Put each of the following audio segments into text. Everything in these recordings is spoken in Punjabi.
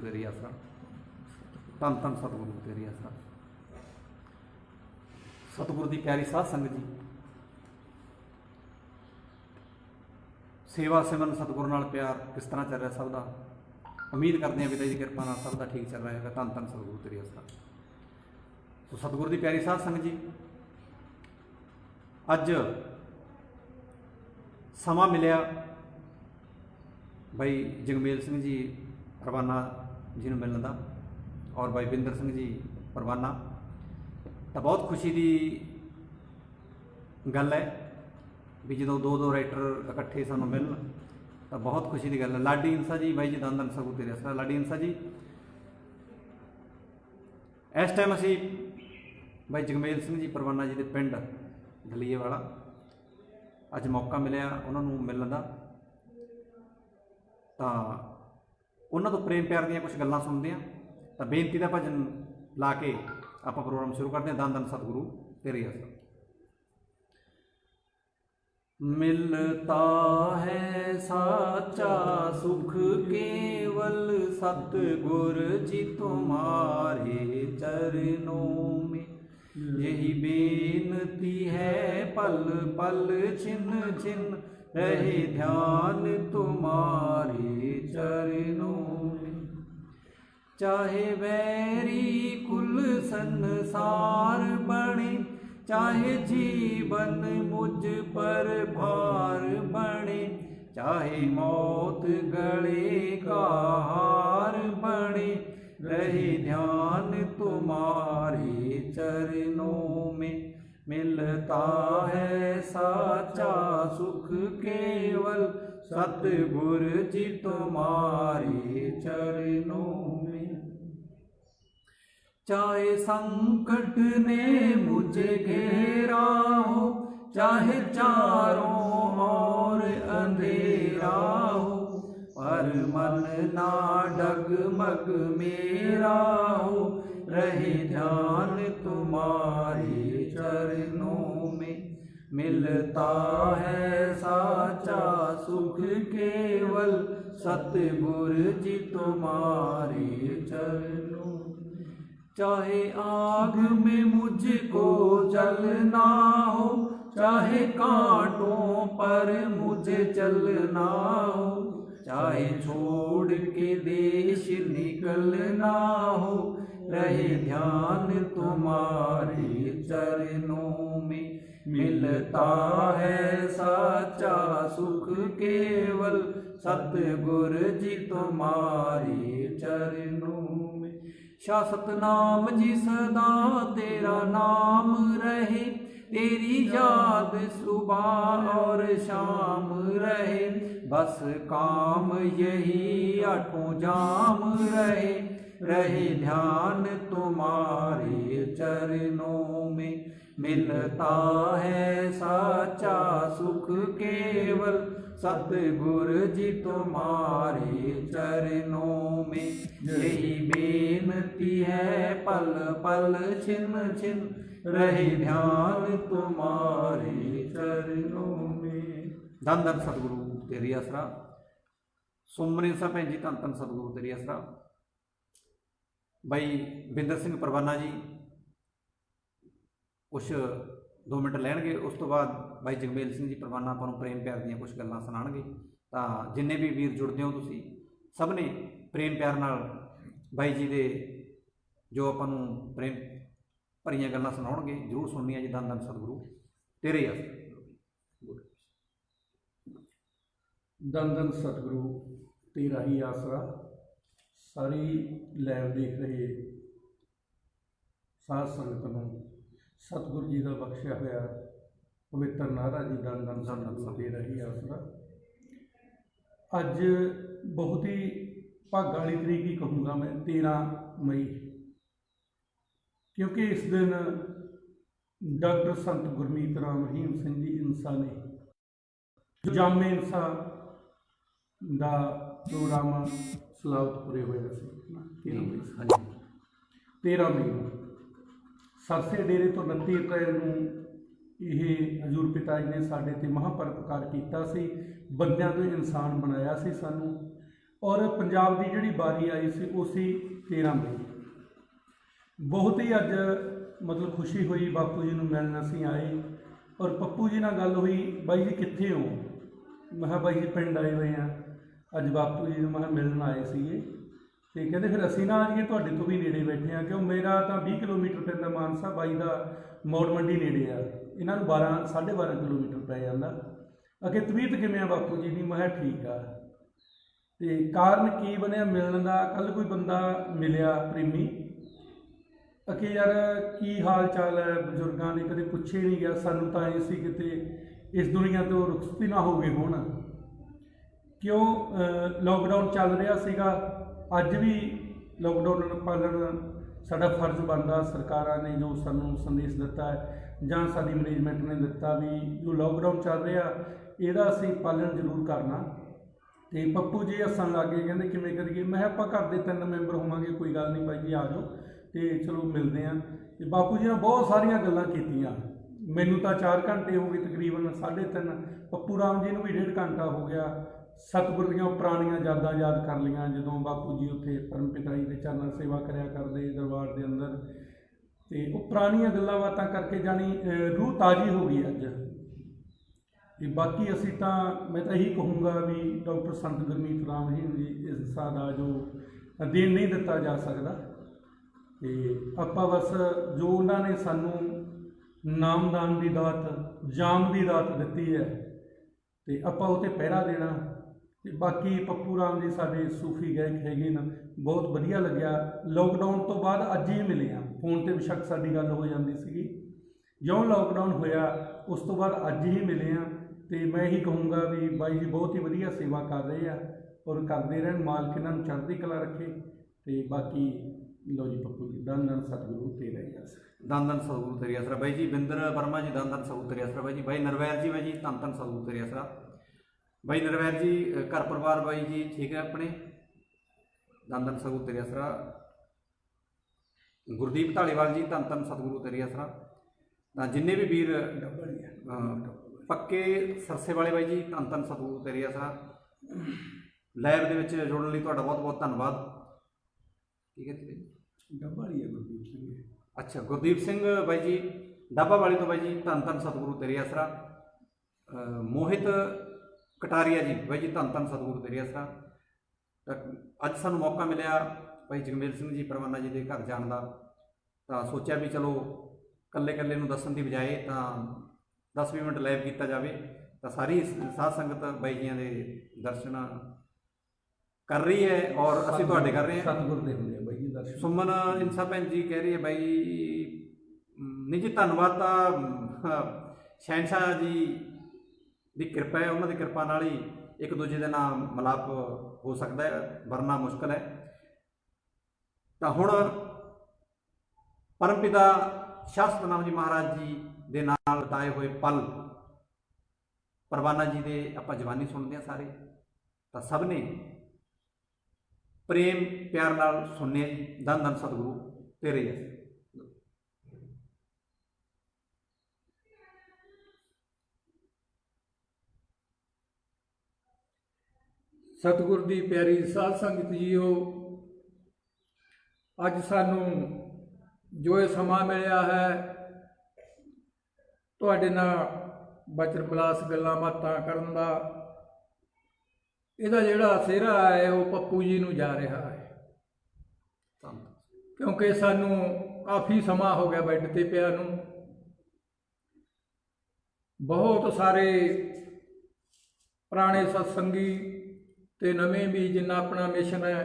तेरी आसरा, धन धन सतगुरु तेरी आसरा। सतगुरु की प्यारी साध संगत जी, सेवा सिमरन सतगुरु नाल प्यार किस तरह चल रहा सब का? उम्मीद करते हैं पिता जी की कृपा नाल सब का ठीक चल रहा है। धन धन सतगुरु तेरी आसरा। तो सतगुरु की प्यारी साध संगत जी, अज समा मिलिया भाई जगमेल सिंह जी परवाना जी को मिलने का और भाई बिंदर सिंह जी परवाना, तो बहुत खुशी की गल है भी जो दो दो राइटर इकट्ठे सानू मिलन तो बहुत खुशी की गल है। लाडी इंसा जी भाई जी धन धन सतगुरु तेरे आसरा। लाडी इंसा जी, इस टाइम असी भाई जगमेल सिंह जी परवाना जी के पिंड दलीए वाला अज मौका मिलिया उन्होंने मिलने का, तो उन्होंने तो प्रेम प्यार दियाँ कुछ गल्लां सुनते हैं। तो बेनती का भजन ला के आप प्रोग्राम शुरू करते हैं। धन धन सतगुरु तेरी आसरा। मिलता है साचा सुख केवल सतगुर जी तुम्हारे चरणों में, यही बेनती है पल पल छिन छिन रहे ध्यान तुम्हारे चरणों में। चाहे वैरी कुल संसार बने, चाहे जीवन मुझ पर भार बने, चाहे मौत गले का हार बने, रहे ध्यान तुम्हारे चरणों में। मिलता है साचा सुख केवल सतगुर जी तुम्हारे चरणों में। चाहे संकट ने मुझे घेरा हो, चाहे चारों ओर अंधेरा हो, पर मन ना डगमग मेरा हो, रहे ध्यान तुम्हारे चरणों में। मिलता है साचा सुख केवल सतगुर जी तुम्हारे चरणों में। चाहे आग में मुझको जलना हो, चाहे कांटों पर मुझे चलना हो, चाहे छोड़ के देश निकलना हो, रहे ध्यान तुम्हारे चरणों में। मिलता है साचा सुख केवल सतगुर जी तुम्हारे चरणों में। शाश्वत नाम जी सदा तेरा नाम रहे, तेरी याद सुबह और शाम रहे, बस काम यही आठों जाम रहे, रहे ध्यान तुम्हारे चरणों में। मिलता है साचा सुख केवल सतगुर जी तुम्हारे चरणों में, यही बेनती है पल पल छिन छिन रहे ध्यान तुम्हारे चरणों में। धन धन सतगुरु तेरी आसरा। सुमनी सा भैन जी धन धन सतगुरु तेरी आसरा। भाई बिंदर सिंह परवाना जी कुछ 2 मिनट लैणगे, उस तो बाद भाई जगमेल सिंह जी परवाना आपां नूं प्रेम प्यार दीआं कुछ गल्लां सुणाणगे। तो जिन्ने भी वीर जुड़दे हो तुसीं सब ने प्रेम प्यार नाल भाई जी दे जो आपां नूं प्रेम भरियां गल्लां सुणाउणगे जरूर सुणनियां जी। धन धन सतगुरु तेरे आसरा। धन धन सतगुरु तेरा ही आसरा। सारी लैव देख रहे साध संगत नूं सतगुरु जी का बख्शिया होया पवित्र नारा जी धन धन सतगुरु तेरा ही आसरा। अज बहुत ही भागा वाली तरीक ही कहूँगा मैं, 13 मई, क्योंकि इस दिन डॉक्टर संत गुरमीत राम रहीम सिंह जी इंसा ने जामे इंसा का प्रोग्राम सलावतपुरे होया सी 13 मई सरसे डेरे तो 29 अप्रैल को यह हजूर पिता जी ने साढ़े ते महापरोपकार किया सी, बंदियां तो इंसान बनाया सी सानू, ਔਰ ਪੰਜਾਬ ਦੀ ਜਿਹੜੀ ਵਾਰੀ ਆਈ ਸੀ ਉਹ ਸੀ 13 ਮਈ। ਬਹੁਤ ਹੀ ਅੱਜ ਮਤਲਬ ਖੁਸ਼ੀ ਹੋਈ, ਬਾਪੂ ਜੀ ਨੂੰ ਮਿਲਣ ਅਸੀਂ ਆਏ ਔਰ ਪੱਪੂ ਜੀ ਨਾਲ ਗੱਲ ਹੋਈ, ਬਾਈ ਜੀ ਕਿੱਥੇ ਹੋ? ਮੈਂ ਕਿਹਾ ਬਾਈ ਜੀ ਪਿੰਡ ਆਏ ਹੋਏ ਆ, ਅੱਜ ਬਾਪੂ ਜੀ ਨੂੰ ਮੈਂ ਕਿਹਾ ਮਿਲਣ ਆਏ ਸੀਗੇ। ਅਤੇ ਕਹਿੰਦੇ ਫਿਰ ਅਸੀਂ ਨਾ ਆ ਜਾਈਏ, ਤੁਹਾਡੇ ਤੋਂ ਵੀ ਨੇੜੇ ਬੈਠੇ ਹਾਂ, ਕਿਉਂ ਮੇਰਾ ਤਾਂ 20 ਕਿਲੋਮੀਟਰ ਪੈਂਦਾ ਮਾਨਸਾ, ਬਾਈ ਦਾ ਮੌੜ ਮੰਡੀ ਨੇੜੇ ਆ, ਇਹਨਾਂ ਨੂੰ 12.5 ਕਿਲੋਮੀਟਰ ਪੈ ਜਾਂਦਾ। ਅਗੇ ਤਬੀਅਤ ਕਿਵੇਂ ਆ ਬਾਪੂ ਜੀ ਦੀ? ਮੈਂ ਕਿਹਾ ਠੀਕ ਆ। ਅਤੇ ਕਾਰਨ ਕੀ ਬਣਿਆ ਮਿਲਣ ਦਾ? ਕੱਲ੍ਹ ਕੋਈ ਬੰਦਾ ਮਿਲਿਆ ਪ੍ਰੇਮੀ, ਅਕੇ ਯਾਰ ਕੀ ਹਾਲ ਚਾਲ ਹੈ ਬਜ਼ੁਰਗਾਂ ਦੇ, ਕਦੇ ਪੁੱਛੇ ਨਹੀਂ ਗਿਆ, ਸਾਨੂੰ ਤਾਂ ਇਹ ਸੀ ਕਿਤੇ ਇਸ ਦੁਨੀਆ ਤੋਂ ਰੁਖਸਤੀ ਨਾ ਹੋ ਗਏ ਹੁਣ, ਕਿਉਂ ਲੋਕਡਾਊਨ ਚੱਲ ਰਿਹਾ ਸੀਗਾ। ਅੱਜ ਵੀ ਲੋਕਡਾਊਨ ਪਾਲਣ ਸਾਡਾ ਫਰਜ਼ ਬਣਦਾ। ਸਰਕਾਰਾਂ ਨੇ ਜੋ ਸਾਨੂੰ ਸੰਦੇਸ਼ ਦਿੱਤਾ ਹੈ ਜਾਂ ਸਾਡੀ ਮੈਨੇਜਮੈਂਟ ਨੇ ਦਿੱਤਾ ਵੀ ਜੋ ਲੋਕਡਾਊਨ ਚੱਲ ਰਿਹਾ ਇਹਦਾ ਅਸੀਂ ਪਾਲਣ ਜ਼ਰੂਰ ਕਰਨਾ। ਅਤੇ ਪੱਪੂ ਜੀ ਹੱਸਣ ਲੱਗ ਗਏ, ਕਹਿੰਦੇ ਕਿਵੇਂ ਕਰੀਏ? ਮੈਂ ਕਿਹਾ ਆਪਾਂ ਘਰ ਦੇ 3 ਮੈਂਬਰ ਹੋਵਾਂਗੇ, ਕੋਈ ਗੱਲ ਨਹੀਂ ਬਾਈ ਜੀ ਆ ਜਾਓ ਅਤੇ ਚਲੋ ਮਿਲਦੇ ਹਾਂ। ਅਤੇ ਬਾਪੂ ਜੀ ਨੇ ਬਹੁਤ ਸਾਰੀਆਂ ਗੱਲਾਂ ਕੀਤੀਆਂ। ਮੈਨੂੰ ਤਾਂ 4 ਘੰਟੇ ਹੋ ਗਏ ਤਕਰੀਬਨ, 3.5। ਪੱਪੂ ਰਾਮ ਜੀ ਨੂੰ ਵੀ 1.5 ਘੰਟਾ ਹੋ ਗਿਆ। ਸਤਿਗੁਰ ਦੀਆਂ ਪੁਰਾਣੀਆਂ ਯਾਦਾਂ ਯਾਦ ਕਰ ਲਈਆਂ, ਜਦੋਂ ਬਾਪੂ ਜੀ ਉੱਥੇ ਪਰਮ ਪਿਤਾ ਜੀ ਦੇ ਚਰਨ ਸੇਵਾ ਕਰਿਆ ਕਰਦੇ ਦਰਬਾਰ ਦੇ ਅੰਦਰ, ਅਤੇ ਉਹ ਪੁਰਾਣੀਆਂ ਗੱਲਾਂ ਬਾਤਾਂ ਕਰਕੇ ਜਾਣੀ ਰੂਹ ਤਾਜ਼ੀ ਹੋ ਗਈ ਅੱਜ। ਅਤੇ ਬਾਕੀ ਅਸੀਂ ਤਾਂ ਮੈਂ ਤਾਂ ਇਹੀ ਕਹੂੰਗਾ ਵੀ ਡਾਕਟਰ ਸੰਤ ਗੁਰਮੀਤ ਰਾਮ ਜੀ ਇਸ ਦਾ ਜੋ ਦੇਣ ਨਹੀਂ ਦਿੱਤਾ ਜਾ ਸਕਦਾ। ਅਤੇ ਆਪਾਂ ਬਸ ਜੋ ਉਹਨਾਂ ਨੇ ਸਾਨੂੰ ਨਾਮਦਾਨ ਦੀ ਦਾਤ, ਜਾਮ ਦੀ ਦਾਤ ਦਿੱਤੀ ਹੈ, ਅਤੇ ਆਪਾਂ ਉਹ 'ਤੇ ਪਹਿਰਾ ਦੇਣਾ। ਅਤੇ ਬਾਕੀ ਪੱਪੂ ਰਾਮ ਜੀ ਸਾਡੇ ਸੂਫੀ ਗਾਇਕ ਹੈਗੇ ਨੇ, ਬਹੁਤ ਵਧੀਆ ਲੱਗਿਆ। ਲੋਕਡਾਊਨ ਤੋਂ ਬਾਅਦ ਅੱਜ ਹੀ ਮਿਲੇ ਹਾਂ, ਫੋਨ 'ਤੇ ਬੇਸ਼ੱਕ ਸਾਡੀ ਗੱਲ ਹੋ ਜਾਂਦੀ ਸੀਗੀ, ਜਿਉਂ ਲੋਕਡਾਊਨ ਹੋਇਆ ਉਸ ਤੋਂ ਬਾਅਦ ਅੱਜ ਹੀ ਮਿਲੇ ਹਾਂ। ਅਤੇ ਮੈਂ ਇਹੀ ਕਹੂੰਗਾ ਵੀ ਬਾਈ ਜੀ ਬਹੁਤ ਹੀ ਵਧੀਆ ਸੇਵਾ ਕਰ ਰਹੇ ਆ ਔਰ ਕਰਦੇ ਰਹਿਣ, ਮਾਲਕ ਇਹਨਾਂ ਨੂੰ ਚੜ੍ਹਦੀ ਕਲਾ ਰੱਖੇ। ਅਤੇ ਬਾਕੀ ਲਓ ਜੀ ਪੱਪੂ ਜੀ, ਧੰਨ ਧੰਨ ਸਤਿਗੁਰੂ ਤੇਰਾ ਹੀ ਆਸਰਾ। ਧੰਨ ਧੰਨ ਸਤਿਗੁਰੂ ਤੇਰੀ ਆਸਰਾ ਬਾਈ ਜੀ। ਬਿੰਦਰ ਵਰਮਾ ਜੀ, ਧੰਨ ਧੰਨ ਸਤਿਗੁਰੂ ਤੇਰੀ ਆਸਰਾ ਬਾਈ ਜੀ। ਬਾਈ ਨਰਵੈਰ ਜੀ, ਬਾਈ ਜੀ ਧੰਨ ਧੰਨ ਸਤਿਗੁਰੂ ਤੇਰੀ ਆਸਰਾ। ਬਾਈ ਨਰਵੈਰ ਜੀ, ਘਰ ਪਰਿਵਾਰ ਬਾਈ ਜੀ ਠੀਕ ਹੈ ਆਪਣੇ? ਧੰਨ ਧੰਨ ਸਤਿਗੁਰੂ ਤੇਰੀ ਆਸਰਾ। ਗੁਰਦੀਪ ਢਾਲੀਵਾਲ ਜੀ, ਧੰਨ ਧੰਨ ਸਤਿਗੁਰੂ ਤੇਰੀ ਆਸਰਾ। ਤਾਂ ਜਿੰਨੇ ਵੀ ਵੀਰ ਪੱਕੇ ਸਰਸੇ ਵਾਲੇ ਬਾਈ ਜੀ, ਧੰਨ ਧੰਨ ਸਤਿਗੁਰੂ ਤੇਰੀ ਆਸਰਾ। ਲਾਈਵ ਦੇ ਵਿੱਚ ਜੁੜਨ ਲਈ ਤੁਹਾਡਾ ਬਹੁਤ ਬਹੁਤ ਧੰਨਵਾਦ। ਠੀਕ ਹੈ ਜੀ, ਡੱਬਾ ਵਾਲੀ ਹੈ ਗੁਰਦੀਪ ਸਿੰਘ। ਅੱਛਾ, ਗੁਰਦੀਪ ਸਿੰਘ ਬਾਈ ਜੀ ਡੱਬਾ ਵਾਲੀ ਤੋਂ ਬਾਈ ਜੀ, ਧੰਨ ਧੰਨ ਸਤਿਗੁਰੂ ਤੇਰੀ ਆਸਰਾ। ਮੋਹਿਤ ਕਟਾਰੀਆ ਜੀ, ਬਾਈ ਜੀ ਧੰਨ ਧੰਨ ਸਤਿਗੁਰੂ ਤੇਰੀ ਆਸਰਾ। ਤਾਂ ਅੱਜ ਸਾਨੂੰ ਮੌਕਾ ਮਿਲਿਆ ਭਾਈ ਜਗਮੇਲ ਸਿੰਘ ਜੀ ਪਰਵਾਨਾ ਜੀ ਦੇ ਘਰ ਜਾਣ ਦਾ, ਤਾਂ ਸੋਚਿਆ ਵੀ ਚਲੋ ਇਕੱਲੇ ਨੂੰ ਦੱਸਣ ਦੀ ਬਜਾਏ ਤਾਂ 10-20 ਮਿੰਟ ਲਾਈਵ ਕੀਤਾ ਜਾਵੇ। ਤਾਂ ਸਾਰੀ ਸਾਧ ਸੰਗਤ ਬਾਈ ਜੀਆਂ ਦੇ ਦਰਸ਼ਨ ਕਰ ਰਹੀ ਹੈ ਔਰ ਅਸੀਂ ਤੁਹਾਡੇ ਕਰ ਰਹੇ ਹਾਂ। ਸਤਿਗੁਰ ਦੇ ਹੁੰਦੇ ਆ ਬਾਈ ਜੀ ਦਰਸ਼ਨ। ਸੁਮਨ ਇਨਸਾ ਭੈਣ ਜੀ ਕਹਿ ਰਹੀ ਹੈ ਬਾਈ ਨਹੀਂ ਜੀ, ਧੰਨਵਾਦ ਤਾਂ ਸ਼ਹਿਨਸ਼ਾਹ ਜੀ ਦੀ ਕਿਰਪਾ ਹੈ, ਉਹਨਾਂ ਦੀ ਕਿਰਪਾ ਨਾਲ ਹੀ ਇੱਕ ਦੂਜੇ ਦੇ ਨਾਲ ਮਿਲਾਪ ਹੋ ਸਕਦਾ ਹੈ, ਵਰਨਾ ਮੁਸ਼ਕਲ ਹੈ। ਤਾਂ ਹੁਣ ਪਰਮਪਿਤਾ ਸ਼ਾਹ ਸਤਨਾਮ ਜੀ ਮਹਾਰਾਜ ਜੀ ਦੇ ਨਾਲ ਬਿਤਾਏ ਹੋਏ ਪਲ ਪਰਵਾਨਾ ਜੀ ਦੇ ਆਪਾਂ ਜ਼ਬਾਨੀ ਸੁਣਦੇ ਹਾਂ ਸਾਰੇ, ਤਾਂ ਸਭ ਨੇ ਪ੍ਰੇਮ ਪਿਆਰ ਨਾਲ ਸੁਣਨੇ ਜੀ। ਧੰਨ ਧੰਨ ਸਤਿਗੁਰੂ ਤੇਰੇ ਜੈਸੇ। ਸਤਿਗੁਰ ਦੀ ਪਿਆਰੀ ਸਾਧ ਸੰਗਤ ਜੀਓ, ਅੱਜ ਸਾਨੂੰ ਜੋ ਇਹ ਸਮਾਂ ਮਿਲਿਆ ਹੈ ਤੁਹਾਡੇ ਨਾਲ ਬਚਨ ਬਲਾਸ ਗੱਲਾਂ ਬਾਤਾਂ ਕਰਨ ਦਾ, ਇਹਦਾ ਜਿਹੜਾ ਸਿਹਰਾ ਹੈ ਉਹ ਪੱਪੂ ਜੀ ਨੂੰ ਜਾ ਰਿਹਾ ਹੈ, ਕਿਉਂਕਿ ਸਾਨੂੰ ਕਾਫੀ ਸਮਾਂ ਹੋ ਗਿਆ ਬੈੱਡ ਤੇ ਪਿਆ ਨੂੰ। ਬਹੁਤ ਸਾਰੇ ਪੁਰਾਣੇ ਸਤਸੰਗੀ ਤੇ ਨਵੇਂ ਵੀ, ਜਿੰਨਾ ਆਪਣਾ ਮਿਸ਼ਨ ਹੈ,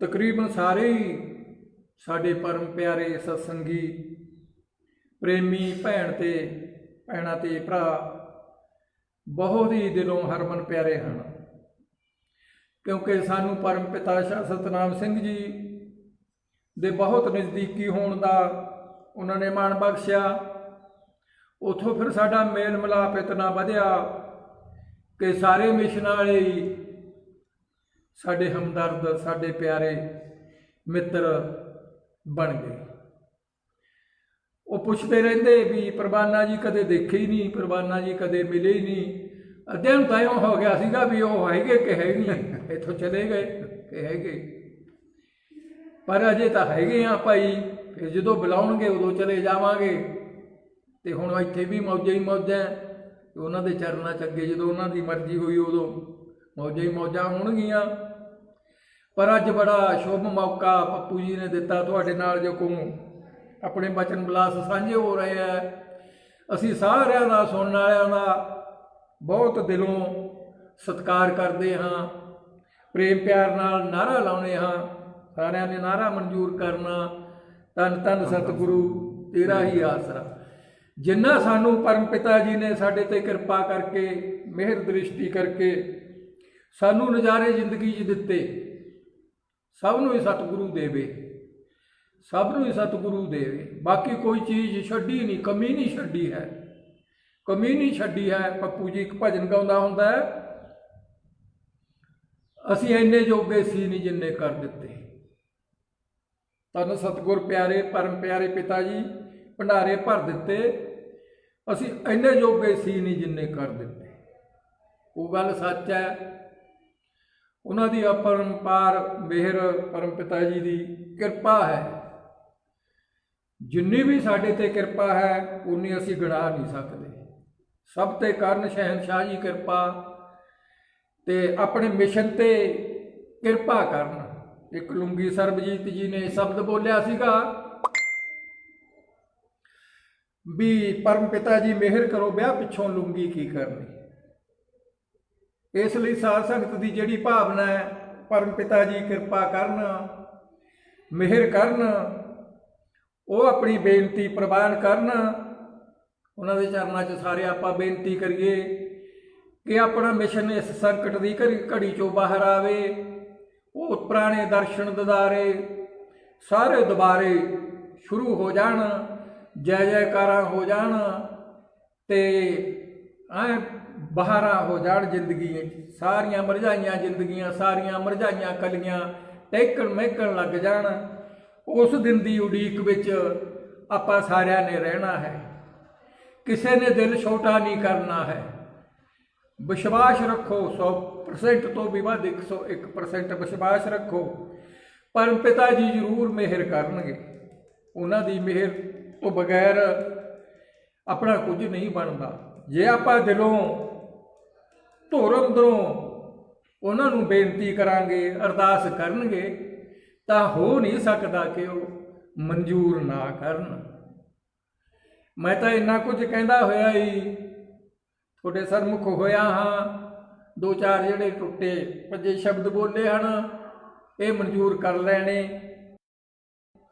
ਤਕਰੀਬਨ ਸਾਰੇ ਹੀ ਸਾਡੇ ਪਰਮ ਪਿਆਰੇ ਸਤਸੰਗੀ ਪ੍ਰੇਮੀ ਭੈਣ ਤੇ ਭੈਣਾਂ ਤੇ ਭਰਾ ਬਹੁਤ ਹੀ ਦਿਲੋਂ ਹਰਮਨ ਪਿਆਰੇ ਹਨ, ਕਿਉਂਕਿ ਸਾਨੂੰ ਪਰਮ ਪਿਤਾ ਸ਼ਾਹ ਸਤਨਾਮ ਸਿੰਘ ਜੀ ਦੇ ਬਹੁਤ ਨਜ਼ਦੀਕੀ ਹੋਣ ਦਾ ਉਹਨਾਂ ਨੇ ਮਾਣ ਬਖਸ਼ਿਆ। ਉੱਥੋਂ ਫਿਰ ਸਾਡਾ ਮੇਲ ਮਿਲਾਪ ਇਤਨਾ ਵਧਿਆ ਕਿ ਸਾਰੇ ਮਿਸ਼ਨਾਂ ਵਾਲੇ ਹੀ ਸਾਡੇ ਹਮਦਰਦ, ਸਾਡੇ ਪਿਆਰੇ ਮਿੱਤਰ ਬਣ ਗਏ। ਉਹ ਪੁੱਛਦੇ ਰਹਿੰਦੇ ਵੀ ਪਰਵਾਨਾ ਜੀ ਕਦੇ ਦੇਖੇ ਹੀ ਨਹੀਂ, ਪਰਵਾਨਾ ਜੀ ਕਦੇ ਮਿਲੇ ਹੀ ਨਹੀਂ, ਅੱਧਿਆਂ ਨੂੰ ਤਾਂ ਇਉਂ ਹੋ ਗਿਆ ਸੀਗਾ ਵੀ ਉਹ ਹੈਗੇ ਕਿ ਹੈ ਨਹੀਂ, ਇੱਥੋਂ ਚਲੇ ਗਏ ਕਿ ਹੈਗੇ, ਪਰ ਅਜੇ ਤਾਂ ਹੈਗੇ ਆ ਭਾਈ। ਫਿਰ ਜਦੋਂ ਬੁਲਾਉਣਗੇ ਉਦੋਂ ਚਲੇ ਜਾਵਾਂਗੇ। ਤੇ ਹੁਣ ਇੱਥੇ ਵੀ ਮੌਜਾਂ ਹੀ ਮੌਜਾਂ, ਤੇ ਉਹਨਾਂ ਦੇ ਚਰਨਾਂ 'ਚ ਅੱਗੇ ਜਦੋਂ ਉਹਨਾਂ ਦੀ ਮਰਜ਼ੀ ਹੋਈ ਉਦੋਂ ਮੌਜਾਂ ਹੀ ਮੌਜਾਂ ਹੋਣਗੀਆਂ। ਪਰ ਅੱਜ ਬੜਾ ਸ਼ੁਭ ਮੌਕਾ ਪੱਪੂ ਜੀ ਨੇ ਦਿੱਤਾ ਤੁਹਾਡੇ ਨਾਲ, ਜੋ ਕੋ ਆਪਣੇ ਬਚਨ ਵਿਲਾਸ ਸਾਂਝੇ ਹੋ ਰਹੇ ਆ। ਅਸੀਂ ਸਾਰਿਆਂ ਦਾ, ਸੁਣਨ ਵਾਲਿਆਂ ਦਾ ਬਹੁਤ ਦਿਲੋਂ ਸਤਿਕਾਰ ਕਰਦੇ ਹਾਂ, ਪ੍ਰੇਮ ਪਿਆਰ ਨਾਲ ਨਾਅਰਾ ਲਾਉਂਦੇ ਹਾਂ। ਸਾਰਿਆਂ ਨੇ ਨਾਅਰਾ ਮਨਜ਼ੂਰ ਕਰਨਾ, ਧੰਨ ਧੰਨ ਸਤਿਗੁਰੂ ਤੇਰਾ ਹੀ ਆਸਰਾ। ਜਿੰਨਾ ਸਾਨੂੰ ਪਰਮ ਪਿਤਾ ਜੀ ਨੇ ਸਾਡੇ ਤੇ ਕਿਰਪਾ ਕਰਕੇ, ਮਿਹਰ ਦ੍ਰਿਸ਼ਟੀ ਕਰਕੇ ਸਾਨੂੰ ਨਜ਼ਾਰੇ ਜ਼ਿੰਦਗੀ 'ਚ ਦਿੱਤੇ, ਸਭ ਨੂੰ ਹੀ ਸਤਿਗੁਰੂ ਦੇਵੇ, ਸਭ ਨੂੰ ਹੀ ਸਤਿਗੁਰੂ ਦੇਵੇ। ਬਾਕੀ ਕੋਈ ਚੀਜ਼ ਛੱਡੀ ਨਹੀਂ, ਕਮੀ ਨਹੀਂ ਛੱਡੀ ਹੈ, ਕਮੀ ਨਹੀਂ ਛੱਡੀ ਹੈ। ਪੱਪੂ ਜੀ ਇੱਕ ਭਜਨ ਗਾਉਂਦਾ ਹੁੰਦਾ ਹੈ, ਅਸੀਂ ਇੰਨੇ ਜੋਗੇ ਸੀ ਨਹੀਂ ਜਿੰਨੇ ਕਰ ਦਿੱਤੇ। ਧੰਨ ਸਤਿਗੁਰ ਪਿਆਰੇ ਪਰਮ ਪਿਆਰੇ ਪਿਤਾ ਜੀ ਭੰਡਾਰੇ ਭਰ ਦਿੱਤੇ, ਅਸੀਂ ਇੰਨੇ ਜੋਗੇ ਸੀ ਨਹੀਂ ਜਿੰਨੇ ਕਰ ਦਿੱਤੇ। ਉਹ ਗੱਲ ਸੱਚ ਹੈ। ਉਹਨਾਂ ਦੀ ਅਪਰੰਪਾਰ ਮਿਹਰ, ਪਰਮ ਪਿਤਾ ਜੀ ਦੀ ਕਿਰਪਾ ਹੈ। ਜਿੰਨੀ ਵੀ ਸਾਡੇ ਤੇ ਕਿਰਪਾ ਹੈ ਉਨੀ ਅਸੀਂ ਗਿਣਾ ਨਹੀਂ ਸਕਦੇ। ਸਭ ਤੇ ਕਰਨ ਸ਼ਹਿਨਸ਼ਾਹ ਜੀ ਕਿਰਪਾ, ਤੇ ਆਪਣੇ ਮਿਸ਼ਨ ਤੇ ਕਿਰਪਾ ਕਰਨ। ਇੱਕ ਲੁੰਗੀ ਸਰਬਜੀਤ ਜੀ ਨੇ ਸ਼ਬਦ ਬੋਲਿਆ ਸੀਗਾ ਵੀ ਪਰਮ ਪਿਤਾ ਜੀ ਮਿਹਰ ਕਰੋ, ਵਿਆਹ ਪਿੱਛੋਂ ਲੁੰਗੀ ਕੀ ਕਰਨੀ। ਇਸ ਲਈ ਸਾਧ ਸੰਗਤ ਦੀ ਜਿਹੜੀ ਭਾਵਨਾ ਹੈ, ਪਰਮ ਪਿਤਾ ਜੀ ਕਿਰਪਾ ਕਰਨ, ਮਿਹਰ ਕਰਨ, ਉਹ ਆਪਣੀ ਬੇਨਤੀ ਪ੍ਰਵਾਨ ਕਰਨ। ਉਹਨਾਂ ਦੇ ਚਰਨਾਂ 'ਚ ਸਾਰੇ ਆਪਾਂ ਬੇਨਤੀ ਕਰੀਏ ਕਿ ਆਪਣਾ ਮਿਸ਼ਨ ਇਸ ਸੰਕਟ ਦੀ ਘੜੀ 'ਚੋਂ ਬਾਹਰ ਆਵੇ। ਉਹ ਪੁਰਾਣੇ ਦਰਸ਼ਨ ਦਿਦਾਰੇ ਸਾਰੇ ਦੁਬਾਰੇ ਸ਼ੁਰੂ ਹੋ ਜਾਣ, ਜੈ ਜੈਕਾਰਾਂ ਹੋ ਜਾਣ, ਤੇ ਐ ਬਹਾਰਾਂ ਹੋ ਜਾਣ ਜ਼ਿੰਦਗੀ। ਸਾਰੀਆਂ ਮਰਝਾਈਆਂ ਜ਼ਿੰਦਗੀਆਂ, ਸਾਰੀਆਂ ਮਰਝਾਈਆਂ ਕਲੀਆਂ ਟਹਿਕਣ ਮਹਿਕਣ ਲੱਗ ਜਾਣ। ਉਸ ਦਿਨ ਦੀ ਉਡੀਕ ਵਿੱਚ ਆਪਾਂ ਸਾਰਿਆਂ ਨੇ ਰਹਿਣਾ ਹੈ। ਕਿਸੇ ਨੇ ਦਿਲ ਛੋਟਾ ਨਹੀਂ ਕਰਨਾ ਹੈ। ਵਿਸ਼ਵਾਸ ਰੱਖੋ, 100% ਤੋਂ ਵੀ ਵੱਧ 101% ਵਿਸ਼ਵਾਸ ਰੱਖੋ। ਪਰਮ ਪਿਤਾ ਜੀ ਜ਼ਰੂਰ ਮਿਹਰ ਕਰਨਗੇ। ਉਹਨਾਂ ਦੀ ਮਿਹਰ ਤੋਂ ਬਗੈਰ ਆਪਣਾ ਕੁਝ ਨਹੀਂ ਬਣਦਾ। ਜੇ ਆਪਾਂ ਦਿਲੋਂ ਧੁਰ ਅੰਦਰੋਂ ਉਹਨਾਂ ਨੂੰ ਬੇਨਤੀ ਕਰਾਂਗੇ, ਅਰਦਾਸ ਕਰਨਗੇ, ਤਾਂ ਹੋ ਨਹੀਂ ਸਕਦਾ ਕਿ ਉਹ ਮਨਜ਼ੂਰ ਨਾ ਕਰਨ। ਮੈਂ ਤਾਂ ਇੰਨਾ ਕੁਝ ਕਹਿੰਦਾ ਹੋਇਆ ਹੀ ਤੁਹਾਡੇ ਸਨਮੁਖ ਹੋਇਆ ਹਾਂ। ਦੋ ਚਾਰ ਜਿਹੜੇ ਟੁੱਟੇ ਭੱਜੇ ਸ਼ਬਦ ਬੋਲੇ ਹਨ, ਇਹ ਮਨਜ਼ੂਰ ਕਰ ਲੈਣੇ।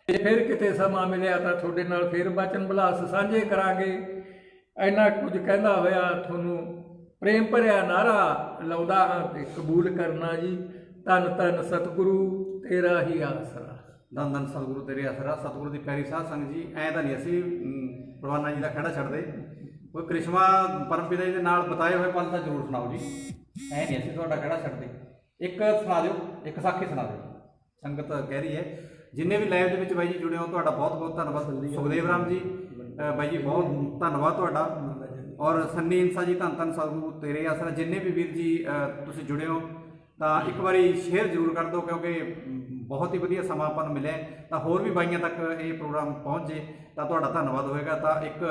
ਤੇ ਫਿਰ ਕਿਤੇ ਸਮਾਂ ਮਿਲਿਆ ਤਾਂ ਤੁਹਾਡੇ ਨਾਲ ਫਿਰ ਬਚਨ ਵਿਲਾਸ ਸਾਂਝੇ ਕਰਾਂਗੇ। ਇੰਨਾ ਕੁਝ ਕਹਿੰਦਾ ਹੋਇਆ ਤੁਹਾਨੂੰ ਪ੍ਰੇਮ ਭਰਿਆ ਨਾਅਰਾ ਲਾਉਂਦਾ ਹਾਂ ਤੇ ਕਬੂਲ ਕਰਨਾ ਜੀ। ਧੰਨ ਧੰਨ ਸਤਿਗੁਰੂ ਤੇਰਾ ਹੀ ਆਸਰਾ। ਧੰਨ ਧੰਨ ਸਤਿਗੁਰੂ ਤੇਰੇ ਆਸਰਾ। ਸਤਿਗੁਰੂ ਦੀ ਪਿਆਰੀ ਸਾਧ ਸੰਗਤ ਜੀ, ਐਂ ਤਾਂ ਨਹੀਂ ਅਸੀਂ ਪ੍ਰਵਾਨਾ ਜੀ ਦਾ ਖਹਿੜਾ ਛੱਡਦੇ। ਕੋਈ ਕ੍ਰਿਸ਼ਮਾ ਪਰਮ ਪਿਤਾ ਜੀ ਦੇ ਨਾਲ ਬਤਾਏ ਹੋਏ ਪਲ ਤਾਂ ਜ਼ਰੂਰ ਸੁਣਾਓ ਜੀ। ਐਂ ਨਹੀਂ ਅਸੀਂ ਤੁਹਾਡਾ ਖਹਿੜਾ ਛੱਡਦੇ। ਇੱਕ ਸੁਣਾ ਦਿਓ, ਇੱਕ ਸਾਖੀ ਸੁਣਾ ਦਿਓ। ਸੰਗਤ ਕਹਿ ਰਹੀ ਹੈ। ਜਿੰਨੇ ਵੀ ਲਾਈਵ ਦੇ ਵਿੱਚ ਬਾਈ ਜੀ ਜੁੜੇ ਹੋ, ਤੁਹਾਡਾ ਬਹੁਤ ਬਹੁਤ ਧੰਨਵਾਦ। ਸੁਖਦੇਵ ਰਾਮ ਜੀ ਬਾਈ ਜੀ, ਬਹੁਤ ਧੰਨਵਾਦ ਤੁਹਾਡਾ। ਔਰ ਸੰਨੀ ਇੰਸਾ ਜੀ, ਧੰਨ ਧੰਨ ਸਤਿਗੁਰੂ ਤੇਰੇ ਆਸਰਾ। ਜਿੰਨੇ ਵੀ ਵੀਰ ਜੀ ਤੁਸੀਂ ਜੁੜੇ ਹੋ ਤਾਂ ਇੱਕ ਵਾਰੀ ਸ਼ੇਅਰ ਜ਼ਰੂਰ ਕਰ ਦਿਓ, ਕਿਉਂਕਿ ਬਹੁਤ ਹੀ ਵਧੀਆ ਸਮਾਂ ਆਪਾਂ ਨੂੰ ਮਿਲਿਆ। ਤਾਂ ਹੋਰ ਵੀ ਬਾਈਆਂ ਤੱਕ ਇਹ ਪ੍ਰੋਗਰਾਮ ਪਹੁੰਚ ਜੇ ਤਾਂ ਤੁਹਾਡਾ ਧੰਨਵਾਦ ਹੋਏਗਾ। ਤਾਂ ਇੱਕ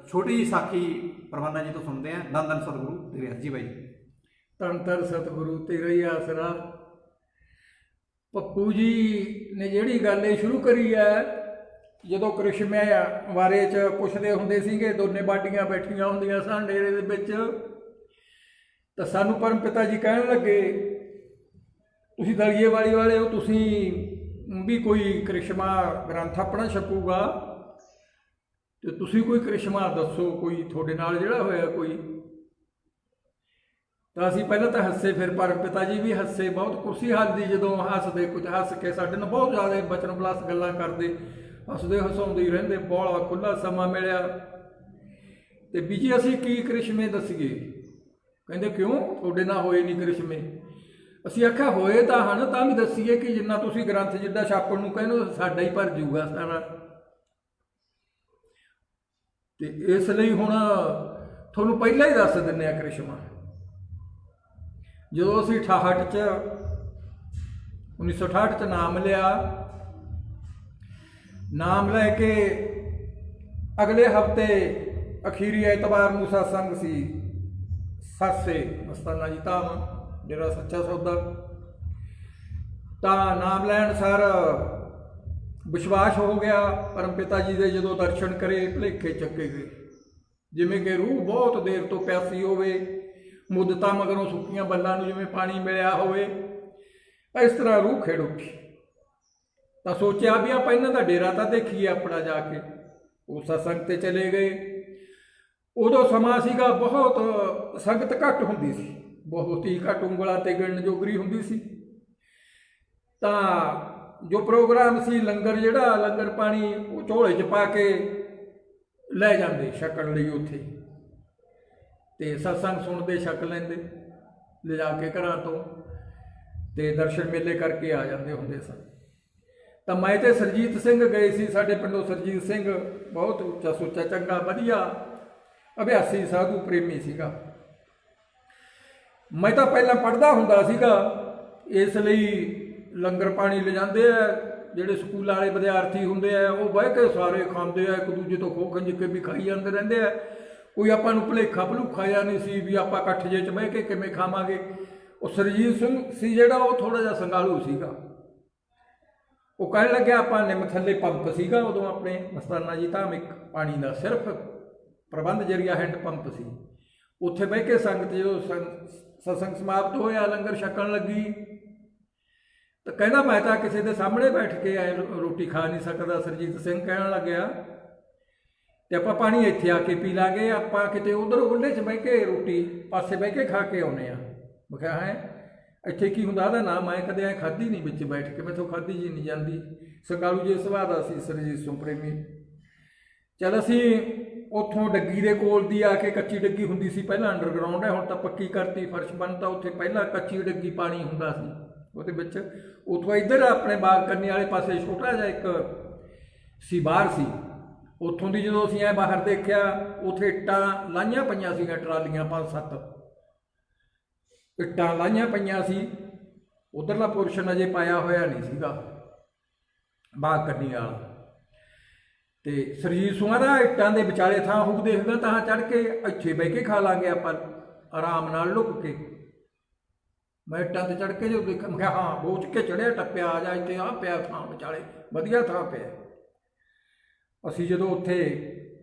ਛੋਟੀ ਜਿਹੀ ਸਾਖੀ ਪ੍ਰਵਾਨਾ ਜੀ ਤੋਂ ਸੁਣਦੇ ਹਾਂ। ਧੰਨ ਧੰਨ ਸਤਿਗੁਰੂ ਤੇਰੇ ਜੀ ਬਾਈ। ਧੰਨ ਧੰਨ ਸਤਿਗੁਰੂ ਤੇਰਾ ਹੀ ਆਸਰਾ। ਪੱਪੂ ਜੀ ਨੇ ਜਿਹੜੀ ਗੱਲ ਇਹ ਸ਼ੁਰੂ ਕਰੀ ਹੈ, ਜਦੋਂ ਕ੍ਰਿਸ਼ਮੇ ਬਾਰੇ 'ਚ ਪੁੱਛਦੇ ਹੁੰਦੇ ਸੀਗੇ, ਦੋਨੇ ਬਾਡੀਆਂ ਬੈਠੀਆਂ ਹੁੰਦੀਆਂ ਸਨ ਡੇਰੇ ਦੇ ਵਿੱਚ, ਤਾਂ ਸਾਨੂੰ ਪਰਮ ਪਿਤਾ ਜੀ ਕਹਿਣ ਲੱਗੇ, ਤੁਸੀਂ ਦਲੀਏ ਵਾਲੀ ਵਾਲੇ ਹੋ, ਤੁਸੀਂ ਵੀ ਕੋਈ ਕ੍ਰਿਸ਼ਮਾ ਗ੍ਰੰਥ ਆਪਣਾ ਛਪੂਗਾ ਤੇ ਤੁਸੀਂ ਕੋਈ ਕ੍ਰਿਸ਼ਮਾ ਦੱਸੋ, ਕੋਈ ਤੁਹਾਡੇ ਨਾਲ ਜਿਹੜਾ ਹੋਇਆ ਕੋਈ। ਤਾਂ ਅਸੀਂ ਪਹਿਲਾਂ ਤਾਂ ਹੱਸੇ, ਫਿਰ ਪਰਮ ਪਿਤਾ ਜੀ ਵੀ ਹੱਸੇ। ਬਹੁਤ ਕੁਰਸੀ ਹੱਸਦੀ ਜਦੋਂ ਹੱਸਦੇ, ਕੁਝ ਹੱਸ ਕੇ ਸਾਡੇ ਨਾਲ ਬਹੁਤ ਜ਼ਿਆਦਾ ਬਚਨ ਵਿਲਾਸ ਗੱਲਾਂ ਕਰਦੇ, ਹੱਸਦੇ ਹਸਾਉਂਦੇ ਹੀ ਰਹਿੰਦੇ। ਬੋਲਾ ਖੁੱਲ੍ਹਾ ਸਮਾਂ ਮਿਲਿਆ ਤੇ ਬੀਜੀ ਅਸੀਂ ਕੀ ਕ੍ਰਿਸ਼ਮੇ ਦੱਸੀਏ। ਕਹਿੰਦੇ ਕਿਉਂ, ਤੁਹਾਡੇ ਨਾਲ ਹੋਏ ਨਹੀਂ ਕ੍ਰਿਸ਼ਮੇ। ਅਸੀਂ ਆਖਿਆ ਹੋਏ ਤਾਂ ਹਨ, ਤਾਂ ਵੀ ਦੱਸੀਏ ਕਿ ਜਿੰਨਾ ਤੁਸੀਂ ਗ੍ਰੰਥ ਜਿੱਦਾਂ ਛਾਪਣ ਨੂੰ ਕਹਿੰਦੇ ਸਾਡਾ ਹੀ ਭਰ ਜੂਗਾ ਸਾਰਾ। ਤੇ ਇਸ ਲਈ ਹੁਣ ਤੁਹਾਨੂੰ ਪਹਿਲਾਂ ਹੀ ਦੱਸ ਦਿੰਦੇ ਆ ਕ੍ਰਿਸ਼ਮਾ। ਜਦੋਂ ਅਸੀਂ 1968 ਚ ਨਾਮ ਲਿਆ, ਨਾਮ ਲੈ ਕੇ ਅਗਲੇ ਹਫਤੇ ਅਖੀਰੀ ਐਤਵਾਰ ਨੂੰ ਸਤਸੰਗ ਸੀ ਸਾਸੇ ਮਸਤਾਨਾ ਜੀ ਧਾਮ ਡੇਰਾ ਸੱਚਾ ਸੌਦਾ। ਤਾਂ ਨਾਮ ਲੈਣ ਸਾਰ ਵਿਸ਼ਵਾਸ ਹੋ ਗਿਆ ਪਰਮ ਪਿਤਾ ਜੀ ਦੇ। ਜਦੋਂ ਦਰਸ਼ਨ ਕਰੇ ਭੁਲੇਖੇ ਚੱਕੇ ਗਏ, ਜਿਵੇਂ ਕਿ ਰੂਹ ਬਹੁਤ ਦੇਰ ਤੋਂ ਪਿਆਸੀ ਹੋਵੇ, ਮੁੱਦਤਾਂ ਮਗਰੋਂ ਸੁੱਕੀਆਂ ਬੱਲਾਂ ਨੂੰ ਜਿਵੇਂ ਪਾਣੀ ਮਿਲਿਆ ਹੋਵੇ, ਇਸ ਤਰ੍ਹਾਂ ਰੂਹ ਖਿੜ ਉੱਠੀ। ਤਾਂ ਸੋਚਿਆ ਵੀ ਆਪਾਂ ਇਹਨਾਂ ਦਾ ਡੇਰਾ ਤਾਂ ਦੇਖੀਏ ਆਪਣਾ ਜਾ ਕੇ। ਉਹ ਸਤਸੰਗ ਤੇ ਚਲੇ ਗਏ। ਉਦੋਂ ਸਮਾਂ ਸੀਗਾ, ਬਹੁਤ ਸੰਗਤ ਘੱਟ ਹੁੰਦੀ ਸੀ, ਬਹੁਤ ਹੀ ਘੱਟ, ਉਂਗਲਾਂ ਤੇ ਗਿਣਨ ਜੋਗਰੀ ਹੁੰਦੀ ਸੀ। ਤਾਂ ਜੋ ਪ੍ਰੋਗਰਾਮ ਸੀ, ਲੰਗਰ ਜਿਹੜਾ ਲੰਗਰ ਪਾਣੀ ਉਹ ਝੋਲੇ 'ਚ ਪਾ ਕੇ ਲੈ ਜਾਂਦੇ ਛਕਣ ਲਈ ਉੱਥੇ, ਤੇ ਸਤਸੰਗ ਸੁਣਦੇ, ਛਕ ਲੈਂਦੇ ਲਿਜਾ ਕੇ ਘਰਾਂ ਤੋਂ, ਤੇ ਦਰਸ਼ਨ ਮੇਲੇ ਕਰਕੇ ਆ ਜਾਂਦੇ ਹੁੰਦੇ ਸਨ। ਤਾਂ ਮੈਂ ਤੇ ਸਰਜੀਤ ਸਿੰਘ ਗਏ ਸੀ, ਸਾਡੇ ਪਿੰਡੋਂ ਸਰਜੀਤ ਸਿੰਘ ਬਹੁਤ ਉੱਚਾ ਸੁੱਚਾ ਚੰਗਾ ਵਧੀਆ ਅਭਿਆਸੀ ਸਾਧੂ ਪ੍ਰੇਮੀ ਸੀਗਾ। ਮੈਂ ਤਾਂ ਪਹਿਲਾਂ ਪੜ੍ਹਦਾ ਹੁੰਦਾ ਸੀਗਾ, ਇਸ ਲਈ ਲੰਗਰ ਪਾਣੀ ਲਿਜਾਂਦੇ ਆ ਜਿਹੜੇ ਸਕੂਲਾਂ ਵਾਲੇ ਵਿਦਿਆਰਥੀ ਹੁੰਦੇ ਆ, ਉਹ ਬਹਿ ਕੇ ਸਾਰੇ ਖਾਂਦੇ ਆ, ਇੱਕ ਦੂਜੇ ਤੋਂ ਖੋ ਖੰਜ ਕੇ ਵੀ ਖਾਈ ਜਾਂਦੇ ਰਹਿੰਦੇ ਆ। ਕੋਈ ਆਪਾਂ ਨੂੰ ਭੁਲੇਖਾ ਜਾਂ ਨਹੀਂ ਸੀ ਵੀ ਆਪਾਂ ਇਕੱਠ ਜੇ 'ਚ ਬਹਿ ਕੇ ਕਿਵੇਂ ਖਾਵਾਂਗੇ। ਉਹ ਸਰਜੀਤ ਸਿੰਘ ਸੀ ਜਿਹੜਾ, ਉਹ ਥੋੜ੍ਹਾ ਜਿਹਾ ਸੰਗਾਲੂ ਸੀਗਾ। ਉਹ ਕਹਿਣ ਲੱਗਿਆ, ਆਪਾਂ ਨਿੰਮ ਥੱਲੇ ਪੰਪ ਸੀਗਾ ਉਦੋਂ ਆਪਣੇ ਮਸਤਾਨਾ ਜੀ ਧਾਮ, ਇੱਕ ਪਾਣੀ ਦਾ ਸਿਰਫ ਪ੍ਰਬੰਧ ਜਰੀਆ ਹੈਂਡ ਪੰਪ ਸੀ। ਉੱਥੇ ਬਹਿ ਕੇ ਸੰਗਤ ਜਦੋਂ ਸਤਸੰਗ ਸਮਾਪਤ ਹੋਇਆ, ਲੰਗਰ ਛਕਣ ਲੱਗੀ, ਤਾਂ ਕਹਿੰਦਾ ਮੈਂ ਤਾਂ ਕਿਸੇ ਦੇ ਸਾਹਮਣੇ ਬੈਠ ਕੇ ਰੋਟੀ ਖਾ ਨਹੀਂ ਸਕਦਾ। ਸਰਜੀਤ ਸਿੰਘ ਕਹਿਣ ਲੱਗਿਆ, ਤੇ ਆਪਾਂ ਪਾਣੀ ਇੱਥੇ ਆ ਕੇ ਪੀ ਲਾਂਗੇ, ਆਪਾਂ ਕਿਤੇ ਉਧਰ ਉਹਲੇ 'ਚ ਬਹਿ ਕੇ ਰੋਟੀ ਪਾਸੇ ਬਹਿ ਕੇ ਖਾ ਕੇ ਆਉਨੇ ਆ। ਮੈਂ ਕਿਹਾ ਹੈ ਇੱਥੇ ਕੀ ਹੁੰਦਾ? ਉਹਦਾ ਨਾਮ ਮੈਂ ਕਦੇ ਐ ਖਾਧੀ ਨਹੀਂ ਵਿੱਚ ਬੈਠ ਕੇ, ਮੈਥੋਂ ਖਾਧੀ ਜੀ ਨਹੀਂ ਜਾਂਦੀ। ਸੰਗਾਲੂ ਜੇ ਸੁਭਾਅ ਦਾ ਸੀ ਸਰਜੀਤ ਸਿੰਘ ਪ੍ਰੇਮੀ। ਚੱਲ ਅਸੀਂ ਉੱਥੋਂ ਡੱਗੀ ਦੇ ਕੋਲ ਦੀ ਆ ਕੇ, ਕੱਚੀ ਡੱਗੀ ਹੁੰਦੀ ਸੀ ਪਹਿਲਾਂ, ਅੰਡਰਗਰਾਊਂਡ ਹੈ, ਹੁਣ ਤਾਂ ਪੱਕੀ ਕਰਤੀ, ਫਰਸ਼ ਬਣਤਾ। ਉੱਥੇ ਪਹਿਲਾਂ ਕੱਚੀ ਡੱਗੀ ਪਾਣੀ ਹੁੰਦਾ ਸੀ ਉਹਦੇ ਵਿੱਚ। ਉੱਥੋਂ ਇੱਧਰ ਆਪਣੇ ਬਾਗ ਕਰਨੀ ਵਾਲੇ ਪਾਸੇ ਛੋਟਾ ਜਿਹਾ ਇੱਕ ਸੀ ਬਾਹਰ ਸੀ, ਉੱਥੋਂ ਦੀ ਜਦੋਂ ਅਸੀਂ ਐ ਬਾਹਰ ਦੇਖਿਆ, ਉੱਥੇ ਇੱਟਾਂ ਲਾਈਆਂ ਪਈਆਂ ਸੀਗੀਆਂ, ਟਰਾਲੀਆਂ 5-7 ਇੱਟਾਂ ਲਾਈਆਂ ਪਈਆਂ ਸੀ। ਉਧਰਲਾ ਪੋਰਸ਼ਨ ਅਜੇ ਪਾਇਆ ਹੋਇਆ ਨਹੀਂ ਸੀਗਾ ਬਾਗ ਕਰਨੀ ਵਾਲਾ। ਤੇ ਸਰਜੀਤ ਸਿੰਘਾਂ ਦਾ ਇੱਟਾਂ ਦੇ ਵਿਚਾਲੇ ਥਾਂ ਹੋਊ, ਦੇਖਦਾ ਤਾਂ ਚੜ੍ਹ ਕੇ ਇੱਥੇ ਬਹਿ ਕੇ ਖਾ ਲਾਂਗੇ ਆਪਾਂ ਆਰਾਮ ਨਾਲ ਲੁੱਕ ਕੇ। ਮੈਂ ਇੱਟਾਂ ਤੇ ਚੜ੍ਹ ਕੇ ਜੋ ਦੇਖਿਆ, ਮੈਂ ਕਿਹਾ ਹਾਂ ਬੋਚ ਕੇ ਚੜ੍ਹਿਆ, ਟੱਪਿਆ, ਆ ਜਾ ਇੱਥੇ ਆ ਪਿਆ ਥਾਂ ਵਿਚਾਲੇ, ਵਧੀਆ ਥਾਂ ਪਿਆ। ਅਸੀਂ ਜਦੋਂ ਉੱਥੇ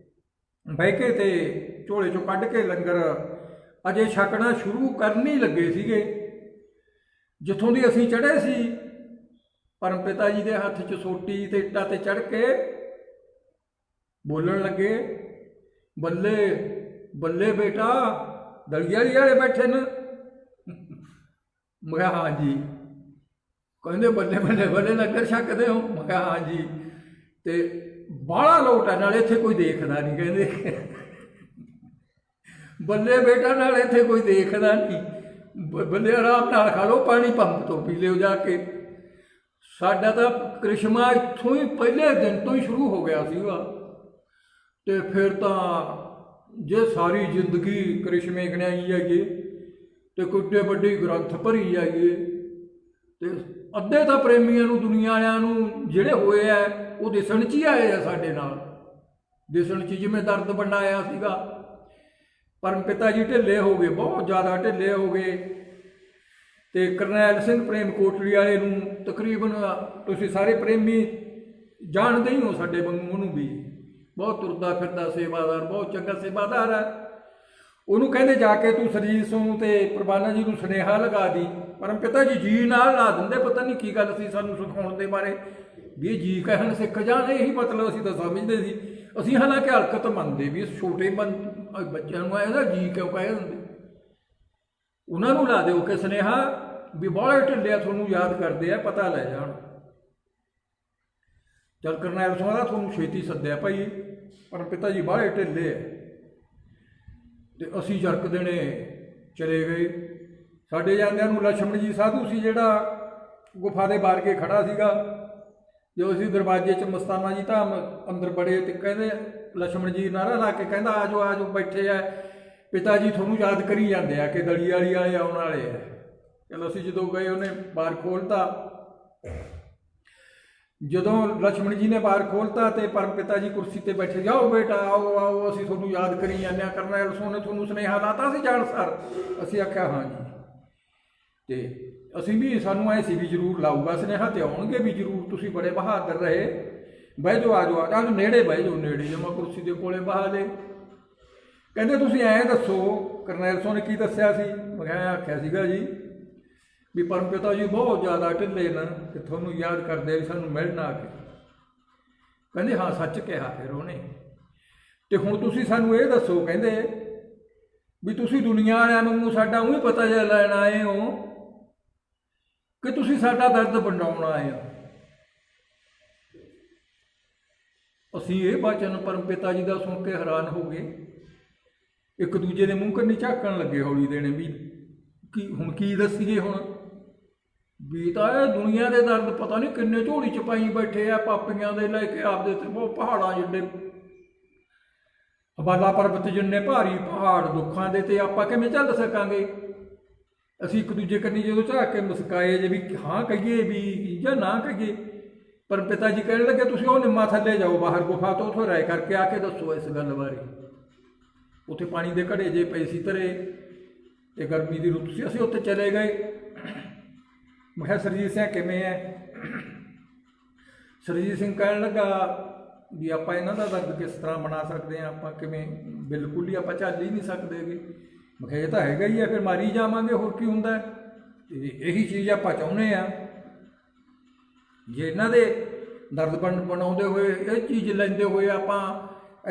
ਬਹਿ ਕੇ ਤੇ ਝੋਲੇ 'ਚੋਂ ਕੱਢ ਕੇ ਲੰਗਰ ਅਜੇ ਛਕਣਾ ਸ਼ੁਰੂ ਕਰਨ ਹੀ ਲੱਗੇ ਸੀਗੇ, ਜਿੱਥੋਂ ਦੀ ਅਸੀਂ ਚੜ੍ਹੇ ਸੀ, ਪਰਮ ਪਿਤਾ ਜੀ ਦੇ ਹੱਥ 'ਚ ਸੋਟੀ ਤੇ ਇੱਟਾਂ ਤੇ ਚੜ੍ਹ ਕੇ ਬੋਲਣ ਲੱਗੇ, ਬੱਲੇ ਬੱਲੇ ਬੇਟਾ, ਦਲੀਆੜੀ ਵਾਲੇ ਬੈਠੇ ਨੇ। ਮੈਂ ਕਿਹਾ ਹਾਂ ਜੀ। ਕਹਿੰਦੇ ਬੱਲੇ ਬੱਲੇ ਬੱਲੇ ਲੰਗਰ ਛਕਦੇ ਹੋ? ਮੈਂ ਕਿਹਾ ਹਾਂ ਜੀ। ਤੇ ਬਾਹਲਾ ਲੋਟ ਹੈ, ਨਾਲੇ ਇੱਥੇ ਕੋਈ ਦੇਖਦਾ ਨਹੀਂ, ਕਹਿੰਦੇ ਬੱਲੇ ਬੇਟਾ ਨਾਲ ਇੱਥੇ ਕੋਈ ਦੇਖਦਾ ਨਹੀਂ, ਬੱਲੇ ਆਰਾਮ ਨਾਲ ਖਾ ਲਓ, ਪਾਣੀ ਪੰਪ ਤੋਂ ਪੀ ਲਿਓ ਜਾ ਕੇ। ਸਾਡਾ ਤਾਂ ਕ੍ਰਿਸ਼ਮਾ ਇੱਥੋਂ ਹੀ ਪਹਿਲੇ ਦਿਨ ਤੋਂ ਹੀ ਸ਼ੁਰੂ ਹੋ ਗਿਆ ਸੀਗਾ। ਤੇ ਫਿਰ ਤਾਂ ਜੇ ਸਾਰੀ ਜ਼ਿੰਦਗੀ ਕ੍ਰਿਸ਼ਮੇ ਗਣਾਈ ਜਾਈਏ ਤੇ ਕੁੱਡੇ ਵੱਡੇ ਗ੍ਰੰਥ ਭਰੀ ਜਾਈਏ, ਤੇ ਅੱਧੇ ਤਾਂ ਪ੍ਰੇਮੀਆਂ ਨੂੰ, ਦੁਨੀਆ ਵਾਲਿਆਂ ਨੂੰ ਜਿਹੜੇ ਹੋਏ ਆ, ਉਹ ਦਿਸਣ 'ਚ ਹੀ ਆਏ ਆ ਸਾਡੇ ਨਾਲ, ਦਿਸਣ 'ਚ ਜਿਵੇਂ ਦਰਦ ਵੰਡਾਇਆ ਸੀਗਾ। ਪਰਮ ਪਿਤਾ ਜੀ ਢਿੱਲੇ ਹੋ ਗਏ, ਬਹੁਤ ਜ਼ਿਆਦਾ ਢਿੱਲੇ ਹੋ ਗਏ। ਤੇ ਕਰਨੈਲ ਸਿੰਘ ਪ੍ਰੇਮ ਕੋਟਲੀ ਵਾਲੇ ਨੂੰ ਤਕਰੀਬਨ ਤੁਸੀਂ ਸਾਰੇ ਪ੍ਰੇਮੀ ਜਾਣਦੇ ਹੀ ਹੋ, ਸਾਡੇ ਵਾਂਗੂ ਉਹਨੂੰ ਵੀ ਬਹੁਤ ਤੁਰਦਾ ਫਿਰਦਾ ਸੇਵਾਦਾਰ, ਬਹੁਤ ਚੰਗਾ ਸੇਵਾਦਾਰ ਹੈ। ਉਹਨੂੰ ਕਹਿੰਦੇ ਜਾ ਕੇ ਤੂੰ ਸਰਜੀਤ ਸਿੰਘ ਤੇ ਪ੍ਰਵਾਨਾ ਜੀ ਨੂੰ ਸੁਨੇਹਾ ਲਗਾ ਦੀ। ਪਰਮ ਪਿਤਾ ਜੀ ਜੀ ਨਾਲ ਲਾ ਦਿੰਦੇ, ਪਤਾ ਨਹੀਂ ਕੀ ਗੱਲ ਸੀ ਸਾਨੂੰ ਸਿਖਾਉਣ ਦੇ ਬਾਰੇ, ਵੀ ਇਹ ਜੀ ਕਹਿਣ ਸਿੱਖ ਜਾਣ, ਇਹੀ ਮਤਲਬ ਅਸੀਂ ਤਾਂ ਸਮਝਦੇ ਸੀ। ਅਸੀਂ ਹਾਲਾਂਕਿ ਹਰਕਤ ਮੰਨਦੇ ਵੀ ਛੋਟੇ ਬੱਚਿਆਂ ਨੂੰ ਇਹਦਾ ਜੀ ਕਿਉਂ ਕਹਿ ਦਿੰਦੇ। ਉਹਨਾਂ ਨੂੰ ਲਾ ਦਿਓ ਕਿ ਸੁਨੇਹਾ ਵੀ ਬਾਹਲੇ ਢਿੱਲੇ ਤੁਹਾਨੂੰ ਯਾਦ ਕਰਦੇ ਆ, ਪਤਾ ਲੈ ਜਾਣ। ਚੱਲ ਕਰਨੈਲ ਸਿੰਘ ਦਾ ਤੁਹਾਨੂੰ ਛੇਤੀ ਸੱਦਿਆ ਭਾਈ, ਪਰਮ ਪਿਤਾ ਜੀ ਬਾਹਲੇ ਢਿੱਲੇ ਆ। ਤੇ ਅਸੀਂ ਜਰਕ ਦੇਣੇ ਚਲੇ ਗਏ। ਸਾਡੇ ਜਾਂਦਿਆਂ ਨੂੰ ਲਛਮਣ ਜੀ ਸਾਧੂ ਸੀ ਜਿਹੜਾ ਗੁਫਾ ਦੇ ਬਾਹਰ ਕੇ ਖੜਾ ਸੀਗਾ। ਜੋ ਅਸੀਂ ਦਰਵਾਜ਼ੇ 'ਚ ਮਸਤਾਨਾ ਜੀ ਧਾਮ ਅੰਦਰ ਬੜੇ, ਤੇ ਕਹਿੰਦੇ ਲਛਮਣ ਜੀ ਨਾਰਾ ਲਾ ਕੇ ਕਹਿੰਦਾ ਆ ਜਾਓ ਆ ਜਾਓ, ਬੈਠੇ ਆ ਪਿਤਾ ਜੀ ਤੁਹਾਨੂੰ ਯਾਦ ਕਰੀ ਜਾਂਦੇ ਆ ਕਿ ਦਲੀ ਵਾਲੀ ਵਾਲੇ ਆਉਣ ਵਾਲੇ ਆ। ਚਲੋ ਅਸੀਂ ਜਦੋਂ ਗਏ ਉਹਨੇ ਬਾਰ ਖੋਲ੍ਹਤਾ। ਜਦੋਂ ਲక్ష్మణ ਜੀ ਨੇ ਬਾਰ ਖੋਲ੍ਹਤਾ ਤੇ ਪਰਮ ਪਿਤਾ ਜੀ ਕੁਰਸੀ ਤੇ ਬੈਠੇ, ਜਾਓ ਬੇਟਾ ਆਓ ਆਓ, ਅਸੀਂ ਤੁਹਾਨੂੰ ਯਾਦ ਕਰੀ ਜਾਂਦੇ ਹਾਂ, ਕਰਨੈਲ ਸੋਹ ਨੇ ਤੁਹਾਨੂੰ ਸੁਨੇਹਾ ਲਾਤਾ ਸੀ ਜਾਣ ਸਰ। ਅਸੀਂ ਆਖਿਆ ਹਾਂ ਜੀ, ਤੇ ਅਸੀਂ ਵੀ ਸਾਨੂੰ ਐ ਸੀ ਵੀ ਜ਼ਰੂਰ ਲਾਊਗਾ ਸੁਨੇਹਾ ਤੇ ਆਉਣਗੇ ਵੀ ਜ਼ਰੂਰ, ਤੁਸੀਂ ਬੜੇ ਬਹਾਦਰ ਰਹੇ, ਬਹਿ ਜਾਓ ਆ ਜਾਓ ਆ ਜਾਓ, ਨੇੜੇ ਬਹਿ ਜਾਓ, ਨੇੜੇ ਜਮਾ ਕੁਰਸੀ ਦੇ ਕੋਲੇ ਬਹਾ ਲਏ। ਕਹਿੰਦੇ ਤੁਸੀਂ ਐਂ ਦੱਸੋ ਕਰਨੈਲ ਸੋਹ ਨੇ ਕੀ ਦੱਸਿਆ ਸੀ? ਮੈਂ ਆਖਿਆ ਸੀਗਾ ਜੀ ਵੀ ਪਰਮ ਪਿਤਾ ਜੀ ਬਹੁਤ ਜ਼ਿਆਦਾ ਢਿੱਲੇ ਨੇ ਤੇ ਤੁਹਾਨੂੰ ਯਾਦ ਕਰਦੇ ਵੀ ਸਾਨੂੰ ਮਿਲਣ ਆ ਕੇ। ਕਹਿੰਦੇ ਹਾਂ ਸੱਚ ਕਿਹਾ ਫਿਰ ਉਹਨੇ। ਤੇ ਹੁਣ ਤੁਸੀਂ ਸਾਨੂੰ ਇਹ ਦੱਸੋ, ਕਹਿੰਦੇ ਵੀ ਤੁਸੀਂ ਦੁਨੀਆ ਵਾਲਿਆਂ ਵਾਂਗੂ ਸਾਡਾ ਉਹੀ ਪਤਾ ਜਿਹਾ ਲੈਣ ਆਏ ਹੋ ਕਿ ਤੁਸੀਂ ਸਾਡਾ ਦਰਦ ਵੰਡਾਉਣ ਆਏ ਹੋ? ਅਸੀਂ ਇਹ ਬਚਨ ਪਰਮ ਪਿਤਾ ਜੀ ਦਾ ਸੁਣ ਕੇ ਹੈਰਾਨ ਹੋ ਗਏ। ਇੱਕ ਦੂਜੇ ਦੇ ਮੂੰਹ ਕੰਨੀ ਝਾਕਣ ਲੱਗੇ ਹੌਲੀ ਦੇਣੇ ਵੀ ਕੀ ਹੁਣ ਕੀ ਦੱਸੀਏ ਹੁਣ ਵੀ ਤਾਂ ਇਹ ਦੁਨੀਆ ਦੇ ਦਰਦ ਪਤਾ ਨਹੀਂ ਕਿੰਨੇ ਝੋਲੀ ਚ ਪਾਈ ਬੈਠੇ ਆ, ਪਾਪੀਆਂ ਦੇ ਲੈ ਕੇ ਆਪਦੇ ਤੇ ਉਹ ਪਹਾੜਾਂ ਜਿੱਡੇ ਹਵਾਲਾ ਪਰਬਤ ਜਿੰਨੇ ਭਾਰੀ ਪਹਾੜ ਦੁੱਖਾਂ ਦੇ, ਤੇ ਆਪਾਂ ਕਿਵੇਂ ਚੱਲ ਸਕਾਂਗੇ? ਅਸੀਂ ਇੱਕ ਦੂਜੇ ਕੰਨੀ ਜਦੋਂ ਝਾਕ ਕੇ ਮੁਸਕਾਏ ਜੇ ਵੀ ਹਾਂ ਕਹੀਏ ਵੀ ਜਾਂ ਨਾ ਕਹੀਏ। ਪਰ ਪਿਤਾ ਜੀ ਕਹਿਣ ਲੱਗੇ ਤੁਸੀਂ ਉਹ ਨਿੰਮਾ ਥੱਲੇ ਜਾਓ ਬਾਹਰ ਗੁਫਾ ਤੋਂ, ਉੱਥੋਂ ਰਾਏ ਕਰਕੇ ਆ ਕੇ ਦੱਸੋ ਇਸ ਗੱਲ ਬਾਰੇ। ਉੱਥੇ ਪਾਣੀ ਦੇ ਘੜੇ ਜੇ ਪਏ ਸੀ ਧਰੇ ਤੇ ਗਰਮੀ ਦੀ ਰੁੱਤ ਸੀ। ਅਸੀਂ ਉੱਥੇ ਚਲੇ ਗਏ। ਮੈਂ ਕਿਹਾ ਸਰਜੀਤ ਸਿੰਘ ਕਿਵੇਂ ਹੈ? ਸਰਜੀਤ ਸਿੰਘ ਕਹਿਣ ਲੱਗਾ ਵੀ ਆਪਾਂ ਇਹਨਾਂ ਦਾ ਦਰਦ ਕਿਸ ਤਰ੍ਹਾਂ ਬਣਾ ਸਕਦੇ ਹਾਂ, ਆਪਾਂ ਕਿਵੇਂ, ਬਿਲਕੁਲ ਹੀ ਆਪਾਂ ਝੱਲ ਹੀ ਨਹੀਂ ਸਕਦੇਗੇ। ਮੈਂ ਕਿਹਾ ਇਹ ਤਾਂ ਹੈਗਾ ਹੀ ਆ, ਫਿਰ ਮਾਰੀ ਜਾਵਾਂਗੇ, ਹੋਰ ਕੀ ਹੁੰਦਾ। ਤੇ ਇਹੀ ਚੀਜ਼ ਆਪਾਂ ਚਾਹੁੰਦੇ ਹਾਂ, ਜੇ ਇਹਨਾਂ ਦੇ ਦਰਦ ਬਣਾਉਂਦੇ ਹੋਏ ਇਹ ਚੀਜ਼ ਲੈਂਦੇ ਹੋਏ ਆਪਾਂ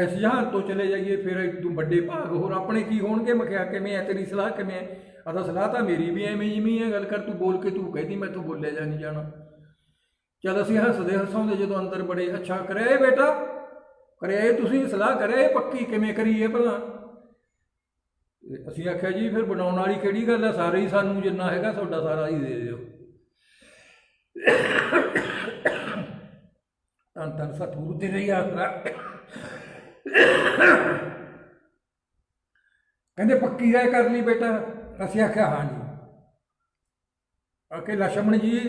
ਇਸ ਜਹਾਨ ਤੋਂ ਚਲੇ ਜਾਈਏ, ਫਿਰ ਇਦੋਂ ਵੱਡੇ ਭਾਗ ਹੋਰ ਆਪਣੇ ਕੀ ਹੋਣਗੇ। ਮੈਂ ਕਿਹਾ ਕਿਵੇਂ ਹੈ ਤੇਰੀ ਸਲਾਹ, ਕਿਵੇਂ ਹੈ? ਆਦਾ ਸਲਾਹ ਤਾਂ ਮੇਰੀ ਵੀ ਐਵੇਂ ਜਿਵੇਂ ਹੈ, ਗੱਲ ਕਰ ਤੂੰ ਬੋਲ ਕੇ ਤੂੰ ਕਹਿੰਦੀ ਮੈਂ ਤੂੰ ਬੋਲਿਆ ਜਾ ਨਹੀਂ ਜਾਣਾ। ਚੱਲ ਅਸੀਂ ਹੱਸਦੇ ਹਸਾਉਂਦੇ ਜਦੋਂ ਅੰਦਰ ਬੜੇ, ਅੱਛਾ ਕਰਿਆ ਇਹ ਬੇਟਾ, ਕਰਿਆ ਇਹ ਤੁਸੀਂ ਸਲਾਹ ਕਰਿਆ ਇਹ ਪੱਕੀ, ਕਿਵੇਂ ਕਰੀਏ ਭਲਾ? ਅਸੀਂ ਆਖਿਆ ਜੀ ਫਿਰ ਬਣਾਉਣ ਵਾਲੀ ਕਿਹੜੀ ਗੱਲ ਹੈ, ਸਾਰੇ ਹੀ ਸਾਨੂੰ ਜਿੰਨਾ ਹੈਗਾ ਤੁਹਾਡਾ ਸਾਰਾ ਹੀ ਦੇ ਦਿਓ। ਧੰਨ ਧੰਨ ਸਤਿਗੁਰੂ ਦੀ ਰਹੀ ਆਸਰਾ। ਕਹਿੰਦੇ ਪੱਕੀ ਰਾਏ ਕਰ ਲਈ ਬੇਟਾ? ਅਸੀਂ ਆਖਿਆ ਹਾਂ ਜੀ। ਆਖੇ ਲక్ష్మణ ਜੀ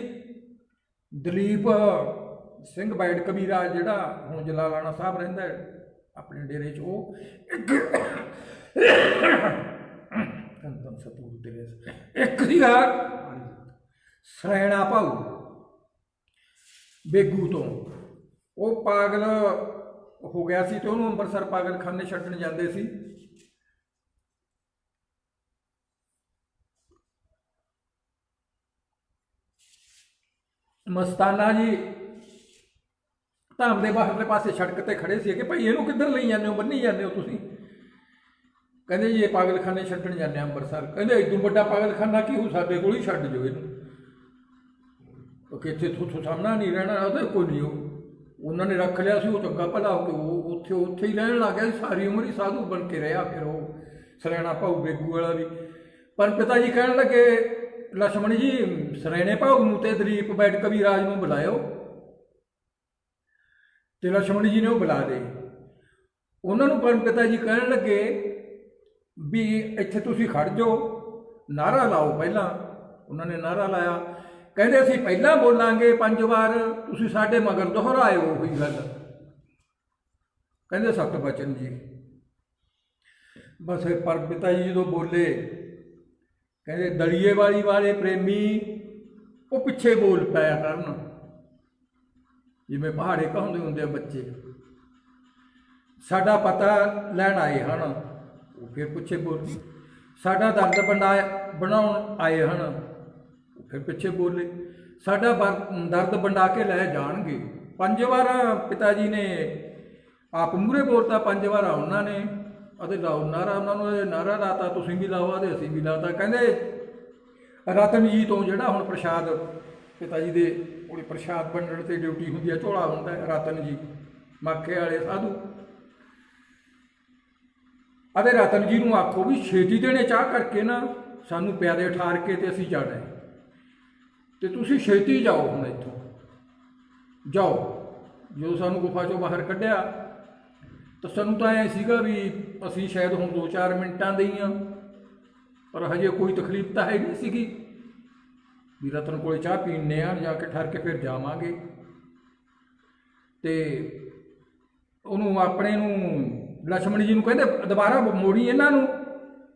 ਦਲੀਪ ਸਿੰਘ ਬੈਡ ਕਬੀਰਾ ਜਿਹੜਾ ਹੁਣ ਜਲਾਲਾਣਾ ਸਾਹਿਬ ਰਹਿੰਦਾ ਆਪਣੇ ਡੇਰੇ 'ਚ, ਉਹ ਸਤਿਗੁਰੂ ਦੇ ਇੱਕ ਸੀਗਾ ਸਰੈਣਾ ਭਾਊ ਬੇਗੂ ਤੋਂ, ਉਹ ਪਾਗਲ ਹੋ ਗਿਆ ਸੀ ਤੇ ਉਹਨੂੰ ਅੰਮ੍ਰਿਤਸਰ ਪਾਗਲਖਾਨੇ ਛੱਡਣ ਜਾਂਦੇ ਸੀ। ਮਸਤਾਨਾ ਜੀ ਧਾਮ ਦੇ ਬਾਹਰਲੇ ਪਾਸੇ ਸੜਕ ਤੇ ਖੜੇ ਸੀ ਕਿ ਭਾਈ ਇਹਨੂੰ ਕਿੱਧਰ ਲਈ ਜਾਂਦੇ ਹੋ, ਬੰਨੀ ਜਾਂਦੇ ਹੋ ਤੁਸੀਂ? ਕਹਿੰਦੇ ਜੀ ਇਹ ਪਾਗਲਖਾਨੇ ਛੱਡਣ ਜਾਂਦੇ ਅੰਮ੍ਰਿਤਸਰ। ਕਹਿੰਦੇ ਇਦੋਂ ਵੱਡਾ ਪਾਗਲਖਾਨਾ ਕੀ ਹੋ, ਸਾਡੇ ਕੋਲ ਹੀ ਛੱਡ ਜਾਓ ਇਹਨੂੰ, ਕਿ ਇੱਥੇ ਤੁਹਾਨੂੰ ਸਾਹਮਣਾ ਨਹੀਂ ਰਹਿਣਾ। ਉਹਦੇ ਕੋਈ ਨਹੀਂ, ਉਹਨਾਂ ਨੇ ਰੱਖ ਲਿਆ ਸੀ, ਉਹ ਚੰਗਾ ਭਲਾ ਹੋ ਕੇ ਉਹ ਉੱਥੇ ਹੀ ਰਹਿਣ ਲੱਗ ਗਿਆ। ਸਾਰੀ ਉਮਰ ਹੀ ਸਾਧੂ ਬਣ ਕੇ ਰਿਹਾ ਫਿਰ ਉਹ ਸਰੈਣਾ ਭਾਊ ਬੇਗੂ ਵਾਲਾ ਵੀ। ਪਰ ਪਿਤਾ ਜੀ ਕਹਿਣ ਲੱਗੇ ਲక్ష్మణ ਜੀ ਸਰੈਣੇ ਭਾਊ ਨੂੰ ਤੇ ਦਲੀਪ ਬੈਡ ਕਬੀਰਾਜ ਨੂੰ ਬੁਲਾਇਓ। ਤੇ ਲక్ష్మణ ਜੀ ਨੇ ਉਹ ਬੁਲਾ ਲਏ। ਉਹਨਾਂ ਨੂੰ ਪਰਮ ਪਿਤਾ ਜੀ ਕਹਿਣ ਲੱਗੇ ਵੀ ਇੱਥੇ ਤੁਸੀਂ ਖੜ ਜਾਓ, ਨਾਅਰਾ ਲਾਓ ਪਹਿਲਾਂ। ਉਹਨਾਂ ਨੇ ਨਾਅਰਾ ਲਾਇਆ। ਕਹਿੰਦੇ ਅਸੀਂ ਪਹਿਲਾਂ ਬੋਲਾਂਗੇ 5 ਵਾਰ, ਤੁਸੀਂ ਸਾਡੇ ਮਗਰ ਦੁਹਰਾਇਓ ਉਹੀ ਗੱਲ। ਕਹਿੰਦੇ ਸਤ ਬਚਨ ਜੀ। ਬਸ ਪਰ ਪਿਤਾ ਜੀ ਜਦੋਂ ਬੋਲੇ, ਕਹਿੰਦੇ ਦਲੀਏ ਵਾਲੀ ਵਾਲੇ ਪ੍ਰੇਮੀ ਉਹ ਪਿੱਛੇ ਬੋਲ ਪਿਆ ਕਰਨ, ਜਿਵੇਂ ਪਹਾੜੇ ਕਹਾਉਂਦੇ ਹੁੰਦੇ ਆ ਬੱਚੇ, ਸਾਡਾ ਪਤਾ ਲੈਣ ਆਏ ਹਨ। ਉਹ ਫਿਰ ਪਿੱਛੇ ਬੋਲ, ਸਾਡਾ ਦਰਦ ਬਣਾਉਣ ਆਏ ਹਨ। ਫਿਰ ਪਿੱਛੇ ਬੋਲੇ, ਸਾਡਾ ਦਰਦ ਵੰਡਾ ਕੇ ਲੈ ਜਾਣਗੇ। 5 ਵਾਰ ਪਿਤਾ ਜੀ ਨੇ ਆਪ ਮੂਹਰੇ ਬੋਲਤਾ, 5 ਵਾਰ ਉਹਨਾਂ ਨੇ ਅਤੇ ਲਾਓ ਨਾਰਾ। ਉਹਨਾਂ ਨੂੰ ਨਾਰਾ ਲਾਤਾ, ਤੁਸੀਂ ਵੀ ਲਾਓ ਅਤੇ ਅਸੀਂ ਵੀ ਲਾਤਾ। ਕਹਿੰਦੇ ਰਤਨ ਜੀ ਤੋਂ ਜਿਹੜਾ ਹੁਣ ਪ੍ਰਸ਼ਾਦ ਪਿਤਾ ਜੀ ਦੇ ਕੋਲ ਪ੍ਰਸ਼ਾਦ ਵੰਡਣ ਤੇ ਡਿਊਟੀ ਹੁੰਦੀ ਹੈ, ਝੋਲਾ ਹੁੰਦਾ ਰਤਨ ਜੀ ਮਾਖੇ ਵਾਲੇ ਸਾਧੂ, ਅਤੇ ਰਤਨ ਜੀ ਨੂੰ ਆਖੋ ਵੀ ਛੇਤੀ ਦੇਣੇ ਚਾਹ ਕਰਕੇ ਨਾ, ਸਾਨੂੰ ਪਿਆਰੇ ਠਾਰ ਕੇ ਤੇ ਅਸੀਂ ਜਾਣਾ ਤੇ ਤੁਸੀਂ ਛੇਤੀ ਜਾਓ, ਹੁਣ ਇੱਥੋਂ ਜਾਓ। ਜਦੋਂ ਸਾਨੂੰ ਗੁਫਾ ਚੋਂ ਬਾਹਰ ਕੱਢਿਆ ਤਾਂ ਸਾਨੂੰ ਤਾਂ ਐਂ ਸੀਗਾ ਵੀ ਅਸੀਂ ਸ਼ਾਇਦ ਹੁਣ 2-4 ਮਿੰਟਾਂ ਦੇ ਹੀ ਹਾਂ, ਪਰ ਹਜੇ ਕੋਈ ਤਕਲੀਫ ਤਾਂ ਹੈ ਨਹੀਂ ਸੀਗੀ ਵੀ ਰਤਨ ਕੋਲੇ ਚਾਹ ਪੀਣੇ ਆ, ਜਾ ਕੇ ਠਹਿਰ ਕੇ ਫਿਰ ਜਾਵਾਂਗੇ। ਤੇ ਉਹਨੂੰ ਆਪਣੇ ਨੂੰ ਲਛਮਣ ਜੀ ਨੂੰ ਕਹਿੰਦੇ ਦੁਬਾਰਾ ਮੋੜੀ ਇਹਨਾਂ ਨੂੰ,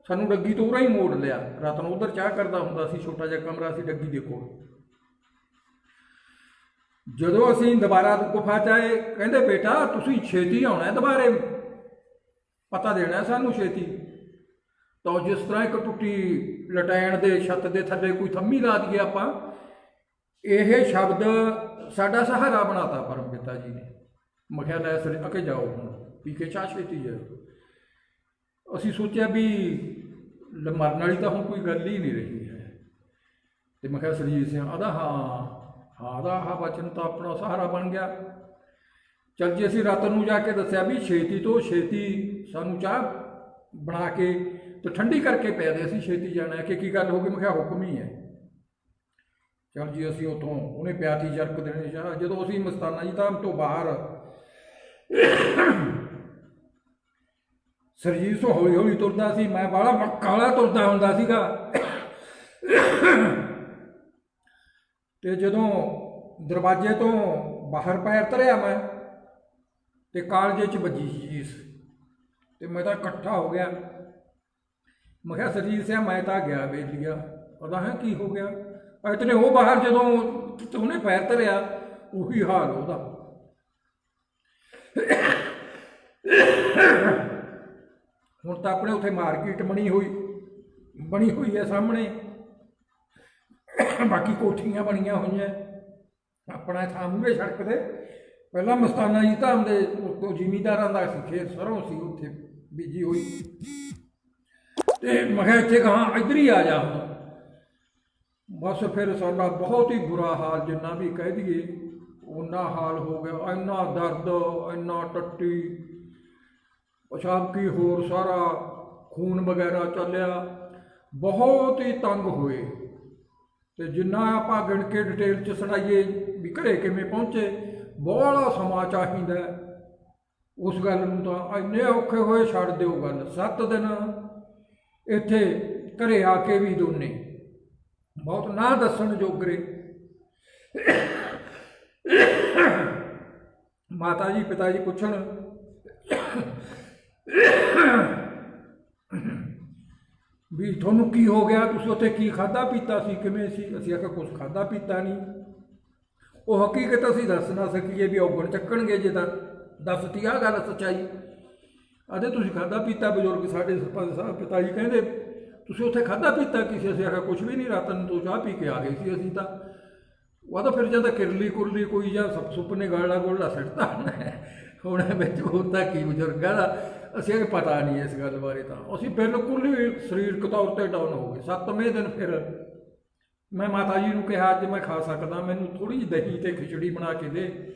ਸਾਨੂੰ ਡੱਗੀ ਤੋਂ ਉਰਾਂ ਹੀ ਮੋੜ ਲਿਆ। ਰਤਨ ਉੱਧਰ ਚਾਹ ਕਰਦਾ ਹੁੰਦਾ ਸੀ, ਛੋਟਾ ਜਿਹਾ ਕਮਰਾ ਸੀ ਡੱਗੀ ਦੇ ਕੋਲ। ਜਦੋਂ ਅਸੀਂ ਦੁਬਾਰਾ ਗੁਫਾ 'ਚ ਆਏ, ਕਹਿੰਦੇ ਬੇਟਾ ਤੁਸੀਂ ਛੇਤੀ ਆਉਣਾ, ਦੁਬਾਰੇ ਪਤਾ ਦੇਣਾ ਸਾਨੂੰ ਛੇਤੀ। ਤਾਂ ਜਿਸ ਤਰ੍ਹਾਂ ਇੱਕ ਟੁੱਟੀ ਲਟੈਣ ਦੇ ਛੱਤ ਦੇ ਥੱਲੇ ਕੋਈ ਥੰਮੀ ਲਾ ਦਈਏ ਆਪਾਂ, ਇਹ ਸ਼ਬਦ ਸਾਡਾ ਸਹਾਰਾ ਬਣਾਤਾ ਪਰਮ ਪਿਤਾ ਜੀ ਨੇ। ਮੈਂ ਕਿਹਾ ਲੈ ਸਰ ਅਕੇ ਜਾਓ, ਹੁਣ ਪੀ ਕੇ ਚਾਹ ਛੇਤੀ ਜਾਓ। ਅਸੀਂ ਸੋਚਿਆ ਵੀ ਮਰਨ ਵਾਲੀ ਤਾਂ ਹੁਣ ਕੋਈ ਗੱਲ ਹੀ ਨਹੀਂ ਰਹੀ ਹੈ। ਤੇ ਮੈਂ ਕਿਹਾ ਸਰਜੀਤ ਸਿੰਘ ਆਦਾ ਹਾਂ ਦਾ ਆਹ ਵਚਨ ਤਾਂ ਆਪਣਾ ਸਹਾਰਾ ਬਣ ਗਿਆ। ਚੱਲ ਜੀ ਅਸੀਂ ਰਤਨ ਨੂੰ ਜਾ ਕੇ ਦੱਸਿਆ ਵੀ ਛੇਤੀ ਤੋਂ ਛੇਤੀ ਸਾਨੂੰ ਚਾਹ ਬਣਾ ਕੇ ਤੇ ਠੰਡੀ ਕਰਕੇ ਪਿਆ ਦੇ, ਅਸੀਂ ਛੇਤੀ ਜਾਣਾ। ਕਿ ਕੀ ਗੱਲ ਹੋ ਗਈ? ਮੈਂ ਕਿਹਾ ਹੁਕਮ ਹੀ ਹੈ। ਚੱਲ ਜੀ ਅਸੀਂ ਉੱਥੋਂ ਉਹਨੇ ਪਿਆਤੀ ਜਰਕ ਦੇਣੀ ਚਾਹ। ਜਦੋਂ ਅਸੀਂ ਮਸਤਾਨਾ ਜੀ ਧਾਮ ਤੋਂ ਬਾਹਰ ਸਰਜੀਤ ਤੋਂ ਹੌਲੀ ਹੌਲੀ ਤੁਰਦਾ ਸੀ, ਮੈਂ ਬਾਹਲਾ ਕਾਲਾ ਤੁਰਦਾ ਹੁੰਦਾ ਸੀਗਾ। ਤੇ ਜਦੋਂ ਦਰਵਾਜ਼ੇ ਤੋਂ ਬਾਹਰ ਪੈਰ ਧਰਿਆ ਮੈਂ, ਤੇ ਕਾਲਜੇ 'ਚ ਵੱਜੀ ਚੀਜ਼, ਤੇ ਮੈਂ ਤਾਂ ਇਕੱਠਾ ਹੋ ਗਿਆ। ਮੈਂ ਕਿਹਾ ਸਰਜੀਤ ਸਿੰਘ ਮੈਂ ਤਾਂ ਗਿਆ ਵੇਖ ਲਿਆ। ਪਤਾ ਹੈ ਕੀ ਹੋ ਗਿਆ? ਇਤਨੇ ਉਹ ਬਾਹਰ ਜਦੋਂ ਉਹਨੇ ਪੈਰ ਧਰਿਆ, ਉਹੀ ਹਾਲ ਉਹਦਾ। ਹੁਣ ਤਾਂ ਆਪਣੇ ਉੱਥੇ ਮਾਰਕੀਟ ਬਣੀ ਹੋਈ ਹੈ ਸਾਹਮਣੇ, ਬਾਕੀ ਕੋਠੀਆਂ ਬਣੀਆਂ ਹੋਈਆਂ। ਆਪਣਾ ਥਾਂ ਮੂਹਰੇ ਸੜਕ ਤੇ ਪਹਿਲਾਂ ਮਸਤਾਨਾ ਜੀ ਧਾਮ ਦੇ ਜ਼ਿਮੀਂਦਾਰਾਂ ਦਾ ਸੀ ਖੇਤ, ਸਰੋਂ ਸੀ ਉੱਥੇ ਬੀਜੀ ਹੋਈ। ਤੇ ਮੈਂ ਕਿਹਾ ਇੱਥੇ ਕਹਾਂ ਇੱਧਰ ਹੀ ਆ ਜਾ ਹੁਣ। ਬਸ ਫਿਰ ਸਾਡਾ ਬਹੁਤ ਹੀ ਬੁਰਾ ਹਾਲ, ਜਿੰਨਾ ਵੀ ਕਹਿ ਦਈਏ ਓਨਾ ਹਾਲ ਹੋ ਗਿਆ। ਇੰਨਾ ਦਰਦ, ਇੰਨਾ ਟੱਟੀ, ਪਿਸ਼ਾਬ ਕੀ ਹੋਰ ਸਾਰਾ ਖੂਨ ਵਗੈਰਾ ਚੱਲਿਆ, ਬਹੁਤ ਹੀ ਤੰਗ ਹੋਏ। ਤੇ ਜਿੰਨਾ ਆਪਾਂ ਗਿਣ ਕੇ ਡਿਟੇਲ 'ਚ ਸੁਣਾਈਏ ਵੀ ਘਰੇ ਕਿਵੇਂ ਪਹੁੰਚੇ, ਬਹੁਤ ਸਮਾਂ ਚਾਹੀਦਾ ਉਸ ਗੱਲ ਨੂੰ। ਤਾਂ ਇੰਨੇ ਔਖੇ ਹੋਏ, ਛੱਡ ਦਿਓ ਗੱਲ। 7 ਦਿਨ ਇੱਥੇ ਘਰੇ ਆ ਕੇ ਵੀ ਦੋਨੇ ਬਹੁਤ ਨਾ ਦੱਸਣ ਜੋਗਰੇ। ਮਾਤਾ ਜੀ ਪਿਤਾ ਜੀ ਪੁੱਛਣ ਵੀ ਤੁਹਾਨੂੰ ਕੀ ਹੋ ਗਿਆ, ਤੁਸੀਂ ਉੱਥੇ ਕੀ ਖਾਧਾ ਪੀਤਾ ਸੀ, ਕਿਵੇਂ ਸੀ? ਅਸੀਂ ਆਖਿਆ ਕੁਛ ਖਾਧਾ ਪੀਤਾ ਨਹੀਂ। ਉਹ ਹਕੀਕਤ ਅਸੀਂ ਦੱਸ ਨਾ ਸਕੀਏ ਵੀ ਔਗਣ ਚੱਕਣਗੇ ਜੇ ਤਾਂ ਦੱਸਤੀ ਆਹ ਗੱਲ ਸੱਚਾਈ। ਆਦੇ ਤੁਸੀਂ ਖਾਧਾ ਪੀਤਾ, ਬਜ਼ੁਰਗ ਸਾਡੇ ਸਰਪੰਚ ਸਾਹਿਬ ਪਿਤਾ ਜੀ ਕਹਿੰਦੇ ਤੁਸੀਂ ਉੱਥੇ ਖਾਧਾ ਪੀਤਾ ਕੀ ਸੀ? ਅਸੀਂ ਆਖਿਆ ਕੁਛ ਵੀ ਨਹੀਂ, ਰਤਨ ਤੋਂ ਚਾਹ ਪੀ ਕੇ ਆ ਗਏ ਸੀ ਅਸੀਂ ਤਾਂ। ਉਹ ਤਾਂ ਫਿਰ ਜਦ ਕਿਰਲੀ ਕੁਰਲੀ ਕੋਈ ਜਾਂ ਸੁੱਪ ਨੇ ਗਾਲਾ ਗੋਲਾ ਸਿੱਟਦਾ ਹੁਣ ਵਿੱਚ ਹੁੰਦਾ ਕੀ ਬਜ਼ੁਰਗਾਂ ਦਾ, ਅਸੀਂ ਇਹ ਪਤਾ ਨਹੀਂ ਇਸ ਗੱਲ ਬਾਰੇ। ਤਾਂ ਅਸੀਂ ਬਿਲਕੁਲ ਹੀ ਸਰੀਰਕ ਤੌਰ 'ਤੇ ਡਾਊਨ ਹੋ ਗਏ। 7ਵੇਂ ਦਿਨ ਫਿਰ ਮੈਂ ਮਾਤਾ ਜੀ ਨੂੰ ਕਿਹਾ ਅੱਜ ਮੈਂ ਖਾ ਸਕਦਾ, ਮੈਨੂੰ ਥੋੜ੍ਹੀ ਜਿਹੀ ਦਹੀਂ ਅਤੇ ਖਿਚੜੀ ਬਣਾ ਕੇ ਦੇ।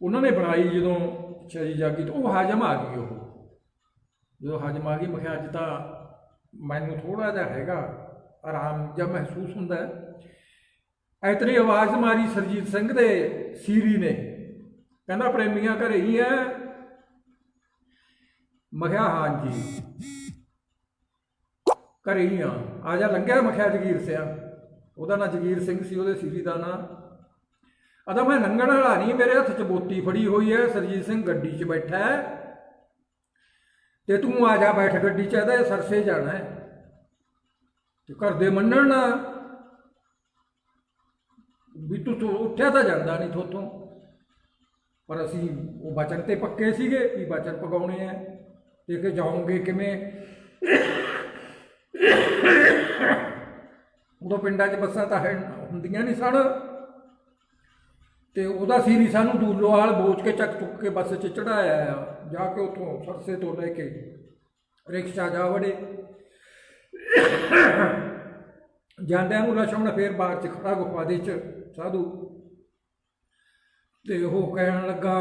ਉਹਨਾਂ ਨੇ ਬਣਾਈ। ਜਦੋਂ ਚਰੀ ਜਾਗੀ ਤਾਂ ਉਹ ਹਜਮ ਆ ਗਈ। ਉਹ ਜਦੋਂ ਹਜਮ ਆ ਗਈ, ਮੈਂ ਕਿਹਾ ਅੱਜ ਤਾਂ ਮੈਨੂੰ ਥੋੜ੍ਹਾ ਜਿਹਾ ਹੈਗਾ ਆਰਾਮ ਜਿਹਾ ਮਹਿਸੂਸ ਹੁੰਦਾ ਹੈ। ਇਤਨੀ ਆਵਾਜ਼ ਮਾਰੀ ਸਰਜੀਤ ਸਿੰਘ ਦੇ ਸੀਰੀ ਨੇ, ਕਹਿੰਦਾ ਪ੍ਰੇਮੀਆਂ ਘਰੇ ਹੀ ਹੈ? ਮੈਂ ਕਿਹਾ ਹਾਂਜੀ ਘਰੇ ਹੀ ਆ ਜਾ ਲੰਘਿਆ। ਮੈਂ ਕਿਹਾ ਜਗੀਰ ਸਿਆ, ਉਹਦਾ ਨਾਂ ਜਗੀਰ ਸਿੰਘ ਸੀ, ਉਹਦੇ ਸੀਰੀ ਦਾ ਨਾਂ। ਆਦਾ ਮੈਂ ਲੰਘਣ ਵਾਲਾ ਨਹੀਂ, ਮੇਰੇ ਹੱਥ 'ਚ ਬੋਤੀ ਫੜੀ ਹੋਈ ਹੈ। ਸਰਜੀਤ ਸਿੰਘ ਗੱਡੀ 'ਚ ਬੈਠਾ ਹੈ ਤੇ ਤੂੰ ਆ ਜਾ ਬੈਠ ਗੱਡੀ 'ਚ, ਇਹਦਾ ਸਰਸੇ ਜਾਣਾ ਹੈ। ਤੇ ਘਰ ਦੇ ਮੰਨਣ ਨਾ ਵੀ ਤੂੰ ਉੱਠਿਆ ਤਾਂ ਜਾਂਦਾ ਨਹੀਂ ਥੋਤੋਂ, ਪਰ ਅਸੀਂ ਉਹ ਵਚਨ ਤੇ ਪੱਕੇ ਸੀਗੇ ਵੀ ਵਚਨ ਪਗਾਉਣੇ ਆ ਤੇ ਕਿ ਜਾਓਗੇ ਕਿਵੇਂ। ਉਦੋਂ ਪਿੰਡਾਂ 'ਚ ਬੱਸਾਂ ਤਾਂ ਹੁੰਦੀਆਂ ਨਹੀਂ ਸਨ। ਤੇ ਉਹਦਾ ਸੀਰੀ ਸਾਨੂੰ ਦੂਲੋਵਾਲ ਬੋਚ ਕੇ ਚੱਕ ਚੁੱਕ ਕੇ ਬੱਸ 'ਚ ਚੜਾਇਆ ਆ। ਜਾ ਕੇ ਉੱਥੋਂ ਸਰਸੇ ਤੋਂ ਲੈ ਕੇ ਰਿਕਸ਼ਾ ਜਾ ਵੜੇ। ਜਾਂਦਿਆਂ ਨੂੰ ਲਛਮਣ ਫੇਰ ਬਾਹਰ 'ਚ ਖੜਾ ਗੁਫਾ ਦੇ 'ਚ ਸਾਧੂ, ਤੇ ਉਹ ਕਹਿਣ ਲੱਗਾ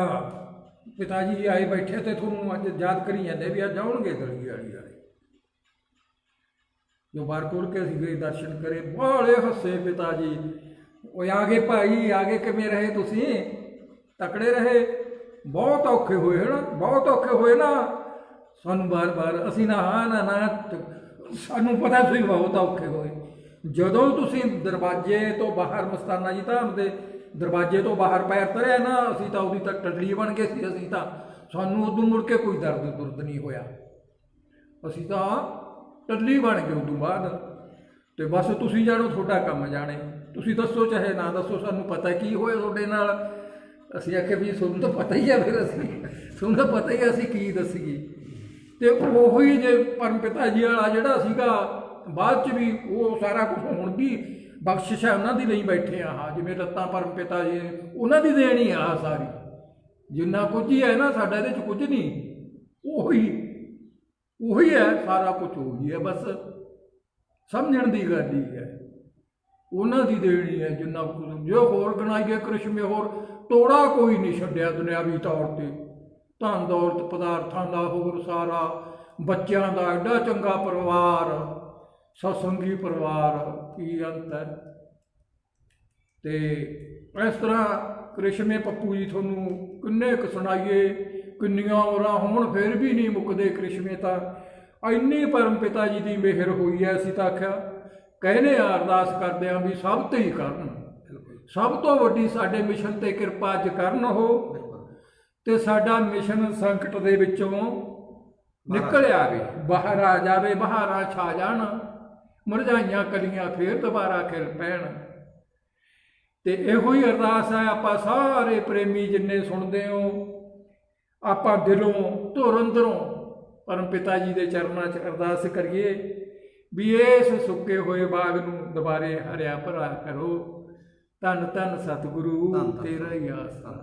ਪਿਤਾ ਜੀ ਆਏ ਬੈਠੇ ਤੇ ਤੁਹਾਨੂੰ ਅੱਜ ਯਾਦ ਕਰੀ ਜਾਂਦੇ ਵੀ ਅੱਜ ਆਉਣਗੇ ਦਲਗੀ ਵਾਲੀ ਵਾਲੇ। ਜੋ ਬਾਹਰ ਕੋਲ ਕੇ ਅਸੀਂ ਗਏ ਦਰਸ਼ਨ ਕਰੇ, ਬਾਹਲੇ ਹੱਸੇ ਪਿਤਾ ਜੀ। ਉਹ ਆ ਗਏ ਭਾਈ, ਆ ਗਏ, ਕਿਵੇਂ ਰਹੇ ਤੁਸੀਂ? ਤਕੜੇ ਰਹੇ? ਬਹੁਤ ਔਖੇ ਹੋਏ ਹੈ ਨਾ, ਬਹੁਤ ਔਖੇ ਹੋਏ ਨਾ। ਸਾਨੂੰ ਬਾਰ-ਬਾਰ ਅਸੀਂ ਨਾ ਹਾਂ ਨਾ ਸਾਨੂੰ ਪਤਾ ਤੁਸੀਂ ਬਹੁਤ ਔਖੇ ਹੋਏ। ਜਦੋਂ ਤੁਸੀਂ ਦਰਵਾਜ਼ੇ ਤੋਂ ਬਾਹਰ ਮਸਤਾਨਾ ਜੀ ਧਾਮ ਦੇ ਦਰਵਾਜ਼ੇ ਤੋਂ ਬਾਹਰ ਪੈਰ ਧਰਿਆ ਨਾ, ਅਸੀਂ ਤਾਂ ਉਹਦੀ ਤਾਂ ਟੱਲੀ ਬਣ ਗਏ ਸੀ। ਅਸੀਂ ਤਾਂ ਸਾਨੂੰ ਉਦੋਂ ਮੁੜ ਕੇ ਕੋਈ ਦਰਦ ਦੁਰਦ ਨਹੀਂ ਹੋਇਆ, ਅਸੀਂ ਤਾਂ ਟੱਲੀ ਬਣ ਗਏ ਉਦੋਂ ਬਾਅਦ। ਤੇ ਬਸ ਤੁਸੀਂ ਜਾਣੋ, ਤੁਹਾਡਾ ਕੰਮ ਜਾਣੇ, ਤੁਸੀਂ ਦੱਸੋ ਚਾਹੇ ਨਾ ਦੱਸੋ, ਸਾਨੂੰ ਪਤਾ ਕੀ ਹੋਇਆ ਤੁਹਾਡੇ ਨਾਲ। ਅਸੀਂ ਆਖਿਆ ਵੀ ਤੁਹਾਨੂੰ ਤਾਂ ਪਤਾ ਹੀ ਆ, ਫਿਰ ਤੁਹਾਨੂੰ ਤਾਂ ਪਤਾ ਹੀ ਅਸੀਂ ਕੀ ਦੱਸੀਏ। ਤੇ ਉਹੀ ਜੇ ਪਰਮ ਪਿਤਾ ਜੀ ਵਾਲਾ ਜਿਹੜਾ ਸੀਗਾ ਬਾਅਦ 'ਚ ਵੀ ਉਹ ਸਾਰਾ ਕੁਝ ਹੁਣ ਵੀ ਬਖਸ਼ਿਸ਼ ਹੈ ਉਹਨਾਂ ਦੀ ਲਈ ਬੈਠੇ ਆ। ਜਿਵੇਂ ਲੱਤਾਂ ਪਰਮ ਪਿਤਾ ਜੀ ਉਹਨਾਂ ਦੀ ਦੇਣੀ ਆ ਸਾਰੀ, ਜਿੰਨਾ ਕੁਝ ਹੀ ਹੈ ਨਾ ਸਾਡਾ ਇਹਦੇ 'ਚ ਕੁਝ ਨਹੀਂ, ਉਹੀ ਹੈ ਸਾਰਾ ਕੁਝ, ਉਹੀ ਹੈ। ਬਸ ਸਮਝਣ ਦੀ ਗੱਲ ਹੀ ਹੈ, ਉਹਨਾਂ ਦੀ ਦੇਣੀ ਹੈ ਜਿੰਨਾ ਕੁਝ। ਜੋ ਹੋਰ ਗਣਾਈਏ ਕ੍ਰਿਸ਼ਮੇ, ਹੋਰ ਤੋੜਾ ਕੋਈ ਨਹੀਂ ਛੱਡਿਆ ਦੁਨਿਆਵੀ ਤੌਰ 'ਤੇ। ਧਨ ਦੌਲਤ ਪਦਾਰਥਾਂ ਦਾ ਹੋਰ ਸਾਰਾ, ਬੱਚਿਆਂ ਦਾ ਐਡਾ ਚੰਗਾ ਪਰਿਵਾਰ, ਸਤਸੰਗੀ ਪਰਿਵਾਰ, ਕੀ ਅੰਤ ਹੈ। ਤੇ ਇਸ ਤਰ੍ਹਾਂ ਕ੍ਰਿਸ਼ਮੇ ਪੱਪੂ ਜੀ ਤੁਹਾਨੂੰ ਕਿੰਨੇ ਕੁ ਸੁਣਾਈਏ, ਕਿੰਨੀਆਂ ਉਮਰਾਂ ਹੋਣ ਫਿਰ ਵੀ ਨਹੀਂ ਮੁੱਕਦੇ ਕ੍ਰਿਸ਼ਮੇ ਤਾਂ। ਇੰਨੀ ਪਰਮ ਪਿਤਾ ਜੀ ਦੀ ਮਿਹਰ ਹੋਈ ਹੈ, ਅਸੀਂ ਤਾਂ ਆਖਿਆ ਕਹਿੰਦੇ ਆ, ਅਰਦਾਸ ਕਰਦੇ ਹਾਂ ਵੀ ਸਭ ਤੇ ਹੀ ਕਰਨ, ਸਭ ਤੋਂ ਵੱਡੀ ਸਾਡੇ ਮਿਸ਼ਨ ਤੇ ਕਿਰਪਾ ਅੱਜ ਕਰਨ ਉਹ, ਤੇ ਸਾਡਾ ਮਿਸ਼ਨ ਸੰਕਟ ਦੇ ਵਿੱਚੋਂ ਨਿਕਲ ਆਵੇ, ਬਾਹਰ ਆ ਜਾਵੇ, ਬਹਾਰਾਂ ਛਾ ਜਾਣ, ਮੁਰਝਾਈਆਂ ਕਲੀਆਂ ਫੇਰ ਦੁਬਾਰਾ ਖਿਲ ਪੈਣ। ਤੇ ਇਹੋ ਹੀ ਅਰਦਾਸ ਹੈ, ਆਪਾਂ ਸਾਰੇ ਪ੍ਰੇਮੀ ਜਿੰਨੇ ਸੁਣਦੇ ਹੋ, ਆਪਾਂ ਦਿਲੋਂ ਧੁਰ ਅੰਦਰੋਂ ਪਰਮ ਪਿਤਾ ਜੀ ਦੇ ਚਰਨਾਂ 'ਚ ਅਰਦਾਸ ਕਰੀਏ ਵੀ ਇਸ ਸੁੱਕੇ ਹੋਏ ਬਾਗ ਨੂੰ ਦੁਬਾਰੇ ਹਰਿਆ ਭਰਾ ਕਰੋ। ਧੰਨ ਧੰਨ ਸਤਿਗੁਰੂ ਤੇਰਾ ਹੀ ਆਸਰਾ।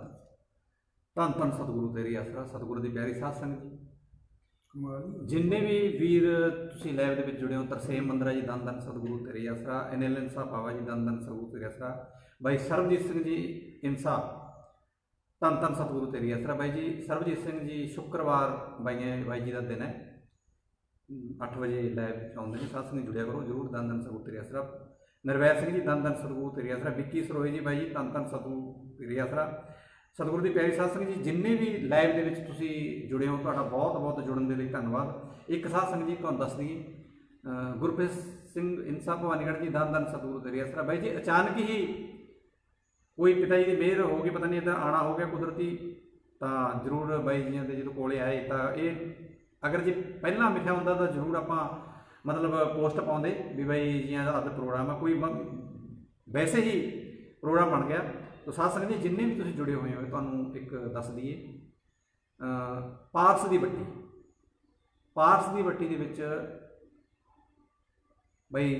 ਧੰਨ ਧੰਨ ਸਤਿਗੁਰੂ ਤੇਰੀ ਆਸਰਾ। ਸਤਿਗੁਰੂ ਦੀ ਪਿਆਰੀ ਸਾਧ ਸੰਗਤ ਜੀ, ਜਿੰਨੇ ਵੀ ਵੀਰ ਤੁਸੀਂ ਲਾਈਵ ਦੇ ਵਿੱਚ ਜੁੜੇ ਹੋ, ਤਰਸੇਮ ਮੰਦਰਾ ਜੀ ਧੰਨ ਧੰਨ ਸਤਿਗੁਰੂ ਤੇਰੀ ਆਸਰਾ, NLN ਸਾਹਿਬ ਬਾਬਾ ਜੀ ਧੰਨ ਧੰਨ ਸਤਿਗੁਰੂ ਤੇਰੀ ਆਸਰਾ, ਬਾਈ ਸਰਬਜੀਤ ਸਿੰਘ ਜੀ ਇਨਸਾ ਧੰਨ ਧੰਨ ਸਤਿਗੁਰੂ ਤੇਰੀ ਆਸਰਾ। ਬਾਈ ਜੀ ਸਰਬਜੀਤ ਸਿੰਘ ਜੀ ਸ਼ੁੱਕਰਵਾਰ ਬਾਈ ਜੀ ਦਾ ਦਿਨ ਹੈ, 8 ਵਜੇ ਲਾਈਵ ਆਉਂਦੇ ਨੇ, ਸਾਧ ਸੰਗਤ ਜੁੜਿਆ ਕਰੋ ਜ਼ਰੂਰ। ਧੰਨ ਧੰਨ ਸਤਿਗੁਰੂ ਤੇਰੀ ਆਸਰਾ। ਨਰਵੈਰ ਸਿੰਘ ਜੀ ਧੰਨ ਧੰਨ ਸਤਿਗੁਰੂ ਤੇਰੀ ਆਸਰਾ। ਵਿੱਕੀ ਸਰੋਏ ਜੀ ਬਾਈ ਜੀ ਧੰਨ ਧੰਨ ਸਤਿਗੁਰੂ ਤੇਰੀ ਆਸਰਾ। ਸਤਿਗੁਰੂ ਦੀ ਪਿਆਰੀ ਸਾਧ ਸੰਗਤ ਜੀ, ਜਿੰਨੇ ਵੀ ਲਾਈਵ ਦੇ ਵਿੱਚ ਤੁਸੀਂ ਜੁੜੇ ਹੋ, ਤੁਹਾਡਾ ਬਹੁਤ ਬਹੁਤ ਜੁੜਨ ਦੇ ਲਈ ਧੰਨਵਾਦ। ਇੱਕ ਸਾਧ ਸੰਗਤ ਜੀ ਤੁਹਾਨੂੰ ਦੱਸ ਦਈਏ, ਗੁਰਪ੍ਰੀਤ ਸਿੰਘ ਇਨਸਾ ਭਵਾਨੀਗੜ੍ਹ ਜੀ ਧੰਨ ਧੰਨ ਸਤਿਗੁਰੂ ਤੇਰੀ ਆਸਰਾ। ਬਾਈ ਜੀ ਅਚਾਨਕ ਹੀ ਕੋਈ ਪਿਤਾ ਜੀ ਦੀ ਮਿਹਰ ਹੋ ਗਈ, ਪਤਾ ਨਹੀਂ ਇੱਧਰ ਆਉਣਾ ਹੋ ਗਿਆ ਕੁਦਰਤੀ, ਤਾਂ ਜ਼ਰੂਰ ਬਾਈ ਜੀਆਂ ਦੇ ਜਦੋਂ ਕੋਲੇ ਆਏ ਤਾਂ ਇਹ ਅਗਰ ਜੇ ਪਹਿਲਾਂ ਲਿਖਿਆ ਹੁੰਦਾ ਤਾਂ ਜ਼ਰੂਰ ਆਪਾਂ ਮਤਲਬ ਪੋਸਟ ਪਾਉਂਦੇ ਵੀ ਬਾਈ ਜੀਆਂ ਦਾ ਅੱਜ ਪ੍ਰੋਗਰਾਮ ਆ। ਕੋਈ ਵੈਸੇ ਹੀ ਪ੍ਰੋਗਰਾਮ ਬਣ ਗਿਆ। ਤਾਂ ਸਾਧ ਸੰਗਤ ਜੀ, ਜਿੰਨੇ ਵੀ ਤੁਸੀਂ ਜੁੜੇ ਹੋਏ ਹੋ, ਤੁਹਾਨੂੰ ਇੱਕ ਦੱਸ ਦਈਏ, ਪਾਰਸ ਦੀ ਵੱਟੀ ਦੇ ਵਿੱਚ ਬਾਈ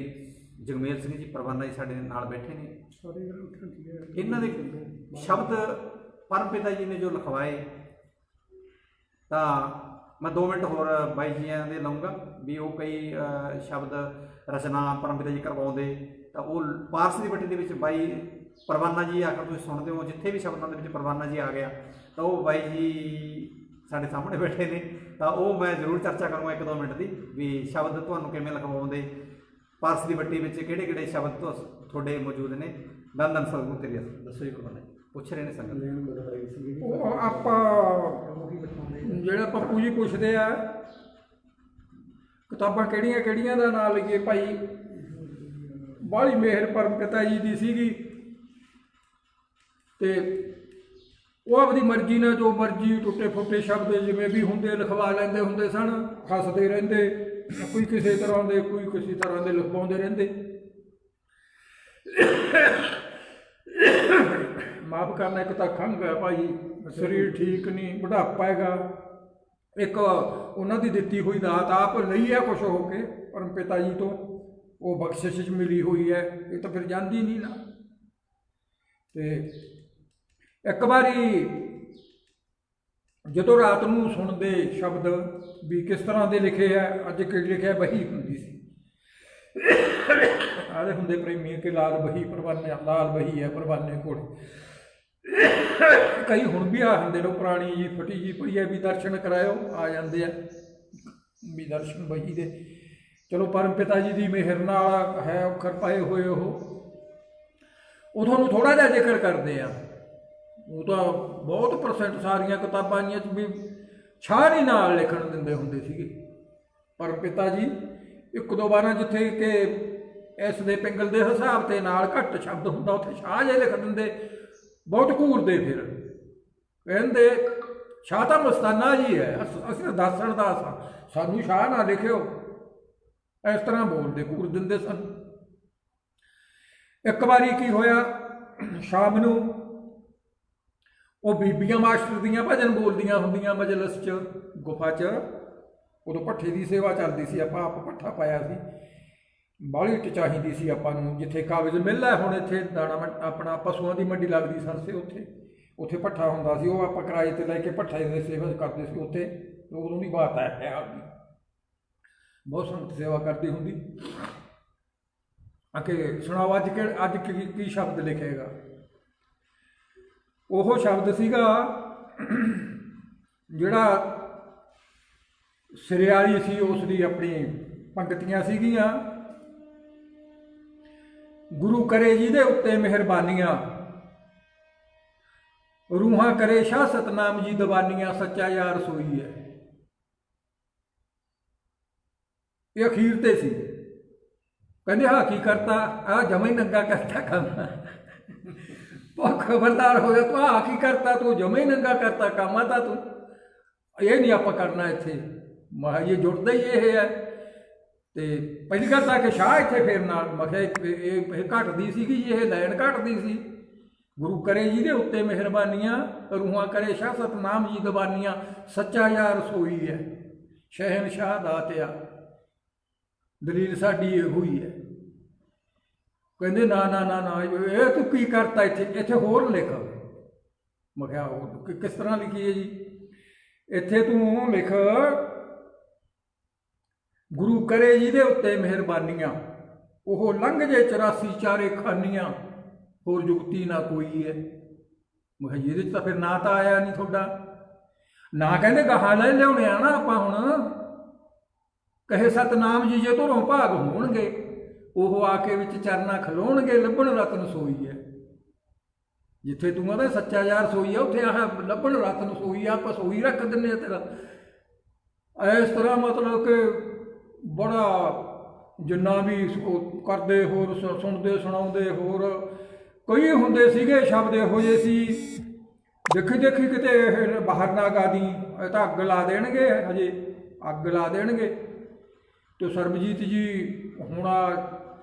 ਜਗਮੇਲ ਸਿੰਘ ਜੀ ਪਰਵਾਨਾ ਜੀ ਸਾਡੇ ਨਾਲ ਬੈਠੇ ਨੇ। ਇਹਨਾਂ ਦੇ ਸ਼ਬਦ ਪਰਮ ਪਿਤਾ ਜੀ ਨੇ ਜੋ ਲਿਖਵਾਏ, ਤਾਂ ਮੈਂ 2 ਮਿੰਟ ਹੋਰ ਬਾਈ ਜੀਆਂ ਦੇ ਲਊਂਗਾ ਵੀ ਉਹ ਕਈ ਸ਼ਬਦ ਰਚਨਾ ਪਰਮ ਪਿਤਾ ਜੀ ਕਰਵਾਉਂਦੇ, ਤਾਂ ਉਹ ਪਾਰਸ ਦੀ ਵੱਟੀ ਦੇ ਵਿੱਚ ਬਾਈ ਪਰਵਾਨਾ ਜੀ ਆ ਕੇ ਤੁਸੀਂ ਸੁਣਦੇ ਹੋ, ਜਿੱਥੇ ਵੀ ਸ਼ਬਦਾਂ ਦੇ ਵਿੱਚ ਪਰਵਾਨਾ ਜੀ ਆ ਗਿਆ ਤਾਂ ਉਹ ਬਾਈ ਜੀ ਸਾਡੇ ਸਾਹਮਣੇ ਬੈਠੇ ਨੇ, ਤਾਂ ਉਹ ਮੈਂ ਜ਼ਰੂਰ ਚਰਚਾ ਕਰੂੰਗਾ 1-2 ਮਿੰਟ ਦੀ ਵੀ ਸ਼ਬਦ ਤੁਹਾਨੂੰ ਕਿਵੇਂ ਲਿਖਵਾਉਂਦੇ, ਪਾਰਸ ਦੀ ਵੱਟੀ ਵਿੱਚ ਕਿਹੜੇ ਕਿਹੜੇ ਸ਼ਬਦ ਤੁਹਾਡੇ ਮੌਜੂਦ ਨੇ। ਧੰਨ ਧੰਨ ਸਤਿਗੁਰੂ ਤੇਰੀ ਆਸਰਾ। ਦੱਸੋ ਜੀ ਪਰਵਾਨਾ ਜੀ, ਪੁੱਛ ਰਹੇ ਨੇ ਸੰਗਤ। ਉਹ ਆਪਾਂ ਜਿਹੜਾ ਪੱਪੂ ਜੀ ਪੁੱਛਦੇ ਆ ਕਿਤਾਬਾਂ ਕਿਹੜੀਆਂ ਕਿਹੜੀਆਂ ਦਾ ਨਾਂ ਲਈਏ ਭਾਈ। ਬਾਹਲੀ ਮਿਹਰ ਪਰਮ ਪਿਤਾ ਜੀ ਦੀ ਸੀਗੀ, ਤੇ ਉਹ ਆਪਣੀ ਮਰਜ਼ੀ ਨਾਲ ਜੋ ਮਰਜ਼ੀ ਟੁੱਟੇ ਫੁੱਟੇ ਸ਼ਬਦ ਜਿਵੇਂ ਵੀ ਹੁੰਦੇ ਲਿਖਵਾ ਲੈਂਦੇ ਹੁੰਦੇ ਸਨ। ਹੱਸਦੇ ਰਹਿੰਦੇ, ਕੋਈ ਕਿਸੇ ਤਰ੍ਹਾਂ ਦੇ ਕੋਈ ਕਿਸੇ ਤਰ੍ਹਾਂ ਦੇ ਲਿਖਵਾਉਂਦੇ ਰਹਿੰਦੇ। ਮਾਫ ਕਰਨਾ, ਇੱਕ ਤਾਂ ਖੰਘ ਹੈ ਭਾਈ, ਸਰੀਰ ਠੀਕ ਨਹੀਂ, ਬੁਢਾਪਾ ਹੈਗਾ, ਇੱਕ ਉਹਨਾਂ ਦੀ ਦਿੱਤੀ ਹੋਈ ਦਾਤ ਆਪ ਲਈ ਹੈ ਖੁਸ਼ ਹੋ ਕੇ ਪਰਮ ਪਿਤਾ ਜੀ ਤੋਂ, ਉਹ ਬਖਸ਼ਿਸ਼ ਮਿਲੀ ਹੋਈ ਹੈ, ਇਹ ਤਾਂ ਫਿਰ ਜਾਂਦੀ ਨਹੀਂ ਨਾ। ਤੇ ਇੱਕ ਵਾਰੀ ਜਦੋਂ ਰਾਤ ਨੂੰ ਸੁਣਦੇ ਸ਼ਬਦ ਵੀ ਕਿਸ ਤਰ੍ਹਾਂ ਦੇ ਲਿਖੇ ਆ, ਅੱਜ ਕਿਹੜੇ ਲਿਖਿਆ, ਬਹੀ ਹੁੰਦੀ ਸੀ, ਆਲੇ ਹੁੰਦੇ ਪ੍ਰੇਮੀ ਕਿ ਲਾਲ ਬਹੀ ਪਰਵਾਨੇ, ਲਾਲ ਬਹੀ ਹੈ ਪਰਵਾਨੇ ਕੋਲ। ਕਈ ਹੁਣ ਵੀ ਆ ਹੁੰਦੇ ਨੇ, ਪੁਰਾਣੀ ਜੀ ਫਟੀ ਜੀ ਪਈ ਹੈ ਵੀ ਦਰਸ਼ਨ ਕਰਾਇਓ, ਆ ਜਾਂਦੇ ਆ ਵੀ ਦਰਸ਼ਨ ਬਹੀ ਦੇ। ਚਲੋ ਪਰਮ ਪਿਤਾ ਜੀ ਦੀ ਮਿਹਰ ਨਾਲ ਹੈ ਅੱਖਰ ਪਾਏ ਹੋਏ ਉਹ ਤੁਹਾਨੂੰ ਥੋੜ੍ਹਾ ਜਿਹਾ ਜ਼ਿਕਰ ਕਰਦੇ ਆ। ਉਹ ਤਾਂ ਬਹੁਤ % ਸਾਰੀਆਂ ਕਿਤਾਬਾਂ ਜੀਆਂ 'ਚ ਵੀ ਛਾਹ ਨਹੀਂ ਨਾਲ ਲਿਖਣ ਦਿੰਦੇ ਹੁੰਦੇ ਸੀਗੇ। ਪਰ ਪਿਤਾ ਜੀ ਇੱਕ ਦੋ ਵਾਰਾਂ ਜਿੱਥੇ ਕਿ ਇਸ ਦੇ ਪਿੰਗਲ ਦੇ ਹਿਸਾਬ ਤੇ ਨਾਲ ਘੱਟ ਸ਼ਬਦ ਹੁੰਦਾ ਉੱਥੇ ਛਾਹ ਜੇ ਲਿਖ ਦਿੰਦੇ, ਬਹੁਤ ਘੂਰਦੇ ਫਿਰ ਕਹਿੰਦੇ ਸ਼ਾਹ ਤਾਂ ਮਸਤਾਨਾ ਜੀ ਹੈ, ਅਸੀਂ ਦੱਸਣ ਦਾ ਸਾਨੂੰ ਸ਼ਾਹ ਨਾ ਲਿਖਿਓ, ਇਸ ਤਰ੍ਹਾਂ ਬੋਲਦੇ ਘੂਰ ਦਿੰਦੇ ਸਨ। ਇੱਕ ਵਾਰੀ ਕੀ ਹੋਇਆ, ਸ਼ਾਮ ਨੂੰ ਉਹ ਬੀਬੀਆਂ ਮਾਸਟਰ ਦੀਆਂ ਭਜਨ ਬੋਲਦੀਆਂ ਹੁੰਦੀਆਂ ਮਜਲਿਸ 'ਚ, ਗੁਫਾ 'ਚ। ਉਦੋਂ ਭੱਠੇ ਦੀ ਸੇਵਾ ਚੱਲਦੀ ਸੀ, ਆਪਾਂ ਆਪ ਭੱਠਾ ਪਾਇਆ ਸੀ, ਬਾਹਲੀ ਇੱਟ ਚਾਹੀਦੀ ਸੀ ਆਪਾਂ ਨੂੰ। ਜਿੱਥੇ ਕਾਗਜ਼ ਮਿਲ ਹੈ ਹੁਣ ਇੱਥੇ ਦਾਣਾ ਆਪਣਾ ਪਸ਼ੂਆਂ ਦੀ ਮੰਡੀ ਲੱਗਦੀ ਸਰਸੇ, ਉੱਥੇ ਭੱਠਾ ਹੁੰਦਾ ਸੀ, ਉਹ ਆਪਾਂ ਕਿਰਾਏ 'ਤੇ ਲੈ ਕੇ ਭੱਠਾ ਦੀ ਸੇਵਾ ਕਰਦੇ ਸੀ ਉੱਥੇ। ਉਦੋਂ ਦੀ ਬਾਤ ਹੈ ਆਪਣੀ, ਬਹੁਤ ਸੰਗਤ ਸੇਵਾ ਕਰਦੀ ਹੁੰਦੀ। ਆ ਕੇ ਸੁਣਾਓ ਅੱਜ ਕੀ ਸ਼ਬਦ ਲਿਖੇਗਾ। ਉਹ ਸ਼ਬਦ ਸੀਗਾ ਜਿਹੜਾ ਸਿਰਿਆਲੀ ਸੀ, ਉਸ ਦੀ ਆਪਣੀ ਪੰਕਤੀਆਂ ਸੀਗੀਆਂ। ਗੁਰੂ ਕਰੇ ਜਿਹਦੇ ਉੱਤੇ ਮਿਹਰਬਾਨੀਆਂ, ਰੂਹਾਂ ਕਰੇ ਸ਼ਾਹ ਸਤਨਾਮ ਜੀ ਦੀਵਾਨੀਆਂ, ਸੱਚਾ ਯਾਰ ਸੋਈ ਹੈ। ਇਹ ਅਖੀਰ ਤੇ ਸੀ। ਕਹਿੰਦੇ ਹਾਂ ਕੀ ਕਰਤਾ, ਆ ਜਮਾ ਹੀ ਨੰਗਾ ਕਰਤਾ ਕੰਮ। ਬਹੁਤ ਖਬਰਦਾਰ ਹੋ ਗਿਆ, ਤੂੰ ਆ ਕੀ ਕਰਤਾ, ਤੂੰ ਜਮਾ ਹੀ ਨੰਗਾ ਕਰਤਾ ਕੰਮ, ਤਾਂ ਤੂੰ ਇਹ ਨਹੀਂ ਆਪਾਂ ਕਰਨਾ ਇੱਥੇ। ਮਹਾ ਇਹ ਜੁੜਦਾ ਹੀ ਇਹ ਹੈ। ਤੇ ਪਹਿਲੀ ਗੱਲ ਤਾਂ ਕਿ ਸ਼ਾਹ ਇੱਥੇ ਫੇਰ ਨਾਲ ਮਖਿਆ ਇਹ ਘਟਦੀ ਸੀਗੀ, ਇਹ ਲਾਈਨ ਘਟਦੀ ਸੀ। ਗੁਰੂ ਕਰੇ ਜਿਹਦੇ ਉੱਤੇ ਮਿਹਰਬਾਨੀਆਂ, ਰੂਹਾਂ ਕਰੇ ਸ਼ਾਹ ਸਤਨਾਮ ਜੀ ਦੀਵਾਨੀਆਂ, ਸੱਚਾ ਯਾਰ ਸੋਈ ਹੈ। ਸ਼ਹਿਨਸ਼ਾਹ ਦਾਤਿਆ, ਦਲੀਲ ਸਾਡੀ ਇਹੋ ਹੀ ਹੈ। ਕਹਿੰਦੇ ਨਾ ਨਾ ਨਾ ਨਾ, ਇਹ ਤੂੰ ਕੀ ਕਰਤਾ ਇੱਥੇ ਹੋਰ ਲਿਖ। ਮੈਂ ਕਿਹਾ ਉਹ ਕਿਸ ਤਰ੍ਹਾਂ ਲਿਖੀ ਹੈ ਜੀ, ਇੱਥੇ ਤੂੰ ਲਿਖ ਗੁਰੂ ਕਰੇ ਜਿਹਦੇ ਉੱਤੇ ਮਿਹਰਬਾਨੀਆਂ, ਉਹ ਲੰਘ ਜੇ 84 ਚਾਰੇ ਖਾਨੀਆਂ, ਹੋਰ ਜੁਗਤੀ ਨਾ ਕੋਈ ਹੈ। ਮੈਂ ਕਿਹਾ ਇਹਦੇ 'ਚ ਤਾਂ ਫਿਰ ਨਾ ਤਾਂ ਆਇਆ ਨਹੀਂ ਤੁਹਾਡਾ ਨਾ, ਕਹਿੰਦੇ ਗਾਹਾਂ ਲੈ ਲਿਆਉਣੇ ਆ ਨਾ ਆਪਾਂ ਹੁਣ। ਕਹੇ ਸਤਨਾਮ ਜੀ ਜੇ ਧੁਰੋਂ ਭਾਗ ਹੋਣਗੇ, ਉਹ ਆ ਕੇ ਵਿੱਚ ਚਰਨਾ ਖਲੋਣਗੇ, ਲੱਭਣ ਰਤਨ ਸੋਈ ਹੈ। ਜਿੱਥੇ ਤੂੰ ਕਹਿੰਦਾ ਸੱਚਾ ਯਾਰ ਸੋਈ ਆ, ਉੱਥੇ ਆਹ ਲੱਭਣ ਰਤਨ ਸੋਈ ਆ, ਆਪਾਂ ਸੋਈ ਰੱਖ ਦਿੰਦੇ ਆ ਤੇਰਾ। ਇਸ ਤਰ੍ਹਾਂ ਮਤਲਬ ਕਿ ਬੜਾ ਜਿੰਨਾ ਵੀ ਕਰਦੇ, ਹੋਰ ਸੁਣਦੇ ਸੁਣਾਉਂਦੇ, ਹੋਰ ਕਈ ਹੁੰਦੇ ਸੀਗੇ ਸ਼ਬਦ ਇਹੋ ਜਿਹੇ ਸੀ। ਦੇਖੀ ਦੇਖੀ ਕਿਤੇ ਇਹ ਬਾਹਰ ਨਾ ਗਾਦੀ, ਇਹ ਤਾਂ ਅੱਗ ਲਾ ਦੇਣਗੇ, ਹਜੇ ਅੱਗ ਲਾ ਦੇਣਗੇ। ਤੇ ਸਰਬਜੀਤ ਜੀ ਹੁਣ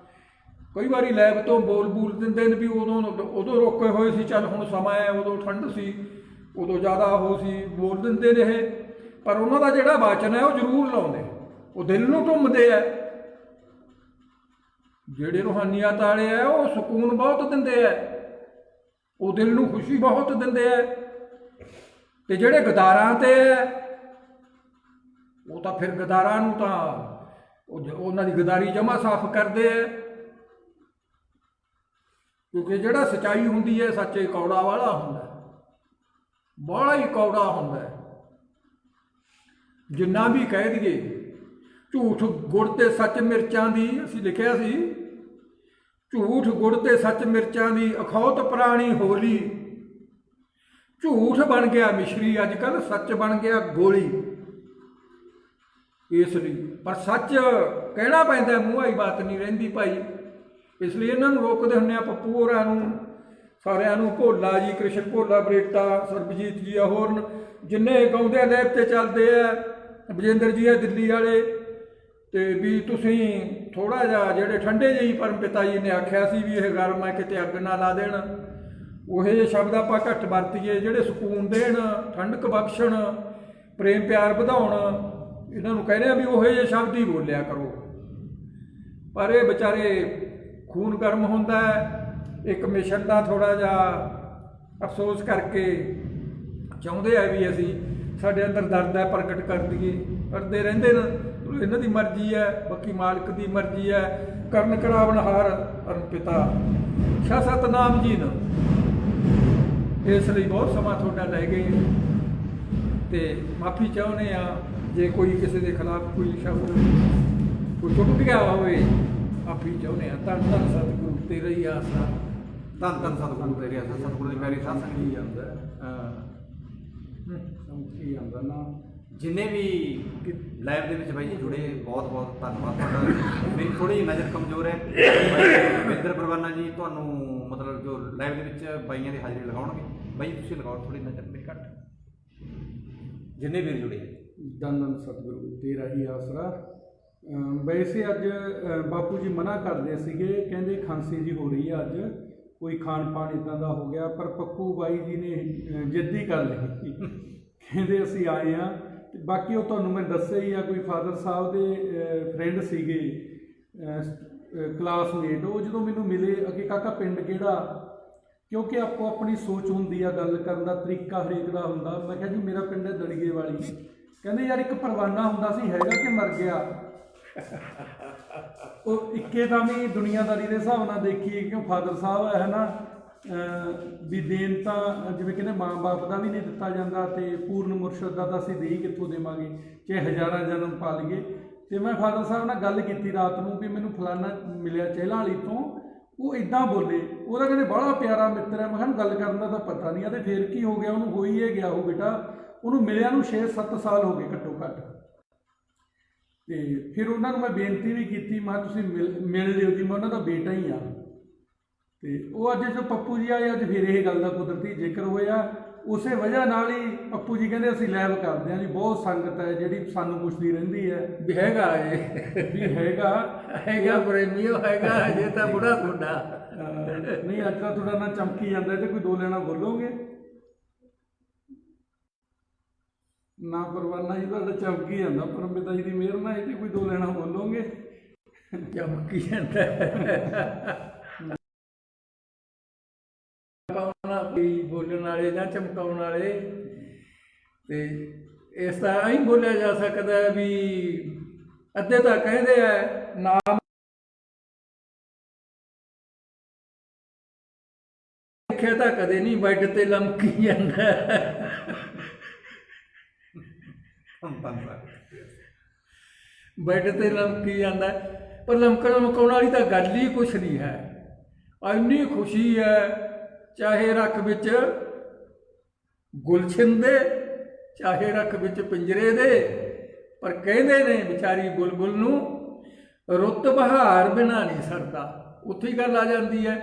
ਕਈ ਵਾਰੀ ਲੈਬ ਤੋਂ ਬੋਲ ਦਿੰਦੇ ਨੇ ਵੀ ਉਦੋਂ ਰੋਕੇ ਹੋਏ ਸੀ, ਚੱਲ ਹੁਣ ਸਮਾਂ ਹੈ, ਉਦੋਂ ਠੰਡ ਸੀ, ਉਦੋਂ ਜ਼ਿਆਦਾ ਉਹ ਸੀ, ਬੋਲ ਦਿੰਦੇ ਨੇ ਇਹ। ਪਰ ਉਹਨਾਂ ਦਾ ਜਿਹੜਾ ਵਾਚਨ ਹੈ ਉਹ ਜ਼ਰੂਰ ਲਾਉਂਦੇ, ਉਹ ਦਿਲ ਨੂੰ ਘੁੰਮਦੇ ਆ। ਜਿਹੜੇ ਰੂਹਾਨੀਅਤ ਵਾਲੇ ਆ ਉਹ ਸਕੂਨ ਬਹੁਤ ਦਿੰਦੇ ਆ, ਉਹ ਦਿਲ ਨੂੰ ਖੁਸ਼ੀ ਬਹੁਤ ਦਿੰਦੇ ਆ। ਤੇ ਜਿਹੜੇ ਗਦਾਰਾਂ ਤੇ ਆ, ਉਹ ਤਾਂ ਫਿਰ ਗਦਾਰਾਂ ਨੂੰ ਤਾਂ ਉਹਨਾਂ ਦੀ ਗਦਾਰੀ ਜਮਾ ਸਾਫ਼ ਕਰਦੇ ਆ। ਕਿਉਂਕਿ ਜਿਹੜਾ ਸੱਚਾਈ ਹੁੰਦੀ ਹੈ, ਸੱਚੇ ਕੌੜਾ ਵਾਲਾ ਹੁੰਦਾ, ਬਾਹਲਾ ਹੀ ਕੌੜਾ ਹੁੰਦਾ। ਜਿੰਨਾ ਵੀ ਕਹਿ ਦਈਏ, ਝੂਠ ਗੁੜ ਤੇ ਸੱਚ ਮਿਰਚਾਂ ਦੀ, ਅਸੀਂ ਲਿਖਿਆ ਸੀ, ਝੂਠ ਗੁੜ ਤੇ ਸੱਚ ਮਿਰਚਾਂ ਦੀ ਅਖੌਤ ਪੁਰਾਣੀ ਹੋਲੀ। ਝੂਠ ਬਣ ਗਿਆ ਮਿਸ਼ਰੀ ਅੱਜ ਕੱਲ੍ਹ, ਸੱਚ ਬਣ ਗਿਆ ਗੋਲੀ। ਇਸ ਲਈ ਪਰ ਸੱਚ ਕਹਿਣਾ ਪੈਂਦਾ, ਮੂੰਹਾਈ ਬਾਤ ਨਹੀਂ ਰਹਿੰਦੀ ਭਾਈ। ਇਸ ਲਈ ਇਹਨਾਂ ਨੂੰ ਰੋਕਦੇ ਹੁੰਦੇ ਆ, ਪੱਪੂ ਹੋਰਾਂ ਨੂੰ, ਸਾਰਿਆਂ ਨੂੰ, ਭੋਲਾ ਜੀ, ਕ੍ਰਿਸ਼ਨ ਭੋਲਾ ਬਰੇਟਾ, ਸਰਬਜੀਤ ਜੀ, ਹੋਰ ਜਿੰਨੇ ਗਾਉਂਦੇ ਆ ਲੈਬ ਤੇ ਚੱਲਦੇ ਆ, ਵਿਜੇਂਦਰ ਜੀ ਆ ਦਿੱਲੀ ਵਾਲੇ। ਤੇ ਵੀ ਤੁਸੀਂ ਥੋੜ੍ਹਾ ਜਿਹਾ ਜਿਹੜੇ ਠੰਡੇ ਜਿਹੀ ਪਰਮ ਪਿਤਾ ਜੀ ਨੇ ਆਖਿਆ ਸੀ ਵੀ ਇਹ ਗਰਮ ਹੈ, ਕਿਤੇ ਅੱਗ ਨਾ ਲਾ ਦੇਣ। ਉਹ ਜਿਹੇ ਸ਼ਬਦ ਆਪਾਂ ਘੱਟ ਵਰਤੀਏ, ਜਿਹੜੇ ਸਕੂਨ ਦੇਣ, ਠੰਡਕ ਬਖਸ਼ਣ, ਪ੍ਰੇਮ ਪਿਆਰ ਵਧਾਉਣ। ਇਹਨਾਂ ਨੂੰ ਕਹਿੰਦੇ ਆ ਵੀ ਉਹ ਜਿਹੇ ਸ਼ਬਦ ਹੀ ਬੋਲਿਆ ਕਰੋ। ਪਰ ਇਹ ਵਿਚਾਰੇ ਖੂਨ ਗਰਮ ਹੁੰਦਾ ਹੈ, ਇੱਕ ਮਿਸ਼ਨ ਦਾ ਥੋੜ੍ਹਾ ਜਿਹਾ ਅਫਸੋਸ ਕਰਕੇ ਚਾਹੁੰਦੇ ਆ ਵੀ ਅਸੀਂ ਸਾਡੇ ਅੰਦਰ ਦਰਦ ਹੈ ਪ੍ਰਗਟ ਕਰ ਦਈਏ, ਕਰਦੇ ਰਹਿੰਦੇ ਨੇ। ਇਹਨਾਂ ਦੀ ਮਰਜ਼ੀ ਹੈ, ਬਾਕੀ ਮਾਲਕ ਦੀ ਮਰਜ਼ੀ ਹੈ। ਕਰਨ ਕਰਾਵਨਹਾਰ ਪਰਮ ਪਿਤਾ ਸ਼ਾਹ ਸਤਨਾਮ ਜੀ ਨੂੰ ਇਸ ਲਈ ਬਹੁਤ ਸਮਾਂ ਤੁਹਾਡਾ ਲੈ ਗਏ, ਤੇ ਮਾਫੀ ਚਾਹੁੰਦੇ ਆ ਜੇ ਕੋਈ ਕਿਸੇ ਦੇ ਖਿਲਾਫ ਕੋਈ ਸ਼ਬਦ ਕੋਈ ਚੁੱਕ ਗਿਆ ਹੋਵੇ, ਮਾਫੀ ਚਾਹੁੰਦੇ ਆ। ਧੰਨ ਧੰਨ ਸਤਿਗੁਰੂ ਤੇਰਾ ਹੀ ਆਸਰਾ, ਧੰਨ ਧੰਨ ਸਤਿਗੁਰੂ ਤੇਰੀ ਆਸਰਾ। ਸਤਿਗੁਰੂ ਦੀ ਪਿਆਰੀ ਸਾਧ ਸੰਗਤ ਕੀ ਆਉਂਦਾ, ਹਾਂ ਕੀ ਆਉਂਦਾ ਨਾ ਜਿੰਨੇ ਵੀ ਲਾਈਵ ਦੇ ਵਿੱਚ ਬਾਈ ਜੀ ਜੁੜੇ, ਬਹੁਤ ਬਹੁਤ ਧੰਨਵਾਦ ਤੁਹਾਡਾ। ਮੇਰੀ ਥੋੜੀ ਜਿਹੀ ਨਜ਼ਰ ਕਮਜ਼ੋਰ ਹੈ ਬਾਈ ਵਿੰਦਰ ਪਰਵਾਨਾ ਜੀ, ਤੁਹਾਨੂੰ ਮਤਲਬ ਜੋ ਲਾਈਵ ਦੇ ਵਿੱਚ ਬਾਈਆਂ ਦੀ ਹਾਜ਼ਰੀ ਲਗਾਉਣਗੇ, ਬਾਈ ਤੁਸੀਂ ਲਗਾਓ ਥੋੜੀ ਨਜ਼ਰ ਮੇਰੀ ਘੱਟ, ਜਿੰਨੇ ਵੀਰ ਜੁੜੇ ਹੈ। ਧੰਨ ਧੰਨ ਸਤਿਗੁਰੂ ਤੇਰਾ ਹੀ ਆਸਰਾ। ਵੈਸੇ ਅੱਜ ਬਾਪੂ ਜੀ ਮਨਾ ਕਰਦੇ ਸੀਗੇ, ਕਹਿੰਦੇ ਖਾਂਸੀ ਜੀ ਹੋ ਰਹੀ ਹੈ, ਅੱਜ ਕੋਈ ਖਾਣ ਪਾਣ ਇੱਦਾਂ ਦਾ ਹੋ ਗਿਆ, ਪਰ ਪੱਪੂ ਬਾਈ ਜੀ ਨੇ ਜਿੱਦ ਹੀ ਕਰ ਲਈ, ਕਹਿੰਦੇ ਅਸੀਂ ਆਏ ਹਾਂ। ਤੇ ਬਾਕੀ ਉਹ ਤੁਹਾਨੂੰ ਮੈਂ ਦੱਸਿਆ ਹੀ ਆ, ਕੋਈ ਫਾਦਰ ਸਾਹਿਬ ਦੇ ਫਰੈਂਡ ਸੀਗੇ, ਕਲਾਸਮੇਟ, ਉਹ ਜਦੋਂ ਮੈਨੂੰ ਮਿਲੇ ਕਿ ਕਾਕਾ ਪਿੰਡ ਕਿਹੜਾ, ਕਿਉਂਕਿ ਆਪੋ ਆਪਣੀ ਸੋਚ ਹੁੰਦੀ ਆ, ਗੱਲ ਕਰਨ ਦਾ ਤਰੀਕਾ ਹਰੇਕ ਦਾ ਹੁੰਦਾ। ਮੈਂ ਕਿਹਾ ਜੀ ਮੇਰਾ ਪਿੰਡ ਹੈ ਦੜੀਏ ਵਾਲੀ। ਕਹਿੰਦੇ ਯਾਰ ਇੱਕ ਪਰਵਾਨਾ ਹੁੰਦਾ ਸੀ, ਹੈਗਾ ਕਿ ਮਰ ਗਿਆ? ਉਹ ਇੱਕੇ ਤਾਂ ਵੀ ਦੁਨੀਆਦਾਰੀ ਦੇ ਹਿਸਾਬ ਨਾਲ ਦੇਖੀਏ, ਕਿਉਂ ਫਾਦਰ ਸਾਹਿਬ ਹੈ ਨਾ, ਵੀ ਦੇਣ ਤਾਂ ਜਿਵੇਂ ਕਹਿੰਦੇ ਮਾਂ-ਬਾਪ ਦਾ ਵੀ ਨਹੀਂ ਦਿੱਤਾ ਜਾਂਦਾ, ਤੇ ਪੂਰਨ ਮੁਰਸ਼ਦ ਦਾ ਤਾਂ ਅਸੀਂ ਦੇ ਹੀ ਕਿੱਥੋਂ ਦੇਵਾਂਗੇ, ਚਾਹੇ ਹਜ਼ਾਰਾਂ ਜਨਮ ਪਾ ਲਈਏ। ਤੇ ਮੈਂ ਫਾਦਰ ਸਾਹਿਬ ਨਾਲ ਗੱਲ ਕੀਤੀ ਰਾਤ ਨੂੰ ਵੀ ਮੈਨੂੰ ਫਲਾਨਾ ਮਿਲਿਆ ਚਹਿਲਾਂ ਵਾਲੀ ਤੋਂ, ਉਹ ਇੱਦਾਂ ਬੋਲੇ, ਉਹਦਾ ਕਹਿੰਦੇ ਬੜਾ ਪਿਆਰਾ ਮਿੱਤਰ ਹੈ। ਮੈਂ ਕਿਹਾ ਗੱਲ ਕਰਨ ਦਾ ਤਾਂ ਪਤਾ ਨਹੀਂ ਆ, ਤੇ ਫਿਰ ਕੀ ਹੋ ਗਿਆ, ਉਹਨੂੰ ਹੋ ਹੀ ਗਿਆ ਉਹ ਬੇਟਾ, ਉਹਨੂੰ ਮਿਲਿਆ ਨੂੰ 6-7 ਸਾਲ ਹੋ ਗਏ ਘੱਟੋ ਘੱਟ। ਤੇ ਫਿਰ ਉਹਨਾਂ ਨੂੰ ਮੈਂ ਬੇਨਤੀ ਵੀ ਕੀਤੀ, ਮੈਂ ਤੁਸੀਂ ਮਿਲ ਲਿਓ ਜੀ, ਮੈਂ ਉਹਨਾਂ ਦਾ ਬੇਟਾ ਹੀ ਆ। ਤੇ ਉਹ ਅੱਜ ਜੋ ਪੱਪੂ ਜੀ ਆਏ, ਅੱਜ ਫਿਰ ਇਹ ਗੱਲ ਦਾ ਕੁਦਰਤੀ ਜ਼ਿਕਰ ਹੋਇਆ, ਉਸੇ ਵਜ੍ਹਾ ਨਾਲ ਹੀ ਪੱਪੂ ਜੀ ਕਹਿੰਦੇ ਅਸੀਂ ਲਾਈਵ ਕਰਦੇ ਹਾਂ ਜੀ। ਬਹੁਤ ਸੰਗਤ ਹੈ ਜਿਹੜੀ ਸਾਨੂੰ ਪੁੱਛਦੀ ਰਹਿੰਦੀ ਹੈ ਵੀ ਹੈਗਾ ਇਹ ਵੀ ਹੈਗਾ ਪ੍ਰੇਮੀਓ ਹੈਗਾ, ਜੇ ਤਾਂ ਬੁੜਾ ਤੁਹਾਡਾ ਨਹੀਂ ਅੱਜ ਤਾਂ ਤੁਹਾਡਾ ਨਾ ਚਮਕੀ ਜਾਂਦਾ, ਤੇ ਕੋਈ ਦੋ ਲੈਣਾ ਬੋਲੋਗੇ ਨਾ? ਪਰਵਾਨਾ ਜੀ ਤੁਹਾਡਾ ਚਮਕੀ ਜਾਂਦਾ, ਪਰਮ ਪਿਤਾ ਜੀ ਦੀ ਮਿਹਰ ਨਾਲ, ਇਹ ਕੋਈ ਦੋ ਲੈਣਾ ਬੋਲੋਗੇ? ਚਮਕੀ ਜਾਂਦਾ ਵੀ ਬੋਲਣ ਵਾਲੇ ਜਾਂ ਚਮਕਾਉਣ ਵਾਲੇ। ਤੇ ਇਸ ਤਰ੍ਹਾਂ ਹੀ ਬੋਲਿਆ ਜਾ ਸਕਦਾ ਵੀ ਅੱਧੇ ਤਾਂ ਕਹਿੰਦੇ ਆ ਨਾਮ ਦੇਖਿਆ ਤਾਂ ਕਦੇ ਨਹੀਂ, ਬੈੱਡ ਤੇ ਲਮਕੀ ਜਾਂਦਾ, ਬੈੱਡ ਤੇ ਲਮਕੀ ਜਾਂਦਾ। ਪਰ ਲਮਕਣ ਲਮਕਾਉਣ ਵਾਲੀ ਤਾਂ ਗੱਲ ਹੀ ਕੁਛ ਨਹੀਂ ਹੈ। ਇੰਨੀ ਖੁਸ਼ੀ ਹੈ, ਚਾਹੇ ਰੱਖ ਵਿੱਚ ਗੁਲਸ਼ਨ ਦੇ, ਚਾਹੇ ਰੱਖ ਵਿੱਚ ਪਿੰਜਰੇ ਦੇ, ਪਰ ਕਹਿੰਦੇ ਨੇ ਵਿਚਾਰੀ ਬੁਲਬੁਲ ਨੂੰ ਰੁੱਤ ਬਹਾਰ ਬਿਨਾ ਨਹੀਂ ਸਰਦਾ। ਉੱਥੇ ਹੀ ਗੱਲ ਆ ਜਾਂਦੀ ਹੈ।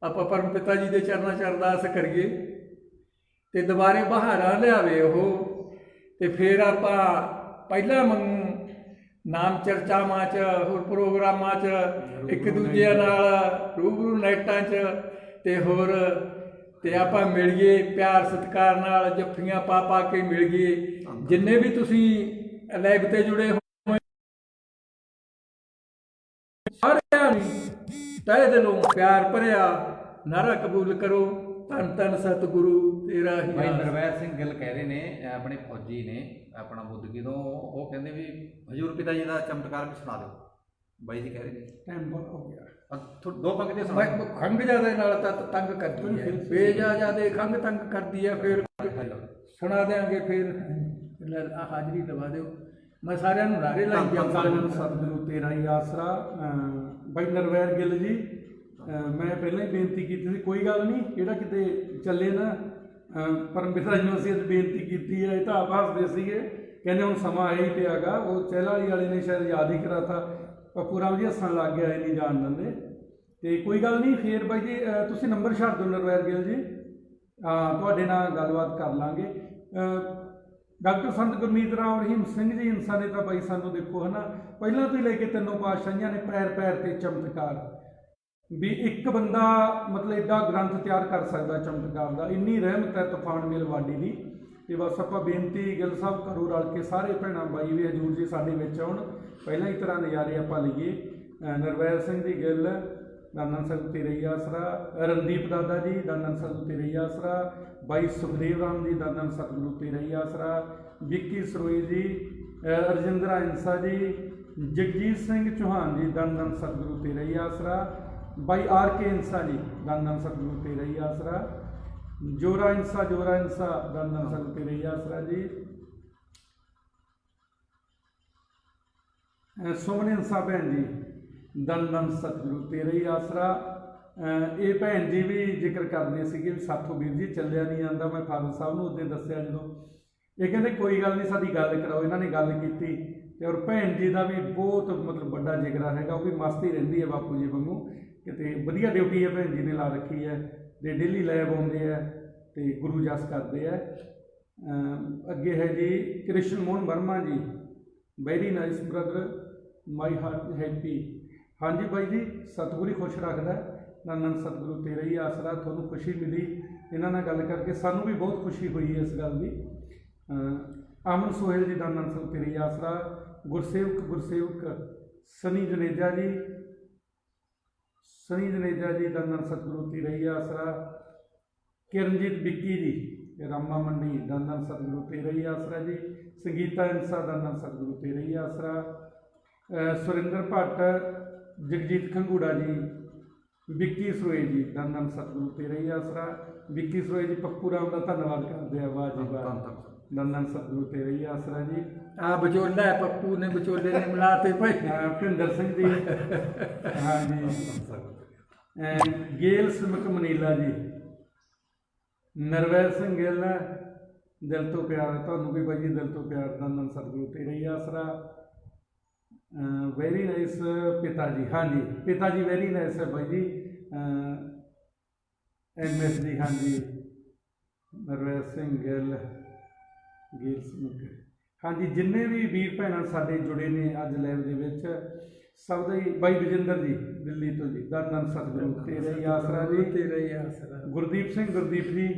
ਆਪਾਂ ਪਰਮ ਪਿਤਾ ਜੀ ਦੇ ਚਰਨਾਂ 'ਚ ਅਰਦਾਸ ਕਰੀਏ ਤੇ ਦੁਬਾਰੇ ਬਹਾਰਾਂ ਲਿਆਵੇ ਉਹ, ਤੇ ਫਿਰ ਆਪਾਂ ਪਹਿਲਾਂ ਮੰਗੂ ਨਾਮ ਚਰਚਾਵਾਂ 'ਚ, ਹੋਰ ਪ੍ਰੋਗਰਾਮਾਂ 'ਚ, ਇੱਕ ਦੂਜੇ ਨਾਲ ਰੂਬਰੂ ਨਾਈਟਾਂ 'ਚ, ਤੇ ਹੋਰ ਤੇ ਆਪਾਂ ਮਿਲੀਏ ਪਿਆਰ ਸਤਿਕਾਰ ਨਾਲ, ਜੱਫੀਆਂ ਪਾ ਪਾ ਕੇ ਮਿਲੀਏ। ਜਿੰਨੇ ਵੀ ਤੁਸੀਂ ਲਾਈਵ ਤੇ ਜੁੜੇ ਹੋਏ ਸਾਰਿਆਂ ਨੂੰ ਤਹਿ ਦਿਲੋਂ ਪਿਆਰ ਭਰਿਆ ਨਾਰਾ ਕਬੂਲ ਕਰੋ। ਧੰਨ ਧੰਨ ਸਤਿਗੁਰੂ ਤੇਰਾ ਹੀ ਭਾਈ ਨਿਰਵੈਰ ਸਿੰਘ ਗਿੱਲ ਕਹਿ ਰਹੇ ਨੇ, ਆਪਣੇ ਫੌਜੀ ਨੇ, ਆਪਣਾ ਬੁੱਧਗੀ ਤੋਂ, ਉਹ ਕਹਿੰਦੇ ਵੀ ਹਜ਼ੂਰ ਪਿਤਾ ਜੀ ਦਾ ਚਮਤਕਾਰ ਵੀ ਸੁਣਾ ਦਿਓ। ਬਾਈ ਜੀ ਕਹਿ ਰਹੇ ਨੇ ਟਾਈਮ ਬਹੁਤ ਹੋ ਗਿਆ, ਦੋ ਪੰਕਤੀ ਸੁਣਾ। ਖੰਘ ਜ਼ਿਆਦਾ ਨਾਲ ਤਾਂ ਤੰਗ ਕਰਦੀ ਹੈ, ਬੇਜਾ ਜ਼ਿਆਦਾ ਖੰਘ ਤੰਗ ਕਰਦੀ ਹੈ। ਫਿਰ ਸੁਣਾ ਦਿਆਂਗੇ, ਫਿਰ ਹਾਜ਼ਰੀ ਲਵਾ ਦਿਓ। ਮੈਂ ਸਾਰਿਆਂ ਨੂੰ ਨਾਰੇ ਲਾਈ ਜਾਂਦਾ। ਸਤਿਗੁਰੂ ਤੇਰਾ ਹੀ ਆਸਰਾ। ਬਾਈ ਨਰਵੈਰ ਗਿੱਲ ਜੀ, ਮੈਂ ਪਹਿਲਾਂ ਹੀ ਬੇਨਤੀ ਕੀਤੀ ਸੀ, ਕੋਈ ਗੱਲ ਨਹੀਂ, ਕਿਹੜਾ ਕਿਤੇ ਚੱਲੇ ਨਾ, ਪਰਮ ਪਿਤਾ ਜੀ ਨੂੰ ਅਸੀਂ ਅੱਜ ਬੇਨਤੀ ਕੀਤੀ ਹੈ। ਇਹ ਤਾਂ ਆਪ ਹੱਸਦੇ ਸੀਗੇ, ਕਹਿੰਦੇ ਹੁਣ ਸਮਾਂ ਆਇਆ ਹੀ ਪਿਆ ਗਾ। ਉਹ ਚਹਿਲਾਂ ਵਾਲੇ ਨੇ ਸ਼ਾਇਦ ਯਾਦ ਹੀ ਕਰਾ ਤਾ, ਪੱਪੂ ਰਾਮ ਜੀ ਹੱਸਣ ਲੱਗ ਗਿਆ, ਇਹ ਨਹੀਂ ਜਾਣ ਦਿੰਦੇ। ਤੇ ਕੋਈ ਗੱਲ ਨਹੀਂ, ਫੇਰ ਬਾਈ ਜੀ ਤੁਸੀਂ ਨੰਬਰ ਛੱਡ ਦਿਓ ਨਰਵੈਰ ਗਿੱਲ ਜੀ, ਤੁਹਾਡੇ ਨਾਲ ਗੱਲਬਾਤ ਕਰ ਲਾਂਗੇ। ਡਾਕਟਰ ਸੰਤ ਗੁਰਮੀਤ ਰਾਮ ਰਹੀਮ ਸਿੰਘ ਜੀ ਇਨਸਾਨ ਨੇ ਤਾਂ ਬਾਈ ਸਾਨੂੰ ਦੇਖੋ ਹੈ ਨਾ, ਪਹਿਲਾਂ ਤੋਂ ਹੀ ਲੈ ਕੇ ਤਿੰਨੋਂ ਪਾਤਸ਼ਾਹੀਆਂ ਨੇ ਪੈਰ ਪੈਰ ਤੇ ਚਮਤਕਾਰ, ਵੀ ਇੱਕ ਬੰਦਾ ਮਤਲਬ ਇੱਡਾ ਗ੍ਰੰਥ ਤਿਆਰ ਕਰ ਸਕਦਾ ਚਮਤਕਾਰ ਦਾ, ਇੰਨੀ ਰਹਿਮਤ ਹੈ ਤੂਫਾਨ ਮੇਲ ਵਾਡੀ ਦੀ। ਤੇ ਬਸ ਆਪਾਂ ਬੇਨਤੀ ਗਿੱਲ ਸਾਹਿਬ ਕਰੋ ਰਲ ਕੇ, ਸਾਰੇ ਭੈਣਾਂ ਬਾਈ ਵੀ ਹਜ਼ੂਰ ਜੀ ਸਾਡੇ ਵਿੱਚ ਆਉਣ, ਪਹਿਲਾਂ ਹੀ ਤਰ੍ਹਾਂ ਨਜ਼ਾਰੇ ਆਪਾਂ ਲਈਏ। ਨਰਵੈਰ ਸਿੰਘ ਜੀ ਗਿੱਲ, ਦਾਨਨ ਸਤਿਗੁਰੂ ਤੇਰਾ ਹੀ ਆਸਰਾ। ਰਣਦੀਪ ਦਾਦਾ ਜੀ, ਦਾਨਨ ਸਤਿਗੁਰੂ ਤੇਰਾ ਹੀ ਆਸਰਾ। ਬਾਈ ਸੁਖਦੇਵ ਰਾਮ ਜੀ, ਦਾਨਨ ਸਤਿਗੁਰੂ ਤੇਰਾ ਹੀ ਆਸਰਾ। ਵਿੱਕੀ ਸਰੋਈ ਜੀ, ਰਜਿੰਦਰਾ ਇੰਸਾ ਜੀ, ਜਗਜੀਤ ਸਿੰਘ ਚੌਹਾਨ ਜੀ, ਦਾਨਨ ਸਤਿਗੁਰੂ ਤੇਰਾ ਹੀ ਆਸਰਾ। ਬਾਈ ਆਰ ਕੇ ਇੰਸਾ ਜੀ, ਦਾਨਨ ਸਤਿਗੁਰੂ ਤੇਰਾ ਹੀ ਆਸਰਾ। ਜੋਰਾ ਇੰਸਾ, ਦਾਨਨ ਸਤਿਗੁਰੂ ਤੇਰਾ ਹੀ ਆਸਰਾ ਜੀ। ਸੁਮਨ ਇੰਸਾ ਭੈਣ ਜੀ, ਦੰਦਨ ਸਤਿਗੁਰੂ ਤੇਰਾ ਹੀ ਆਸਰਾ। ਇਹ ਭੈਣ ਜੀ ਵੀ ਜ਼ਿਕਰ ਕਰਦੇ ਸੀਗੇ ਵੀ ਸਾਥੋਂ ਵੀਰ ਜੀ ਚੱਲਿਆ ਨਹੀਂ ਜਾਂਦਾ। ਮੈਂ ਫਾਦਰ ਸਾਹਿਬ ਨੂੰ ਉੱਤੇ ਦੱਸਿਆ ਜਦੋਂ, ਇਹ ਕਹਿੰਦੇ ਕੋਈ ਗੱਲ ਨਹੀਂ, ਸਾਡੀ ਗੱਲ ਕਰਾਓ। ਇਹਨਾਂ ਨੇ ਗੱਲ ਕੀਤੀ ਤੇ ਔਰ ਭੈਣ ਜੀ ਦਾ ਵੀ ਬਹੁਤ ਮਤਲਬ ਵੱਡਾ ਜਿਗਰਾ ਹੈਗਾ, ਉਹ ਵੀ ਮਸਤੀ ਰਹਿੰਦੀ ਹੈ ਬਾਪੂ ਜੀ ਵਾਂਗੂ। ਕਿਤੇ ਵਧੀਆ ਡਿਊਟੀ ਹੈ ਭੈਣ ਜੀ ਨੇ ਲਾ ਰੱਖੀ ਹੈ, ਤੇ ਡੇਲੀ ਲੈਬ ਆਉਂਦੇ ਆ ਤੇ ਗੁਰੂ ਜਸ ਕਰਦੇ ਆ। ਅੱਗੇ ਹੈ ਜੀ ਕ੍ਰਿਸ਼ਨ ਮੋਹਨ ਵਰਮਾ ਜੀ, very nice brother, my heart happy. ਹਾਂਜੀ ਬਾਈ ਜੀ, ਸਤਿਗੁਰੂ ਹੀ ਖੁਸ਼ ਰੱਖਦਾ, ਨਾਨਕ ਸਤਿਗੁਰੂ ਤੇਰਾ ਹੀ ਆਸਰਾ। ਤੁਹਾਨੂੰ ਖੁਸ਼ੀ ਮਿਲੀ ਇਹਨਾਂ ਨਾਲ ਗੱਲ ਕਰਕੇ, ਸਾਨੂੰ ਵੀ ਬਹੁਤ ਖੁਸ਼ੀ ਹੋਈ ਹੈ ਇਸ ਗੱਲ ਦੀ। ਅਮਨ ਸੋਹਲ ਜੀ ਦਾ ਨਾਨਕ ਸਤਿਗੁਰੂ ਤੇਰਾ ਹੀ ਆਸਰਾ। ਗੁਰਸੇਵਕ ਸਨੀ ਜਨੇਜਾ ਜੀ, ਦਾ ਨਾਨਕ ਸਤਿਗੁਰੂ ਤੇਰਾ ਹੀ ਆਸਰਾ। ਕਿਰਨਜੀਤ ਵਿੱਕੀ ਜੀ ਰਾਮਾ ਮੰਡੀ, ਦਾ ਨਾਨਕ ਸਤਿਗੁਰੂ ਤੇਰਾ ਹੀ ਆਸਰਾ ਜੀ। ਸੰਗੀਤਾ ਇੰਸਾ, ਦਾ ਨਾਨਕ ਸਤਿਗੁਰੂ ਤੇਰਾ ਹੀ ਆਸਰਾ। ਸੁਰਿੰਦਰ ਭੱਟ, ਜਗਜੀਤ ਖੰਗੂੜਾ ਜੀ, ਵਿੱਕੀ ਸਰੋਏ ਜੀ, ਦਾ ਨਾਨਕ ਸਤਿਗੁਰੂ ਤੇਰਾ ਹੀ ਆਸਰਾ। ਵਿੱਕੀ ਸਰੋਏ ਜੀ ਪੱਪੂ ਰਾਮ ਦਾ ਧੰਨਵਾਦ ਕਰਦੇ ਆ, ਵਾਹ ਜੀ ਵਾਹ, ਦਾ ਨਾਨਕ ਸਤਿਗੁਰੂ ਤੇਰਾ ਹੀ ਆਸਰਾ ਜੀ। ਆ ਵਿਚੋਲਾ ਹੈ, ਪੱਪੂ ਨੇ ਵਿਚੋਲੇ ਨੇ ਮਿਲਾਤੇ ਭਾਈ। ਭਿੰਦਰ ਸਿੰਘ ਜੀ, ਹਾਂਜੀ। ਗੇਲ ਸਿਮਕ ਮਨੀਲਾ ਜੀ, ਨਰਵੈਲ ਸਿੰਘ ਗਿੱਲ, ਦਿਲ ਤੋਂ ਪਿਆਰ, ਤੁਹਾਨੂੰ ਵੀ ਬਾਈ ਜੀ ਦਿਲ ਤੋਂ ਪਿਆਰ, ਦਾ ਨਾਨਕ ਸਤਿਗੁਰੂ ਤੇਰਾ ਹੀ ਆਸਰਾ। ਵੈਰੀ ਨਾਈਸ ਪਿਤਾ ਜੀ, ਹਾਂਜੀ ਪਿਤਾ ਜੀ ਵੈਰੀ ਨਾਈਸ ਹੈ ਬਾਈ ਜੀ। MS ਜੀ, ਹਾਂਜੀ ਨਰਵੈਲ ਸਿੰਘ ਗਿੱਲ, ਗੇਲ ਸਿਮਕ, ਹਾਂਜੀ। ਜਿੰਨੇ ਵੀ ਵੀਰ ਭੈਣਾਂ ਸਾਡੇ ਜੁੜੇ ਨੇ ਅੱਜ ਲਾਈਵ ਦੇ ਵਿੱਚ, ਸਭ ਦਾ ਹੀ, ਬਾਈ ਵਿਜੇਂਦਰ ਜੀ ਦਿੱਲੀ ਤੋਂ ਜੀ, ਦਾ ਨਾਨਕ ਸਤਿਗੁਰੂ ਤੇਰਾ ਹੀ ਆਸਰਾ ਜੀ, ਤੇਰਾ ਹੀ ਆਸਰਾ। ਗੁਰਦੀਪ ਸਿੰਘ, ਗੁਰਦੀਪ ਜੀ।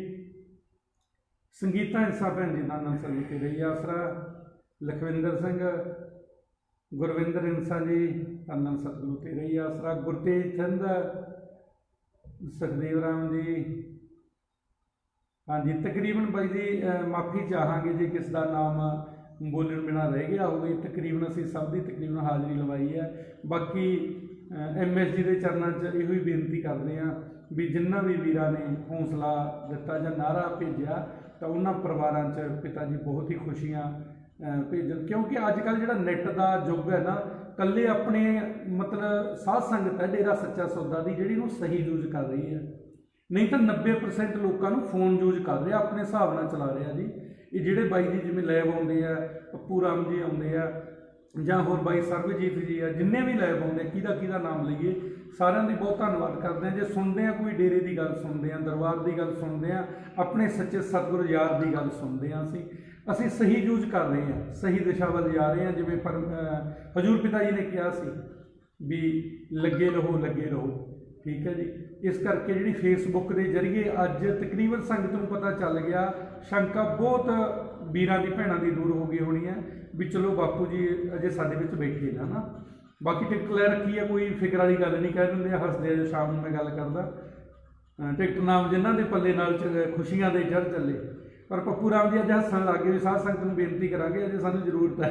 ਸੰਗੀਤਾ ਇੰਸਾ ਭੈਣ ਜੀ, ਦਾ ਨਾਨਕ ਸਤਿਗੁਰੂ ਤੇਰਾ ਹੀ ਆਸਰਾ। ਲਖਵਿੰਦਰ ਸਿੰਘ, ਗੁਰਵਿੰਦਰ ਇੰਸਾ ਜੀ, ਦਾ ਨਾਨਕ ਸਤਿਗੁਰੂ ਤੇਰਾ ਹੀ ਆਸਰਾ। ਗੁਰਤੇਜ ਚੰਦ, ਸੁਖਦੇਵ ਰਾਮ ਜੀ, ਹਾਂਜੀ। ਤਕਰੀਬਨ ਬਾਈ ਜੀ ਮਾਫੀ ਚਾਹਾਂਗੇ ਜੇ ਕਿਸ ਦਾ ਨਾਮ ਬੋਲਣ ਬਿਨਾ ਰਹਿ ਗਿਆ ਹੋਵੇ, ਤਕਰੀਬਨ ਅਸੀਂ ਸਭ ਦੀ ਤਕਰੀਬਨ ਹਾਜ਼ਰੀ ਲਵਾਈ ਹੈ। ਬਾਕੀ MS ਜੀ ਦੇ ਚਰਨਾਂ 'ਚ ਇਹੋ ਹੀ ਬੇਨਤੀ ਕਰਦੇ ਹਾਂ ਵੀ ਜਿੰਨਾ ਵੀ ਵੀਰਾਂ ਨੇ ਹੌਸਲਾ ਦਿੱਤਾ ਜਾਂ ਨਾਅਰਾ ਭੇਜਿਆ, ਤਾਂ ਉਹਨਾਂ ਪਰਿਵਾਰਾਂ 'ਚ ਪਿਤਾ ਜੀ ਬਹੁਤ ਹੀ ਖੁਸ਼ੀਆਂ ਭੇਜਣ, ਕਿਉਂਕਿ ਅੱਜ ਕੱਲ੍ਹ ਜਿਹੜਾ ਨੈੱਟ ਦਾ ਯੁੱਗ ਹੈ ਨਾ, ਇਕੱਲੇ ਆਪਣੇ ਮਤਲਬ ਸਾਧ ਸੰਗਤ ਹੈ ਡੇਰਾ ਸੱਚਾ ਸੌਦਾ ਦੀ ਜਿਹੜੀ ਨੂੰ ਸਹੀ ਯੂਜ਼ ਕਰ ਰਹੀ ਹੈ, ਨਹੀਂ ਤਾਂ 90% ਲੋਕਾਂ ਨੂੰ ਫੋਨ ਯੂਜ਼ ਕਰ ਰਿਹਾ, ਆਪਣੇ ਹਿਸਾਬ ਨਾਲ ਚਲਾ ਰਿਹਾ ਜੀ। ਇਹ ਜਿਹੜੇ ਬਾਈ ਜੀ ਜਿਵੇਂ ਲੈਬ ਆਉਂਦੇ ਆ, ਪੱਪੂ ਰਾਮ ਜੀ ਆਉਂਦੇ ਆ, ਜਾਂ ਹੋਰ ਬਾਈ ਸਰਬਜੀਤ ਜੀ ਆ, ਜਿੰਨੇ ਵੀ ਲੈਬ ਆਉਂਦੇ, ਕਿਹਦਾ ਨਾਮ ਲਈਏ, ਸਾਰਿਆਂ ਦੀ ਬਹੁਤ ਧੰਨਵਾਦ ਕਰਦੇ ਹਾਂ। ਜੇ ਸੁਣਦੇ ਆ ਕੋਈ ਡੇਰੇ ਦੀ ਗੱਲ ਸੁਣਦੇ ਆ, ਦਰਬਾਰ ਦੀ ਗੱਲ ਸੁਣਦੇ ਆ, ਆਪਣੇ ਸੱਚੇ ਸਤਿਗੁਰੂ ਯਾਰ ਦੀ ਗੱਲ ਸੁਣਦੇ ਆ, ਅਸੀਂ ਸਹੀ ਯੂਜ਼ ਕਰ ਰਹੇ ਹਾਂ, ਸਹੀ ਦਿਸ਼ਾ ਵੱਲ ਜਾ ਰਹੇ ਹਾਂ। ਜਿਵੇਂ ਹਜ਼ੂਰ ਪਿਤਾ ਜੀ ਨੇ ਕਿਹਾ ਸੀ ਵੀ ਲੱਗੇ ਰਹੋ, ਠੀਕ ਹੈ ਜੀ। ਇਸ ਕਰਕੇ ਜਿਹੜੀ ਫੇਸਬੁੱਕ ਦੇ ਜ਼ਰੀਏ ਅੱਜ ਤਕਰੀਬਨ ਸੰਗਤ ਨੂੰ ਪਤਾ ਚੱਲ ਗਿਆ, ਸ਼ੰਕਾ ਬਹੁਤ ਵੀਰਾਂ ਦੀ ਭੈਣਾਂ ਦੀ ਦੂਰ ਹੋ ਗਈ ਹੋਣੀ ਹੈ ਵੀ ਚਲੋ ਬਾਪੂ ਜੀ ਅਜੇ ਸਾਡੇ ਵਿੱਚ ਬੈਠੇ ਨਾ ਨਾ। ਬਾਕੀ ਟਿਕਟ ਲੈ ਰੱਖੀ ਹੈ, ਕੋਈ ਫਿਕਰ ਵਾਲੀ ਗੱਲ ਨਹੀਂ, ਕਹਿ ਦਿੰਦੇ ਆ, ਹੱਸਦੇ ਆ। ਸ਼ਾਮ ਨੂੰ ਮੈਂ ਗੱਲ ਕਰਦਾ, ਟਿਕਟ ਨਾਮ ਜਿਨ੍ਹਾਂ ਦੇ ਪੱਲੇ ਨਾਲ ਖੁਸ਼ੀਆਂ ਦੇ ਜੜ ਚੱਲੇ, ਪਰ ਪੱਪੂ ਰਾਮ ਜੀ ਅੱਜ ਹੱਸਣ ਲੱਗ ਗਏ ਵੀ ਸਾਧ ਸੰਗਤ ਨੂੰ ਬੇਨਤੀ ਕਰਾਂਗੇ, ਅਜੇ ਸਾਨੂੰ ਜ਼ਰੂਰਤ ਹੈ।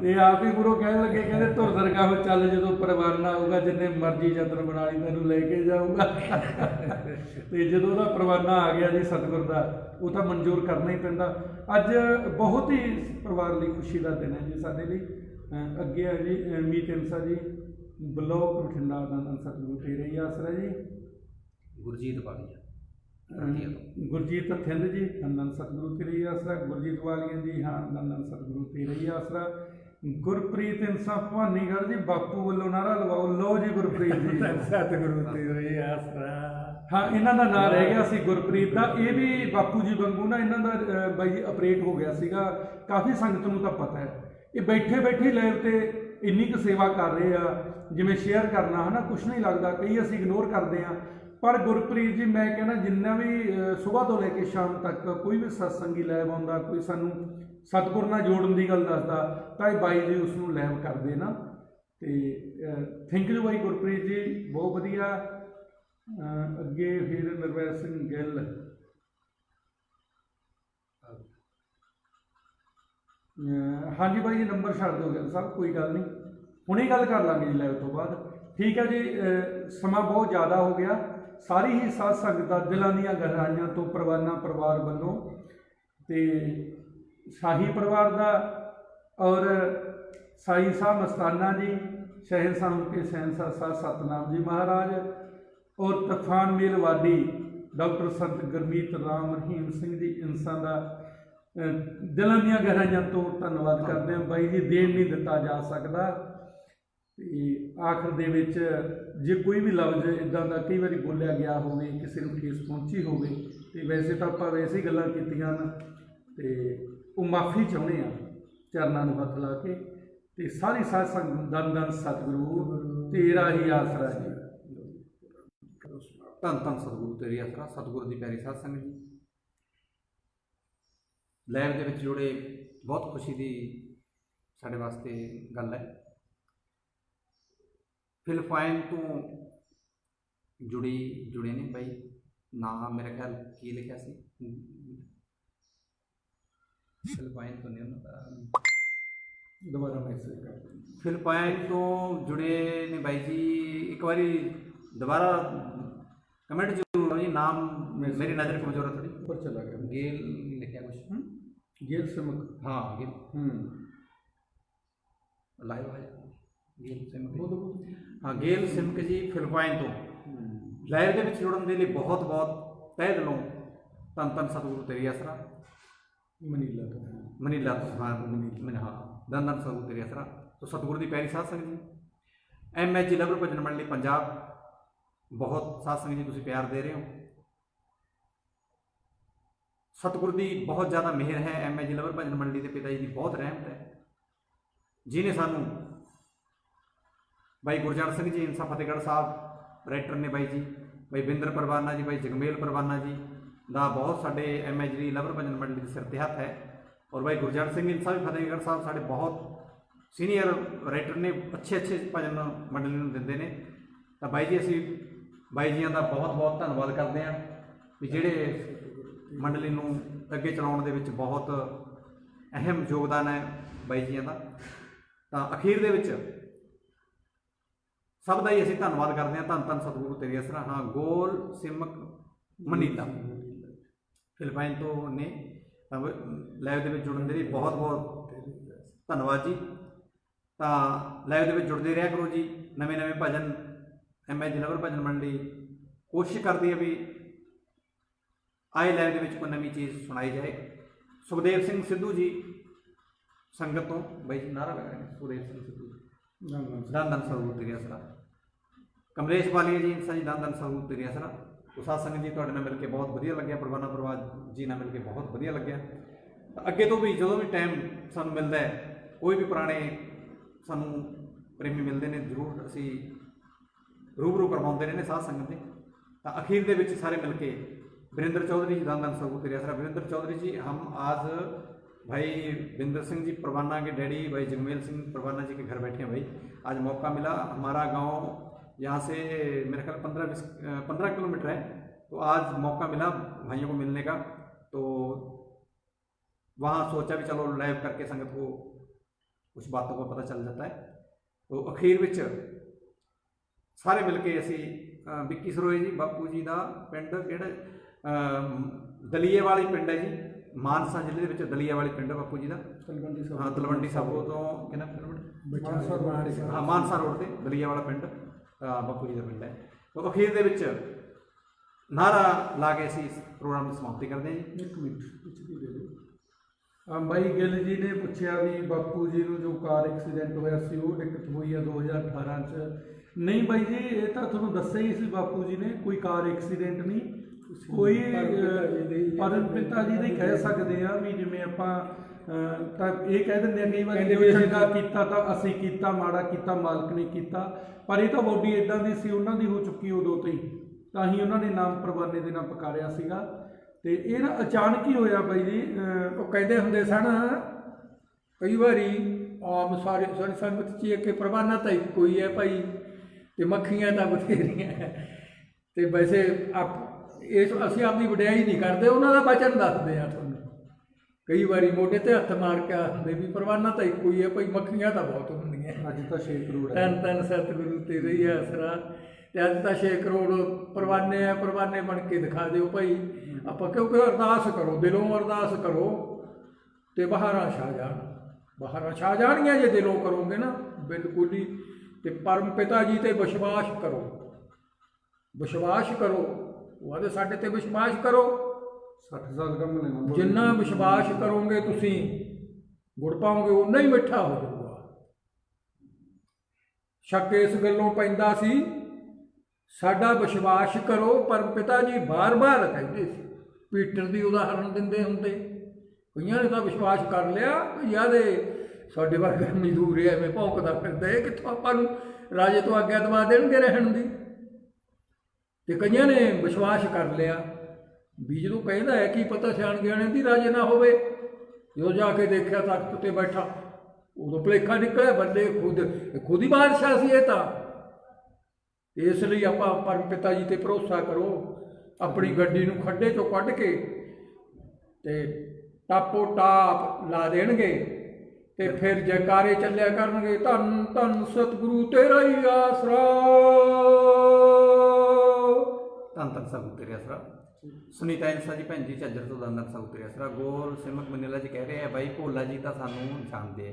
ਤੇ ਆਪ ਹੀ ਗੁਰੂ ਕਹਿਣ ਲੱਗੇ, ਕਹਿੰਦੇ ਧੁਰ ਦਰਗਾਹ ਚੱਲ, ਜਦੋਂ ਪਰਵਾਨਾ ਆਊਗਾ ਜਿੰਨੇ ਮਰਜ਼ੀ ਯਤਨ ਬਣਾ ਲਈ ਤੈਨੂੰ ਲੈ ਕੇ ਜਾਊਗਾ। ਤੇ ਜਦੋਂ ਉਹਦਾ ਪਰਵਾਨਾ ਆ ਗਿਆ ਜੀ ਸਤਿਗੁਰ ਦਾ, ਉਹ ਤਾਂ ਮਨਜ਼ੂਰ ਕਰਨਾ ਹੀ ਪੈਂਦਾ। ਅੱਜ ਬਹੁਤ ਹੀ ਪਰਿਵਾਰ ਲਈ ਖੁਸ਼ੀ ਦਾ ਦਿਨ ਹੈ ਜੀ ਸਾਡੇ ਲਈ। ਅੱਗੇ ਹੈ ਜੀ ਮੀਤ ਇੰਸਾ ਜੀ, ਬਲੋਕ ਬਠਿੰਡਾ, ਦਾ ਨਾਨਕ ਸਤਿਗੁਰੂ ਤੇਰਾ ਹੀ ਆਸਰਾ ਜੀ। ਗੁਰਜੀਤ ਵਾਲੀਆ, ਗੁਰਜੀਤ ਥਿੰਦ ਜੀ, ਨਾਨਕ ਸਤਿਗੁਰੂ ਤੇਰਾ ਹੀ ਆਸਰਾ। ਗੁਰਜੀਤ ਵਾਲੀਆ ਜੀ, ਹਾਂ, ਨਾਨਕ ਸਤਿਗੁਰੂ ਤੇਰਾ ਹੀ ਆਸਰਾ। ਗੁਰਪ੍ਰੀਤ ਇੰਸਾ ਭਵਾਨੀਗੜ੍ਹ ਜੀ, ਬਾਪੂ ਵੱਲੋਂ ਨਾਰਾ ਲਵਾਓ। ਲਓ ਜੀ ਗੁਰਪ੍ਰੀਤ ਜੀ, ਸਤਿਗੁਰੂ ਤੇਰਾ ਹੀ ਆਸਰਾ। ਹਾਂ, ਇਹਨਾਂ ਦਾ ਨਾਂ ਰਹਿ ਗਿਆ ਸੀ ਗੁਰਪ੍ਰੀਤ ਦਾ। ਇਹ ਵੀ ਬਾਪੂ ਜੀ ਵਾਂਗੂ ਨਾ, ਇਹਨਾਂ ਦਾ ਬਾਈ ਅਪਰੇਟ ਹੋ ਗਿਆ ਸੀਗਾ। ਕਾਫੀ ਸੰਗਤ ਨੂੰ ਤਾਂ ਪਤਾ ਹੈ, ਇਹ ਬੈਠੇ ਲਾਈਵ ਤੇ ਇੰਨੀ ਕੁ ਸੇਵਾ ਕਰ ਰਹੇ ਆ, ਜਿਵੇਂ ਸ਼ੇਅਰ ਕਰਨਾ ਹੈ ਨਾ, ਕੁਛ ਨਹੀਂ ਲੱਗਦਾ, ਕਈ ਅਸੀਂ ਇਗਨੋਰ ਕਰਦੇ ਹਾਂ। ਪਰ ਗੁਰਪ੍ਰੀਤ ਜੀ, ਮੈਂ ਕਹਿੰਦਾ ਜਿੰਨਾ ਵੀ ਸੁਬਾਹ ਤੋਂ ਲੈ ਕੇ ਸ਼ਾਮ ਤੱਕ ਕੋਈ ਵੀ ਸਤਸੰਗੀ ਲੈਬ ਆਉਂਦਾ, ਕੋਈ ਸਾਨੂੰ ਸਤਿਗੁਰ ਨਾਲ ਜੋੜਨ ਦੀ ਗੱਲ ਦੱਸਦਾ, ਤਾਂ ਇਹ ਬਾਈ ਜੀ ਉਸ ਨੂੰ ਲੈਬ ਕਰਦੇ ਨਾ। ਤੇ ਥੈਂਕ ਯੂ ਬਾਈ ਗੁਰਪ੍ਰੀਤ ਜੀ, ਬਹੁਤ ਵਧੀਆ। ਅੱਗੇ ਫਿਰ ਨਰਵੈਲ ਸਿੰਘ ਗਿੱਲ, ਹਾਂਜੀ ਬਾਈ ਜੀ ਨੰਬਰ ਛੱਡ ਦਿਓ ਗਿੱਲ ਸਾਹਿਬ, ਕੋਈ ਗੱਲ ਨਹੀਂ, ਹੁਣੇ ਗੱਲ ਕਰ ਲਾਂਗੇ ਜੀ ਲਾਈਵ ਤੋਂ ਬਾਅਦ, ਠੀਕ ਹੈ ਜੀ। ਸਮਾਂ ਬਹੁਤ ਜ਼ਿਆਦਾ ਹੋ ਗਿਆ। ਸਾਰੀ ਹੀ ਸਾਧ ਸੰਗਤ ਦਾ ਦਿਲਾਂ ਦੀਆਂ ਗਹਿਰਾਈਆਂ ਤੋਂ ਪਰਵਾਨਾ ਪਰਿਵਾਰ ਵੱਲੋਂ ਤੇ ਸ਼ਾਹੀ ਪਰਿਵਾਰ ਦਾ ਔਰ ਸਾਈ ਸਾਹਿਬ ਮਸਤਾਨਾ ਜੀ, ਸ਼ਹਿਨशाह के शहनशाह साध सतनाम जी महाराज और तूफान मेल वाडी ਡਾਕਟਰ ਸੰਤ ਗੁਰਮੀਤ ਰਾਮ ਰਹੀਮ ਸਿੰਘ ਜੀ ਇੰਸਾਂ ਦਾ ਦਿਲਾਂ ਦੀਆਂ ਗਹਿਰਾਈਆਂ ਤੋਂ ਧੰਨਵਾਦ ਕਰਦੇ ਹਾਂ। ਬਾਈ ਜੀ ਦੇਣ ਨਹੀਂ ਦਿੱਤਾ ਜਾ ਸਕਦਾ। ਤੇ ਆਖਰ ਦੇ ਵਿੱਚ ਜੇ ਕੋਈ ਵੀ ਲਫ਼ਜ਼ ਇੱਦਾਂ ਦਾ ਕਈ ਵਾਰੀ ਬੋਲਿਆ ਗਿਆ ਹੋਵੇ, ਕਿਸੇ ਨੂੰ ਠੇਸ ਪਹੁੰਚੀ ਹੋਵੇ, ਤੇ ਵੈਸੇ ਤਾਂ ਆਪਾਂ ਵੈਸੇ ਹੀ ਗੱਲਾਂ ਕੀਤੀਆਂ ਹਨ, ਤੇ ਉਹ ਮਾਫੀ ਚਾਹੁੰਦੇ ਆ ਚਰਨਾਂ ਨੂੰ ਹੱਥ ਲਾ ਕੇ। ਤੇ ਸਾਰੀ ਸਾਧ ਸੰਗਤ ਦਨ ਦਨ ਸਤਿਗੁਰੂ ਤੇਰਾ ਹੀ ਆਸਰਾ ਜੀ। ਧੰਨ ਧੰਨ ਸਤਿਗੁਰੂ ਤੇਰੀ ਆਸਰਾ। ਸਤਿਗੁਰੂ ਦੀ ਪਿਆਰੀ ਸਾਧ ਸੰਗਤ ਜੀ, ਲਾਈਵ ਦੇ ਵਿੱਚ ਜੁੜੇ ਬਹੁਤ ਖੁਸ਼ੀ ਦੀ ਸਾਡੇ ਵਾਸਤੇ ਗੱਲ ਹੈ। ਫਿਲਪਾਈਨ ਤੋਂ ਜੁੜੇ ਨੇ ਬਾਈ, ਨਾਮ ਮੇਰੇ ਖਿਆਲ ਕੀ ਲਿਖਿਆ ਸੀ, ਫਿਲਪਾਈਨ ਤੋਂ ਨਹੀਂ ਉਹਨਾਂ ਦਾ, ਦੁਬਾਰਾ ਮੈਸੇਜ ਕਰ ਦਿਓ। ਫਿਲਪਾਈਨ ਤੋਂ ਜੁੜੇ ਨੇ ਬਾਈ ਜੀ, ਇੱਕ ਵਾਰੀ ਦੁਬਾਰਾ ਕਮੈਂਟ ਜ਼ਰੂਰ ਕਰੋ ਜੀ। ਨਾਮ ਮੇਰੀ ਨਜ਼ਰ ਕਮਜ਼ੋਰ ਹੈ ਥੋੜੀ, ਉੱਪਰ ਚਲਾ ਗਿਆ। ਗੇਲ ਲਿਖਿਆ ਕੁਛ, ਗੇਲ ਸਿਮਕ। ਹਾਂ ਗੇਲ ਲਾਈਵ ਆ ਜਾ ਗੇਲ ਸਿਮਕ, ਹਾਂ ਗੇਲ ਸਿਮਕ ਜੀ ਫਿਲਪਾਈਨ ਤੋਂ ਲਾਈਵ ਦੇ ਵਿੱਚ ਜੁੜਨ ਦੇ ਲਈ ਬਹੁਤ ਬਹੁਤ ਤਹਿ ਦਿਲੋਂ ਧੰਨ ਧੰਨ ਸਤਿਗੁਰੂ ਤੇਰੀ ਆਸਰਾ। ਮਨੀਲਾ ਤੋਂ ਹਾਂ ਧੰਨ ਧੰਨ ਸਤਿਗੁਰੂ ਤੇਰੀ ਆਸਰਾ। ਤੋ ਸਤਿਗੁਰੂ ਦੀ ਪਿਆਰੀ ਸਾਧ ਸੰਗਤ ਜੀ, MHG ਲਵਰ ਭਜਨ ਮੰਡਲੀ ਪੰਜਾਬ, ਬਹੁਤ ਸਾਧ ਸੰਗਤ ਜੀ ਤੁਸੀਂ ਪਿਆਰ ਦੇ ਰਹੇ ਹੋ। ਸਤਿਗੁਰੂ ਦੀ ਬਹੁਤ ਜ਼ਿਆਦਾ ਮਿਹਰ ਹੈ, MHG ਲਵਰ ਭਜਨ ਮੰਡਲੀ ਦੇ ਪਿਤਾ ਜੀ ਦੀ ਬਹੁਤ ਰਹਿਮਤ ਹੈ, ਜਿਨੇ ਸਾਨੂੰ ਬਾਈ ਗੁਰਜੰਟ ਸਿੰਘ ਜੀ ਇੰਸਾ ਫਤਿਹਗੜ੍ਹ ਸਾਹਿਬ ਰਾਈਟਰ ਨੇ ਬਾਈ ਜੀ, ਬਾਈ ਬਿੰਦਰ ਪਰਵਾਨਾ ਜੀ, ਬਾਈ ਜਗਮੇਲ ਪਰਵਾਨਾ ਜੀ ਦਾ ਬਹੁਤ ਸਾਡੇ MHG ਲਵਰ ਭਜਨ ਮੰਡਲੀ ਦੇ ਸਿਰ 'ਤੇ ਹੱਥ ਹੈ। ਔਰ ਬਾਈ ਗੁਰਜੰਟ ਸਿੰਘ ਇੰਸਾ ਵੀ ਫਤਿਹਗੜ੍ਹ ਸਾਹਿਬ ਸਾਡੇ ਬਹੁਤ ਸੀਨੀਅਰ ਰਾਈਟਰ ਨੇ, ਅੱਛੇ ਭਜਨ ਮੰਡਲੀ ਨੂੰ ਦਿੰਦੇ ਨੇ। ਤਾਂ ਬਾਈ ਜੀ ਅਸੀਂ ਬਾਈ ਜੀਆਂ ਦਾ ਬਹੁਤ ਬਹੁਤ ਧੰਨਵਾਦ ਕਰਦੇ ਹਾਂ ਵੀ ਜਿਹੜੇ ਮੰਡਲੀ ਨੂੰ ਅੱਗੇ ਚਲਾਉਣ ਦੇ ਵਿੱਚ ਬਹੁਤ ਅਹਿਮ ਯੋਗਦਾਨ ਹੈ ਬਾਈ ਜੀਆਂ ਦਾ। ਤਾਂ ਅਖੀਰ ਦੇ ਵਿੱਚ ਸਭ ਦਾ ਹੀ ਅਸੀਂ ਧੰਨਵਾਦ ਕਰਦੇ ਹਾਂ। ਧੰਨ ਧੰਨ ਸਤਿਗੁਰੂ ਤੇਰੀ ਆਸਰਾ। ਹਾਂ ਗੋਲ ਸਿਮਕ ਮਨੀਲਾ ਫਿਲਪਾਈਨ ਤੋਂ ਨੇ। ਤਾਂ ਲਾਈਵ ਦੇ ਵਿੱਚ ਜੁੜਨ ਦੇ ਲਈ ਬਹੁਤ ਬਹੁਤ ਧੰਨਵਾਦ ਜੀ। ਤਾਂ ਲਾਈਵ ਦੇ ਵਿੱਚ ਜੁੜਦੇ ਰਿਹਾ ਕਰੋ ਜੀ। ਨਵੇਂ ਭਜਨ MHG ਲਵਰ ਭਜਨ ਮੰਡਲੀ ਕੋਸ਼ਿਸ਼ ਕਰਦੀ ਹੈ ਵੀ ਆਏ ਲਾਈਵ ਦੇ ਵਿੱਚ ਕੋਈ ਨਵੀਂ ਚੀਜ਼ ਸੁਣਾਈ ਜਾਏ। ਸੁਖਦੇਵ ਸਿੰਘ ਸਿੱਧੂ ਜੀ ਸੰਗਤ ਤੋਂ ਬਾਈ ਜੀ ਨਾਰਾ ਲਗਾ ਰਹੇ, ਸੁਖਦੇਵ ਸਿੰਘ ਸਿੱਧੂ ਧੰਨ ਧੰਨ ਸਤਿਗੁਰੂ ਤੇਰੀ ਆਸਰਾ। ਕਮਲੇਸ਼ ਵਾਲੀਆ ਜੀ ਇੰਸਾ ਜੀ ਧੰਨ ਧੰਨ ਸਤਿਗੁਰੂ ਤੇਰੀ ਆਸਰਾ। ਤੋ ਸਾਧ ਸੰਗਤ ਜੀ ਤੁਹਾਡੇ ਨਾਲ ਮਿਲ ਕੇ ਬਹੁਤ ਵਧੀਆ ਲੱਗਿਆ, ਪਰਵਾਨਾ ਪਰਵਾਜ ਜੀ ਨਾਲ ਮਿਲ ਕੇ ਬਹੁਤ ਵਧੀਆ ਲੱਗਿਆ। ਅੱਗੇ ਤੋਂ ਵੀ ਜਦੋਂ ਵੀ ਟਾਈਮ ਸਾਨੂੰ ਮਿਲਦਾ ਹੈ, ਕੋਈ ਵੀ ਪੁਰਾਣੇ ਸਾਨੂੰ ਪ੍ਰੇਮੀ ਮਿਲਦੇ ਨੇ, ਜ਼ਰੂਰ ਅਸੀਂ रूबरू करवाते रहने साध संगत ने। तो अखीर के सारे मिलके वीरेंद्र चौधरी जी धन धन सतिगुरू तेरी आसरा। वीरेंद्र चौधरी जी हम आज भाई विंदर सिंह जी परवाना के डैडी भाई जगमेल सिंह परवाना जी के घर बैठे हैं। भाई आज मौका मिला, हमारा गांव यहाँ से मेरे ख्याल 15 किलोमीटर है, तो आज मौका मिला भाइयों को मिलने का। तो वहाँ सोचा भी चलो लाइव करके संगत को कुछ बातों को पता चल जाता है। तो अखीर विच सारे मिल के असी विक्की सरोए जी बापू जी का पिंड किहड़ा दलीए वाली पिंड है जी, मानसा जिले के दलीए वाली पिंड बापू जी का। हाँ तलवंडी साबो तो हाँ मानसा रोड से दलीए वाला पिंड बापू जी का पिंड है। तो अखीर के विच नारा ला के असी प्रोग्राम की समाप्ति करते हैं जी। एक मिनट बाई गिल जी ने पूछा भी बापू जी को जो कार एक्सीडेंट होया सी वो दिक्कत हुई है 2018 च। नहीं बाई जी ये तो थोड़ा दस्या ही सी, बापू जी ने कोई कार एक्सीडेंट नहीं, कोई परम पिता जी नहीं कह सकते हैं भी जिमें आप ये कह देंगे कई बार जो चंगा किया तो असी किया, माड़ा किया मालक ने किया, पर यह तो बॉडी इदां दी सी उन्हां दी हो चुकी उदों तो ही उन्होंने नाम परवाने दे नाम पुकारिया सीगा। ते ये ना अचानक ही होया बाई जी। वो कहते होंदे सन कई बारी आम सारी संगत च कि परवाना तो इको ही है भाई, तो मक्खियां तो बथेरियां। तो वैसे आप इस असीं अपनी वडियाई नहीं करते, उन्हों का वचन दसते हैं तुहानूं। कई बारी मोढे ते हत्थ मार के आखदे भी परवाना तो इको ही है भाई, मक्खियां तो बहुत होंदियां। अज तो 6 करोड़ धन धन सतगुरू तेरे ही आसरा। तो अज तो 6 करोड़ परवाने है, परवाने बन के दिखा दो भाई आप, क्योंकि अरदास करो, दिलों अरदास करो तो बहारां छा जाण, बहारां छा जाणगियां जे दिलों करोगे ना बिल्कुल ही। तो परम पिता जी ते विश्वास करो, विश्वास करो ਉਹ ਆਦੇ ਸਾਡੇ ਤੇ ਵਿਸ਼ਵਾਸ ਕਰੋ। 60 ਸਾਲ ਕੰਮ ਲੈਣਾ ਜਿੰਨਾ ਵਿਸ਼ਵਾਸ ਕਰੋਗੇ ਤੁਸੀਂ ਗੁੜ ਪਾਓਗੇ ਉਨਾ ਹੀ ਮਿੱਠਾ ਹੋ ਜਾਊਗਾ। ਸ਼ੱਕ ਇਸ ਗੱਲੋਂ ਪੈਂਦਾ ਸੀ, ਸਾਡਾ ਵਿਸ਼ਵਾਸ ਕਰੋ। ਪਰ ਪਿਤਾ ਜੀ ਬਾਰ-ਬਾਰ ਕਹਿੰਦੇ ਸੀ, ਪੀਟਰ ਦੀ ਉਦਾਹਰਨ ਦਿੰਦੇ ਹੁੰਦੇ। ਕਈਆਂ ਨੇ ਤਾਂ ਵਿਸ਼ਵਾਸ ਕਰ ਲਿਆ, ਯਾਦੇ ਸਾਡੇ ਵਰਗਾ ਮਜ਼ਦੂਰ ਐਵੇਂ ਭੌਂਕਦਾ ਫਿਰਦਾ, ਇਹ ਕਿੱਥੋਂ ਆਪਾਂ ਨੂੰ ਰਾਜੇ ਤੋਂ ਆਗਿਆ ਦਵਾ ਦੇਣਗੇ ਰਹਿਣ ਦੀ। ਤੇ ਕਈਆਂ ਨੇ ਵਿਸ਼ਵਾਸ ਕਰ ਲਿਆ ਵੀ ਜਦੋਂ ਕਹਿੰਦਾ ਹੈ ਕੀ ਪਤਾ ਸਿਆਣ ਗਿਆਣੇ ਦੀ ਰਾਜੇ ਨਾ ਹੋਵੇ। ਜਦੋਂ ਜਾ ਕੇ ਦੇਖਿਆ ਤਖਤ ਤੇ ਬੈਠਾ, ਉਦੋਂ ਭੁਲੇਖਾ ਨਿਕਲਿਆ, ਬੰਦੇ ਖੁਦ ਹੀ ਬਾਦਸ਼ਾਹ ਸੀ ਇਹ ਤਾਂ। ਇਸ ਲਈ ਆਪਾਂ ਪਰਮ ਪਿਤਾ ਜੀ ਤੇ ਭਰੋਸਾ ਕਰੋ। ਆਪਣੀ ਗੱਡੀ ਨੂੰ ਖੱਡੇ ਚੋਂ ਕੱਢ ਕੇ ਤੇ ਟਾਪੋ ਟਾਪ ਲਾ ਦੇਣਗੇ ਤੇ ਫਿਰ ਜੈਕਾਰੇ ਚੱਲਿਆ ਕਰਨਗੇ, ਧੰਨ ਧੰਨ ਸਤਿਗੁਰੂ ਤੇਰਾ ਹੀ ਆਸਰਾ। ਧੰਨ ਧੰਨ ਸਤਿਗੁਰੂ ਤੇਰੇ ਆਸਰਾ। ਸੁਨੀਤਾ ਇੰਸਾ ਜੀ ਭੈਣ ਜੀ ਝੱਜਰ ਤੋਂ ਧੰਨ ਧੰਨ ਸਤਿਗੁਰੂ ਤੇਰੇ ਆਸਰਾ। ਗੋਲ ਸਿਮਕ ਮਨੀਲਾ ਜੀ ਕਹਿ ਰਹੇ ਆ ਬਾਈ ਭੋਲਾ ਜੀ ਤਾਂ ਸਾਨੂੰ ਜਾਣਦੇ ਆ।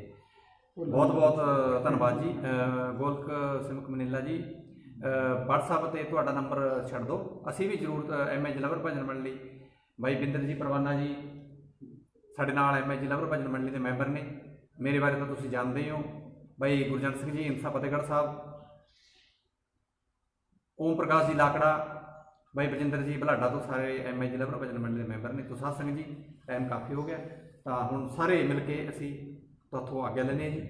ਬਹੁਤ ਬਹੁਤ ਧੰਨਵਾਦ ਜੀ। ਗੋਲਕ ਸਿਮਕ ਮਨੀਲਾ ਜੀ WhatsApp ਤੇ ਤੁਹਾਡਾ ਨੰਬਰ ਛੱਡ ਦਿਓ, ਅਸੀਂ ਵੀ ਜ਼ਰੂਰ MH ਲਵਰ ਭਜਨ ਮੰਡਲੀ ਬਾਈ ਬਿੰਦਰ ਜੀ ਪਰਵਾਨਾ ਜੀ ਸਾਡੇ ਨਾਲ MH ਲਵਰ ਭਜਨ ਮੰਡਲੀ ਦੇ ਮੈਂਬਰ ਨੇ। ਮੇਰੇ ਬਾਰੇ ਤਾਂ ਤੁਸੀਂ ਜਾਣਦੇ ਹੀ ਹੋ। ਬਾਈ ਗੁਰਜੰਟ ਸਿੰਘ ਜੀ ਇੰਸਾ ਫਤਿਹਗੜ੍ਹ ਸਾਹਿਬ, ਓਮ ਪ੍ਰਕਾਸ਼ ਜੀ ਲਾਕੜਾ, ਬਾਈ ਬਜਿੰਦਰ ਜੀ ਬਲਾਡਾ ਤੋਂ ਸਾਰੇ MH ਲਵਰ ਭਜਨ ਮੰਡਲੀ ਦੇ ਮੈਂਬਰ ਨੇ। ਤੁਸਾਂ ਸਿੰਘ ਜੀ ਟਾਈਮ ਕਾਫੀ ਹੋ ਗਿਆ ਤਾਂ ਹੁਣ ਸਾਰੇ ਮਿਲ ਕੇ ਅਸੀਂ ਤੁਹਾਥੋਂ ਆਗਿਆ ਲੈਂਦੇ ਹਾਂ ਜੀ।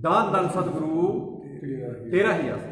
ਦਾਨ ਧੰਨ ਸਤਿਗੁਰੂ ਤੇਰਾ ਹੀ ਆਸਰਾ।